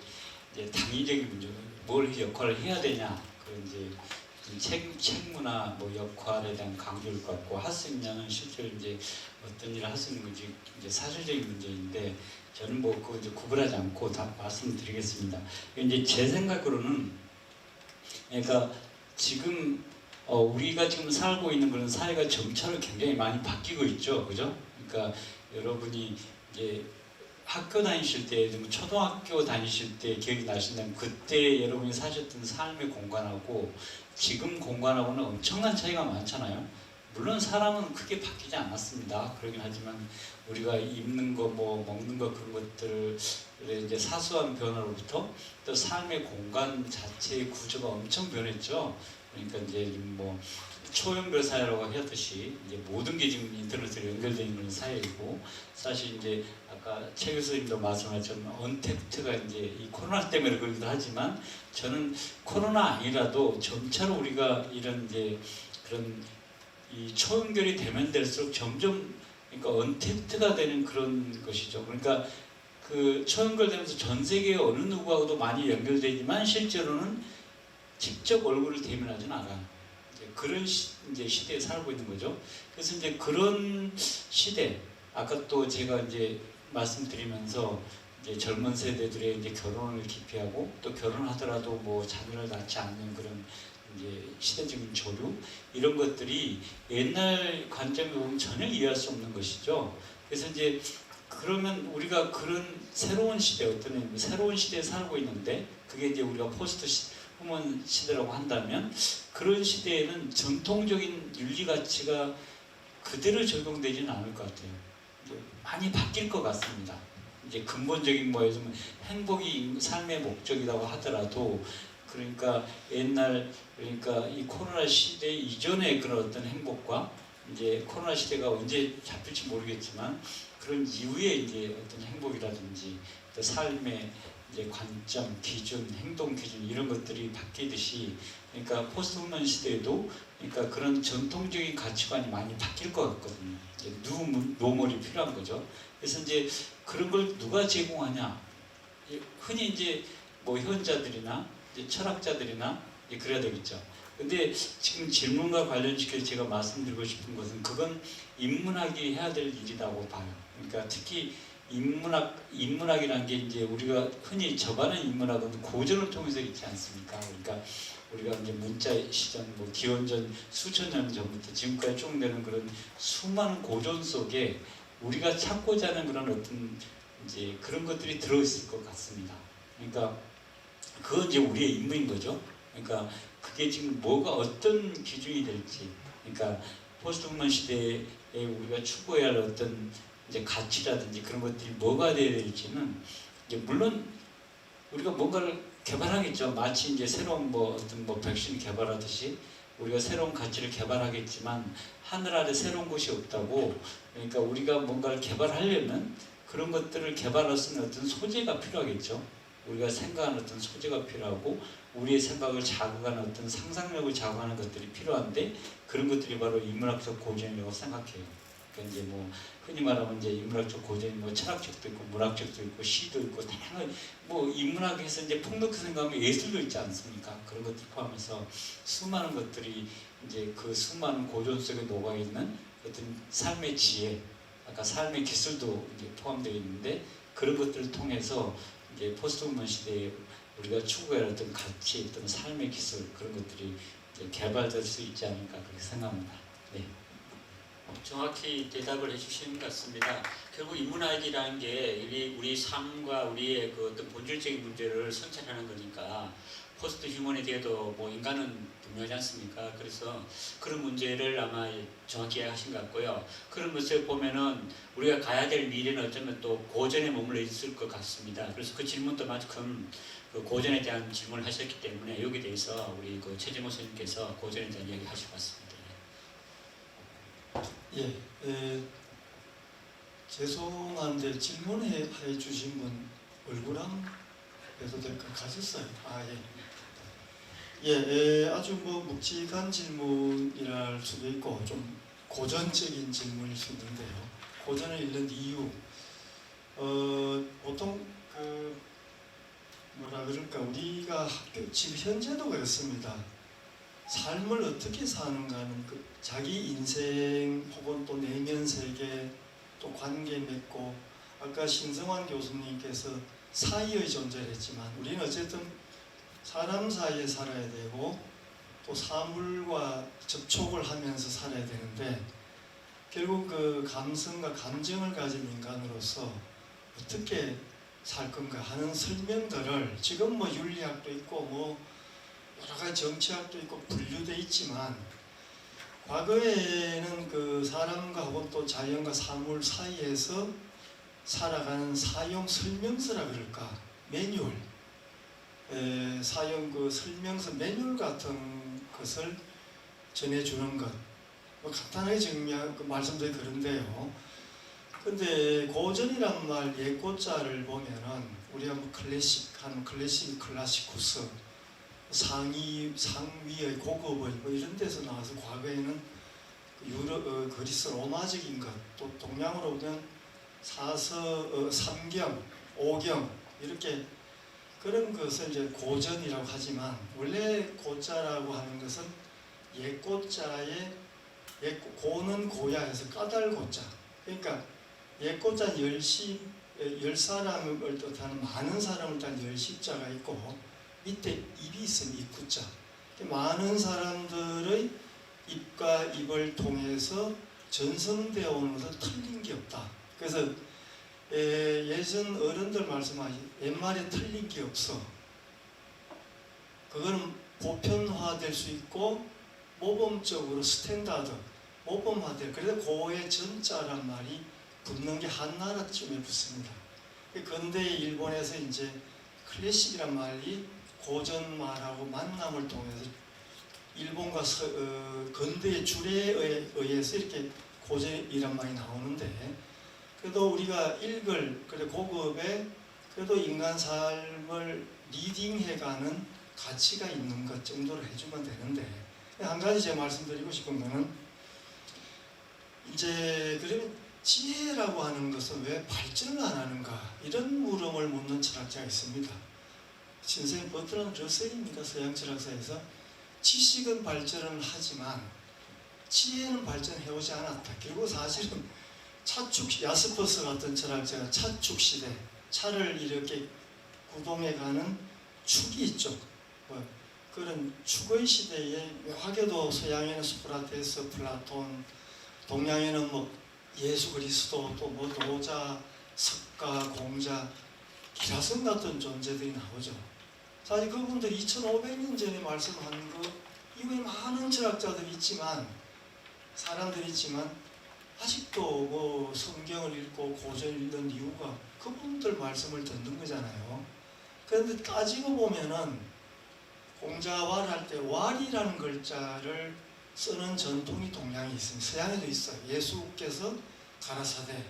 당위적인 문제고 뭘 역할을 해야 되냐, 그 이제 책무나 뭐 역할에 대한 강조를 갖고 할 수 있냐는 실제로 이제 어떤 일을 할 수 있는 건지 이제 사실적인 문제인데 저는 뭐 그거 이제 구분하지 않고 다 말씀드리겠습니다. 이제 제 생각으로는 그러니까 지금 우리가 지금 살고 있는 그런 사회가 점차로 굉장히 많이 바뀌고 있죠, 그죠? 그러니까 여러분이 이제 학교 다니실 때, 초등학교 다니실 때 기억이 나신다면 그때 여러분이 사셨던 삶의 공간하고 지금 공간하고는 엄청난 차이가 많잖아요. 물론 사람은 크게 바뀌지 않았습니다. 그러긴 하지만 우리가 입는 거, 뭐 먹는 거 그런 것들의 이제 사소한 변화로부터 또 삶의 공간 자체의 구조가 엄청 변했죠. 그러니까 이제 뭐 초연결 사회라고 하듯이 이제 모든 게 지금 인터넷으로 연결되어 있는 사회이고 사실 이제 아까 최 교수님도 말씀하셨지만 언택트가 이제 이 코로나 때문에 그러기도 하지만 저는 코로나 아니라도 점차로 우리가 이런 이제 그런 이 초연결이 되면 될수록 점점 그러니까 언택트가 되는 그런 것이죠. 그러니까 그 초연결되면서 전 세계 어느 누구하고도 많이 연결되지만 실제로는 직접 얼굴을 대면하지는 않아요. 그런 이제 시대에 살고 있는 거죠. 그래서 이제 그런 시대, 아까 또 제가 이제 말씀드리면서 이제 젊은 세대들의 이제 결혼을 기피하고 또 결혼하더라도 뭐 자녀를 낳지 않는 그런 이제 시대적인 조류 이런 것들이 옛날 관점에 보면 전혀 이해할 수 없는 것이죠. 그래서 이제 그러면 우리가 그런 새로운 시대 어떤 새로운 시대에 살고 있는데 그게 이제 우리가 포스트 휴먼 시대라고 한다면 그런 시대에는 전통적인 윤리 가치가 그대로 적용되지는 않을 것 같아요. 많이 바뀔 것 같습니다. 이제 근본적인 뭐 요즘 행복이 삶의 목적이라고 하더라도 그러니까 옛날 그러니까 이 코로나 시대 이전의 그런 어떤 행복과 이제 코로나 시대가 언제 잡힐지 모르겠지만 그런 이후에 이제 어떤 행복이라든지 또 삶의 이제 관점, 기준, 행동 기준 이런 것들이 바뀌듯이 그러니까 포스트 휴먼 시대에도 그러니까 그런 전통적인 가치관이 많이 바뀔 것 같거든요. 이제 뉴 노멀이 필요한 거죠. 그래서 이제 그런 걸 누가 제공하냐? 흔히 이제 뭐 현자들이나 이제 철학자들이나 이제 그래야 되겠죠. 근데 지금 질문과 관련시켜서 제가 말씀드리고 싶은 것은 그건 인문학이 해야 될 일이라고 봐요. 그러니까 특히 인문학이라는 게 이제 우리가 흔히 접하는 인문학은 고전을 통해서 있지 않습니까? 그러니까 우리가 이제 문자 시전, 뭐 기원전 수천 년 전부터 지금까지 쭉 되는 그런 수많은 고전 속에 우리가 찾고자 하는 그런 어떤 이제 그런 것들이 들어있을 것 같습니다. 그러니까 그건 이제 우리의 임무인 거죠. 그러니까 그게 지금 뭐가 어떤 기준이 될지, 그러니까 포스트 휴먼 시대에 우리가 추구해야 할 어떤 이제 가치라든지 그런 것들이 뭐가 되어야 될지는 이제 물론 우리가 뭔가를 개발하겠죠. 마치 이제 새로운 뭐 어떤 뭐 백신 개발하듯이 우리가 새로운 가치를 개발하겠지만 하늘 아래 새로운 곳이 없다고. 그러니까 우리가 뭔가를 개발하려면 그런 것들을 개발할 수 있는 어떤 소재가 필요하겠죠. 우리가 생각하는 어떤 소재가 필요하고 우리의 생각을 자극하는 어떤 상상력을 자극하는 것들이 필요한데 그런 것들이 바로 인문학적 고전이라고 생각해요. 그러니까 이제 뭐 흔히 말하면 이제 인문학적 고전이 뭐 철학적도 있고 문학적도 있고 시도 있고 다양한 뭐 인문학에서 이제 폭넓게 생각하면 예술도 있지 않습니까? 그런 것들 포함해서 수많은 것들이 이제 그 수많은 고전 속에 녹아 있는 어떤 삶의 지혜, 아까 삶의 기술도 이제 포함되어 있는데 그런 것들을 통해서 이제 포스트 휴먼 시대에 우리가 추구해야 할 어떤 가치, 어떤 삶의 기술 그런 것들이 이제 개발될 수 있지 않을까 그렇게 생각합니다. 네. 정확히 대답을 해주시는 것 같습니다. 결국 인문학이라는 게 우리 삶과 우리의 그 어떤 본질적인 문제를 성찰하는 거니까 포스트 휴먼에 대해도 뭐 인간은 분명하지 않습니까? 그래서 그런 문제를 아마 정확히 이해하신 것 같고요. 그런 것을 보면은 우리가 가야 될 미래는 어쩌면 또 고전에 머물러 있을 것 같습니다. 그래서 그 질문도 마침 그 고전에 대한 질문을 하셨기 때문에 여기에 대해서 우리 그 최진모 선생님께서 고전에 대한 이야기 하실 것 같습니다. 예, 죄송한데 질문해 주신 분 얼굴 한번 뵈도 될까? 가셨어요? 아 예. 아주 뭐 묵직한 질문이랄 수도 있고 좀 고전적인 질문일 수 있는데요. 고전을 읽는 이유, 보통 그 뭐라 그럴까 우리가 학교 지금 현재도 그렇습니다. 삶을 어떻게 사는가는 그 자기 인생 혹은 또 내면 세계 또 관계 맺고 아까 신성환 교수님께서 사이의 존재를 했지만 우리는 어쨌든 사람 사이에 살아야 되고 또 사물과 접촉을 하면서 살아야 되는데 결국 그 감성과 감정을 가진 인간으로서 어떻게 살 건가 하는 설명들을 지금 뭐 윤리학도 있고 뭐 여러 가지 정치학도 있고 분류돼 있지만 과거에는 그 사람과 혹은 또 자연과 사물 사이에서 살아가는 사용 설명서라 그럴까 매뉴얼 사용 그 설명서 매뉴얼 같은 것을 전해주는 것 뭐 간단하게 정리한 그 말씀드리 그런데요. 근데 고전이란 말 옛고자를 보면은 우리가 뭐 클래식 하는 클라시쿠스 상위의 고급의 뭐 이런 데서 나와서 과거에는 그리스 로마적인 것 또 동양으로 보면 삼경, 오경 이렇게 그런 것을 이제 고전이라고 하지만 원래 고자라고 하는 것은 옛고자의 고는 고야에서 까닭고자 그러니까 옛고자는 열 사람을 뜻하는 많은 사람을 뜻하는 열십자가 있고 밑에 입이 있으면 입구자 많은 사람들의 입과 입을 통해서 전성되어 오는 것은 틀린 게 없다. 그래서 예전 어른들 말씀하시 옛말에 틀린 게 없어. 그거는 보편화될 수 있고 모범적으로 스탠다드 모범화될 그래서 고의 전자란 말이 붙는 게 한나라쯤에 붙습니다. 근대 일본에서 이제 클래식이란 말이 고전 말하고 만남을 통해서 일본과 근대의 줄에 의해서 이렇게 고전이란 말이 나오는데 그래도 우리가 읽을 그래 고급의 그래도 인간 삶을 리딩해가는 가치가 있는 것 정도로 해주면 되는데 한 가지 제가 말씀드리고 싶은 거는 이제 그러면 지혜라고 하는 것은 왜 발전을 안 하는가 이런 물음을 묻는 철학자가 있습니다. 신생 버트란드 러셀입니다. 서양 철학사에서 지식은 발전을 하지만 지혜는 발전해오지 않았다. 결국 사실은 차축 야스퍼스 같은 철학자가 차축 시대 차를 이렇게 구동해가는 축이 있죠. 그런 축의 시대에 묘하게도 서양에는 소크라테스, 플라톤, 동양에는 뭐 예수 그리스도 또 뭐 노자, 석가, 공자, 기라성 같은 존재들이 나오죠. 사실 그분들이 2500년 전에 말씀한 그 이후에 많은 철학자들이 있지만 사람들이 있지만 아직도 뭐 성경을 읽고 고전을 읽는 이유가 그분들 말씀을 듣는 거잖아요. 그런데 따지고 보면은 공자왈 할 때 왈이라는 글자를 쓰는 전통이 동양에 있습니다. 서양에도 있어요. 예수께서 가라사대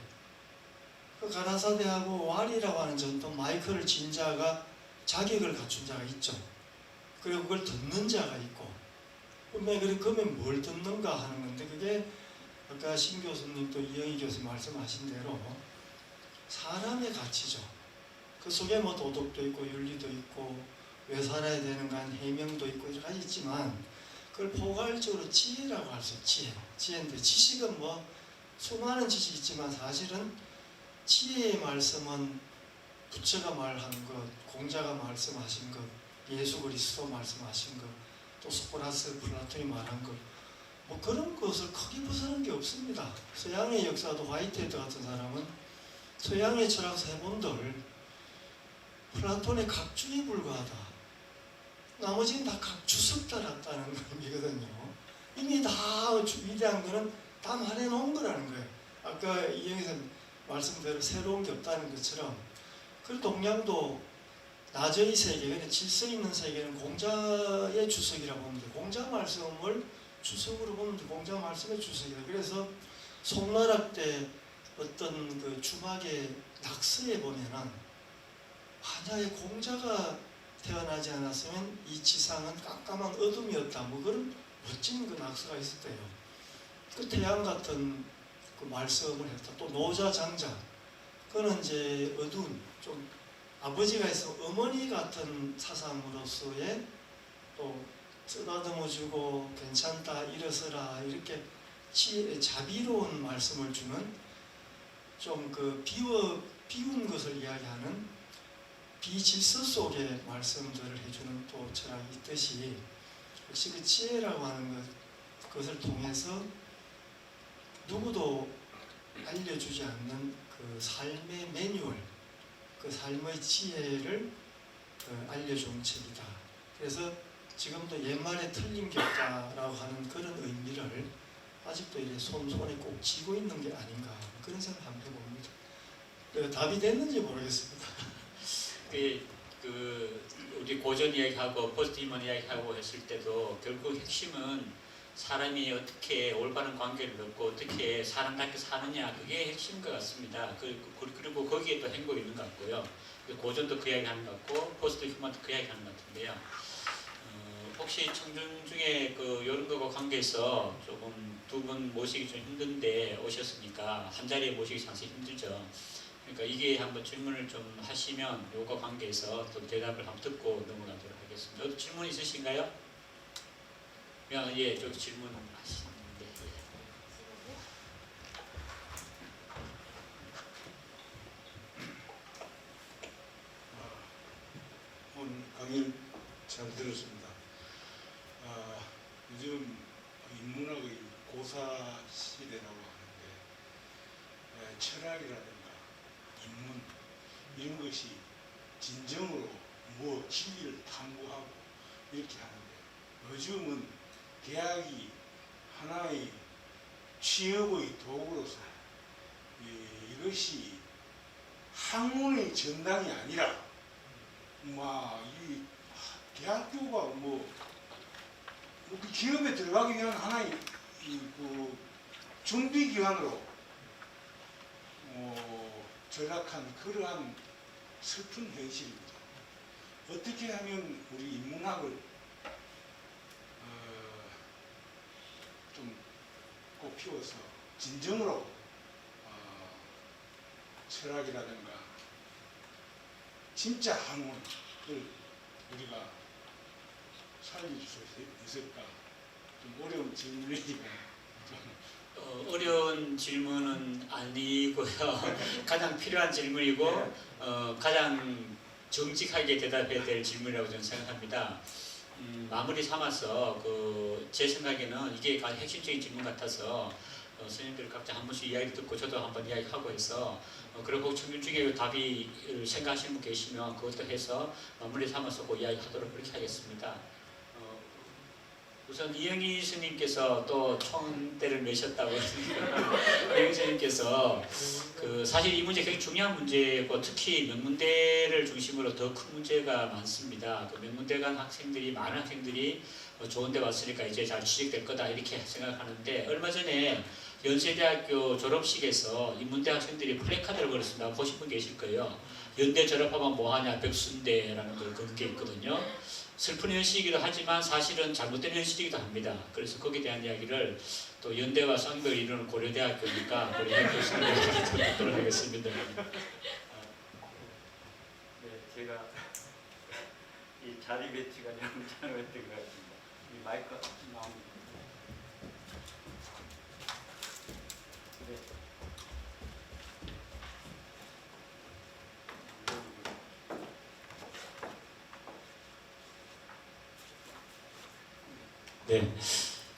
그 가라사대하고 왈이라고 하는 전통 마이클을 진 자가 자격을 갖춘 자가 있죠. 그리고 그걸 듣는 자가 있고 그러면 뭘 듣는가 하는 건데 그게 아까 신 교수님 또 이영희 교수님 말씀하신 대로 사람의 가치죠. 그 속에 뭐 도덕도 있고 윤리도 있고 왜 살아야 되는가 하는 해명도 있고 여러 가지 있지만 그걸 포괄적으로 지혜라고 할 수 있어요. 지혜인데 지식은 뭐 수많은 지식이 있지만 사실은 지혜의 말씀은 부처가 말한 것, 공자가 말씀하신 것, 예수 그리스도 말씀하신 것, 또 소크라테스, 플라톤이 말한 것, 뭐 그런 것을 크게 벗어난 게 없습니다. 서양의 역사도 화이트헤드 같은 사람은 서양의 철학 세본들 플라톤의 각주에 불과하다. 나머지는 다 각주석 따랐다는 의미거든요. 이미 다 위대한 거는 다 말해놓은 거라는 거예요. 아까 이영희 말씀대로 새로운 게 없다는 것처럼 그 동양도 낮의 세계, 질서 있는 세계는 공자의 주석이라고 보면 돼. 공자 말씀을 주석으로 보면 돼. 공자 말씀의 주석이다. 그래서 송나라 때 어떤 그 주막의 낙서에 보면은 만약에 공자가 태어나지 않았으면 이 지상은 깜깜한 어둠이었다. 뭐 그런 멋진 그 낙서가 있었대요. 그 태양 같은 그 말씀을 했다. 또 노자 장자. 그 그는 이제 어두운 좀 아버지가 있어 어머니 같은 사상으로서의 또 쓰다듬어주고 괜찮다 일어서라 이렇게 자비로운 말씀을 주는 좀 그 비운 것을 이야기하는 비질서 속의 말씀들을 해주는 또 철학이 있듯이 역시 그 지혜라고 하는 그것을 통해서 누구도 알려주지 않는 그 삶의 매뉴얼, 그 삶의 지혜를 알려준 책이다. 그래서 지금도 옛말에 틀린 격자라고 하는 그런 의미를 아직도 이제 손에 꼭 쥐고 있는 게 아닌가 그런 생각 한번 해봅니다. 답이 됐는지 모르겠습니다. 우리 고전 이야기하고 포스트잇먼 이야기하고 했을 때도 결국 핵심은 사람이 어떻게 올바른 관계를 맺고 어떻게 사람답게 사느냐 그게 핵심인 것 같습니다. 그리고 거기에 또 행복이 있는 것 같고요. 고전도 그 이야기 하는 것 같고 포스트잇먼도 그 이야기 하는 것 같은데요. 혹시 청중 중에 이런 거와 관계해서 조금 두 분 모시기 좀 힘든데 오셨으니까 한 자리에 모시기 상당히 힘들죠. 그러니까 이게 한번 질문을 좀 하시면 요거 관계해서 또 대답을 한번 듣고 넘어가도록 하겠습니다. 또 질문 있으신가요? 예, 저기 질문 하시는데. 오늘 강의를 잘 들었습니다. 요즘 인문학의 고사 시대라고 하는데 철학이라든가 인문 이런 것이 진정으로 진리를 탐구하고 이렇게 하는데 요즘은 대학이 하나의 취업의 도구로서 이것이 학문의 전당이 아니라 이 대학교가 기업에 들어가기 위한 하나의 준비 기관으로 전락한 그러한 슬픈 현실입니다. 어떻게 하면 우리 인문학을 좀 꽃피워서 진정으로 철학이라든가 진짜 학문을 우리가 살릴 수 있을까? 좀 어려운 질문이지만 어려운 질문은 아니고요. 가장 필요한 질문이고 가장 정직하게 대답해야 될 질문이라고 저는 생각합니다. 마무리 삼아서 제 생각에는 이게 가장 핵심적인 질문 같아서 선생님들 각자 한 번씩 이야기 듣고 저도 한번 이야기하고 해서 그리고 청중 중에 답이 생각하시는 분 계시면 그것도 해서 마무리 삼아서 그 이야기 하도록 그렇게 하겠습니다. 우선 이영희 스님께서 또 총대를 매셨다고 이영희 스님께서 사실 이 문제 굉장히 중요한 문제고 특히 명문대를 중심으로 더 큰 문제가 많습니다. 명문대 간 학생들이 많은 학생들이 좋은 데 왔으니까 이제 잘 취직될 거다 이렇게 생각하는데 얼마 전에 연세대학교 졸업식에서 인문대 학생들이 플래카드를 걸었습니다. 보신 분 계실 거예요. 연대 졸업하면 뭐하냐 백순대라는 그런 게 있거든요. 슬픈 현실이기도 하지만 사실은 잘못된 현실이기도 합니다. 그래서 거기에 대한 이야기를 또 연대와 쌍벽을 이루는 고려대학교니까 고려대학교 선생님께 듣도록 하겠습니다. 네, 제가 이 자리 배치가 좀 잘못된 것 같습니다. 이 마이크 나옵니다. 네. 네.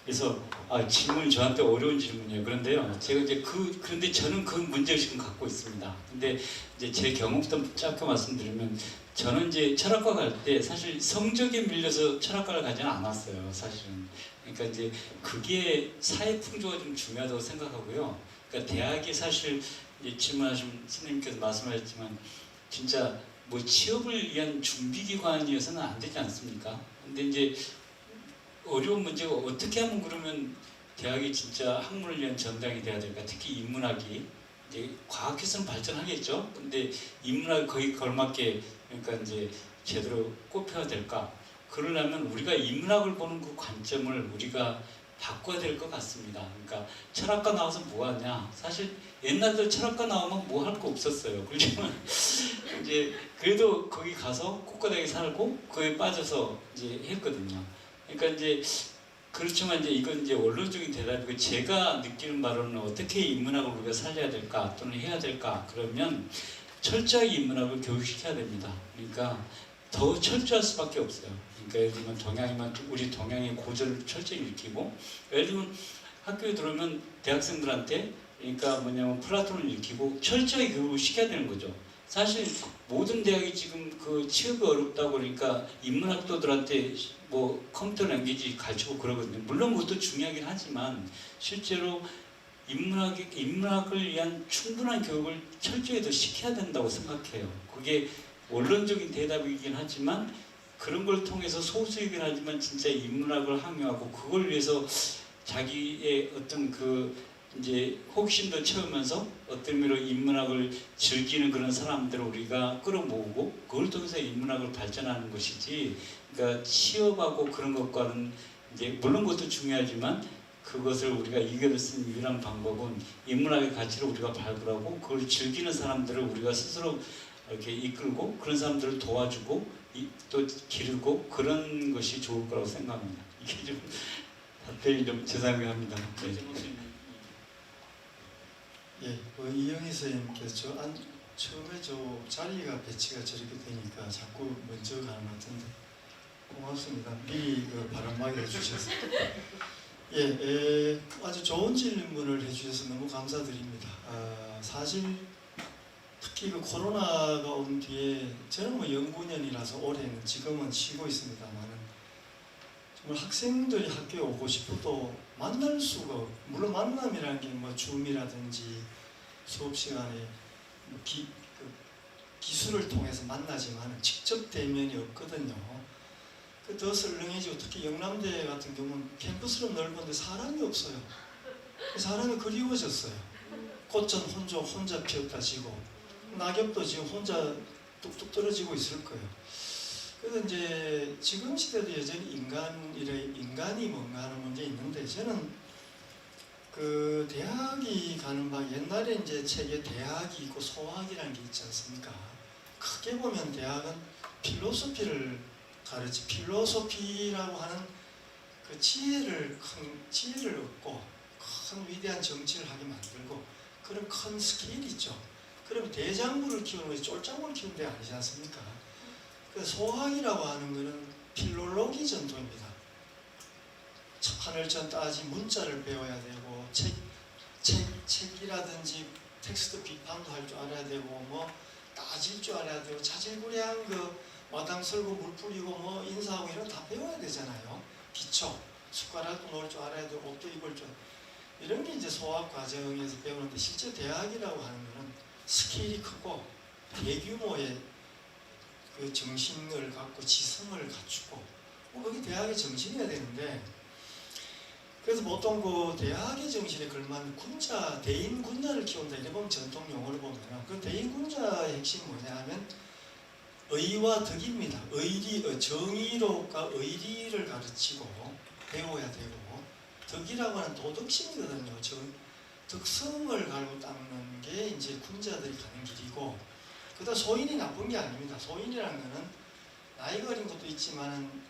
그래서 질문이 저한테 어려운 질문이에요. 그런데요, 제가 이제 그런데 저는 그 문제의식은 갖고 있습니다. 근데 이제 제 경험부터 짧게 말씀드리면, 저는 이제 철학과 갈 때 사실 성적에 밀려서 철학과를 가지는 않았어요. 사실은. 그러니까 이제 그게 사회 풍조가 좀 중요하다고 생각하고요. 그러니까 대학이 사실 이제 질문하신 선생님께서 말씀하셨지만 진짜 취업을 위한 준비기관이어서는 안 되지 않습니까? 근데 이제 어려운 문제가 어떻게 하면 그러면 대학이 진짜 학문을 위한 전당이 돼야 될까? 특히 인문학이 이제 과학에서는 발전하겠죠. 근데 인문학이 거기 걸맞게 그러니까 이제 제대로 꼽혀야 될까? 그러려면 우리가 인문학을 보는 그 관점을 우리가 바꿔야 될 것 같습니다. 그러니까 철학과 나와서 뭐 하냐? 사실 옛날에 철학과 나오면 뭐 할 거 없었어요. 그렇지만 이제 그래도 거기 가서 국가대학에 살고 거기에 빠져서 이제 했거든요. 그러니까 이제 그렇지만 이제 이건 이제 원론적인 대답이고 제가 느끼는 바로는 어떻게 인문학을 우리가 살려야 될까 또는 해야 될까 그러면 철저하게 인문학을 교육시켜야 됩니다. 그러니까 더 철저할 수밖에 없어요. 그러니까 예를 들면 동양이면 우리 동양의 고전을 철저히 읽히고 예를 들면 학교에 들어오면 대학생들한테 그러니까 뭐냐면 플라톤을 읽히고 철저히 교육을 시켜야 되는 거죠. 사실 모든 대학이 지금 그 취업이 어렵다고 그러니까 인문학도들한테 뭐 컴퓨터 랭귀지 가르치고 그러거든요. 물론 그것도 중요하긴 하지만 실제로 인문학을 위한 충분한 교육을 철저히 더 시켜야 된다고 생각해요. 그게 원론적인 대답이긴 하지만 그런 걸 통해서 소수이긴 하지만 진짜 인문학을 항유하고 그걸 위해서 자기의 어떤 그 이제 호기심도 채우면서 어떤 의미로 인문학을 즐기는 그런 사람들을 우리가 끌어모으고 그걸 통해서 인문학을 발전하는 것이지 그러니까 취업하고 그런 것과는 이제 물론 그것도 중요하지만 그것을 우리가 이겨낼 수 있는 유일한 방법은 인문학의 가치를 우리가 발굴하고 그걸 즐기는 사람들을 우리가 스스로 이렇게 이끌고 그런 사람들을 도와주고 또 기르고 그런 것이 좋을 거라고 생각합니다. 이게 좀 답변이 좀 죄송합니다. 네. 예, 이영희 선생님께서 처음에 저 자리가 배치가 저렇게 되니까 자꾸 먼저 가는 것 같은데 고맙습니다. 미리 그 바람막이 해주셔서 예, 아주 좋은 질문을 해주셔서 너무 감사드립니다. 사실 특히 그 코로나가 온 뒤에 저는 뭐 연구년이라서 올해는 지금은 쉬고 있습니다만은 정말 학생들이 학교에 오고 싶어도 만날 수가 없고 물론 만남이라는 게 뭐 줌이라든지 수업 시간에 뭐 기술을 통해서 만나지만 직접 대면이 없거든요. 더 설렁해지고 특히 영남대 같은 경우는 캠퍼스는 넓은데 사람이 없어요. 사람이 그리워졌어요. 꽃은 혼자 피었다 지고 낙엽도 지금 혼자 뚝뚝 떨어지고 있을 거예요. 그래서 이제 지금 시대도 여전히 인간이 뭔가 하는 문제 있는데 저는 그 대학이 가는 방 옛날에 이제 책에 대학이 있고 소학이라는 게 있지 않습니까? 크게 보면 대학은 필로소피를 필로소피라고 하는 그 큰 지혜를 얻고 큰 위대한 정치를 하게 만들고 그런 큰 스케일이 있죠. 그러면 대장부를 키우는 것이 쫄장부를 키우는 데 아니지 않습니까? 소학이라고 하는 것은 필롤로기 전통입니다. 하늘천 따지 문자를 배워야 되고 책이라든지 텍스트 비판도 할 줄 알아야 되고 뭐 따질 줄 알아야 되고 자질구레한 그 마당 설고 물 뿌리고 뭐 인사하고 이런 거 다 배워야 되잖아요. 기초 숟가락도 놓을 줄 알아야 되고 옷도 입을 줄 이런 게 이제 소학 과정에서 배우는데 실제 대학이라고 하는 것은 스케일이 크고 대규모의 그 정신을 갖고 지성을 갖추고 그게 대학의 정신이어야 되는데 그래서 보통 그 대학의 정신에 걸맞는 대인 군자를 키운다 이래 보면 전통 용어를 보면 그 대인 군자의 핵심이 뭐냐 하면 의와 덕입니다. 정의로가 의리를 가르치고 배워야 되고 덕이라고 하는 도덕심이거든요. 덕성을 갈고 닦는 게 이제 군자들이 가는 길이고 그다음 소인이 나쁜 게 아닙니다. 소인이라는 거는 나이가 어린 것도 있지만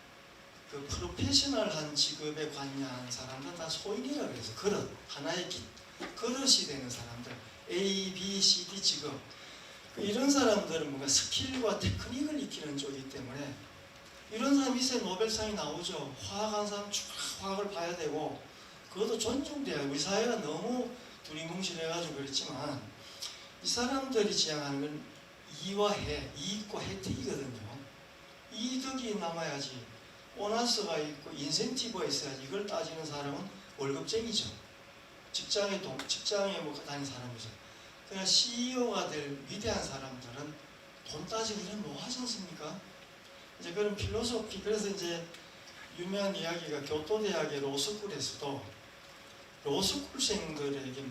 그 프로페셔널한 직업에 관여한 사람들은 다 소인이라고 해서 그릇 하나의 그릇이 되는 사람들 A, B, C, D 직업 이런 사람들은 뭔가 스킬과 테크닉을 익히는 쪽이기 때문에 이런 사람이 있어야 노벨상이 나오죠. 화학한 사람 쭉 화학을 봐야 되고 그것도 존중돼야 우리 사회가 너무 두리뭉실해가지고 그렇지만 이 사람들이 지향하는 건 이와 이익과 혜택이거든요. 이득이 남아야지 보너스가 있고 인센티브가 있어야지 이걸 따지는 사람은 월급쟁이죠. 직장에 뭐 다니는 사람이죠. 그러나 CEO가 될 위대한 사람들은 돈 따지고 이런 뭐 하지 않습니까? 이제 그런 필로소피 그래서 이제 유명한 이야기가 교토대학의 로스쿨에서도 로스쿨생들에게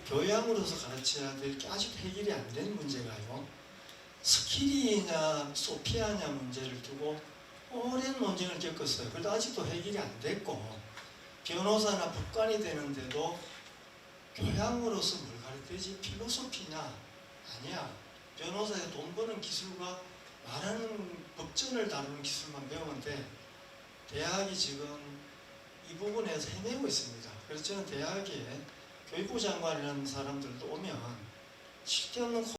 교양으로서 가르쳐야 될 게 아직도 해결이 안 된 문제가요. 스킬이냐 소피아냐 문제를 두고 오랜 논쟁을 겪었어요. 그래도 아직도 해결이 안 됐고 변호사나 법관이 되는데도 교양으로서 뭘 가르치지? 필로소피냐? 아니야. 변호사의 돈 버는 기술과 말하는 법전을 다루는 기술만 배우면 돼. 대학이 지금 이 부분에서 헤매고 있습니다. 그래서 저는 대학에 교육부 장관이라는 사람들도 오면 쓸데없는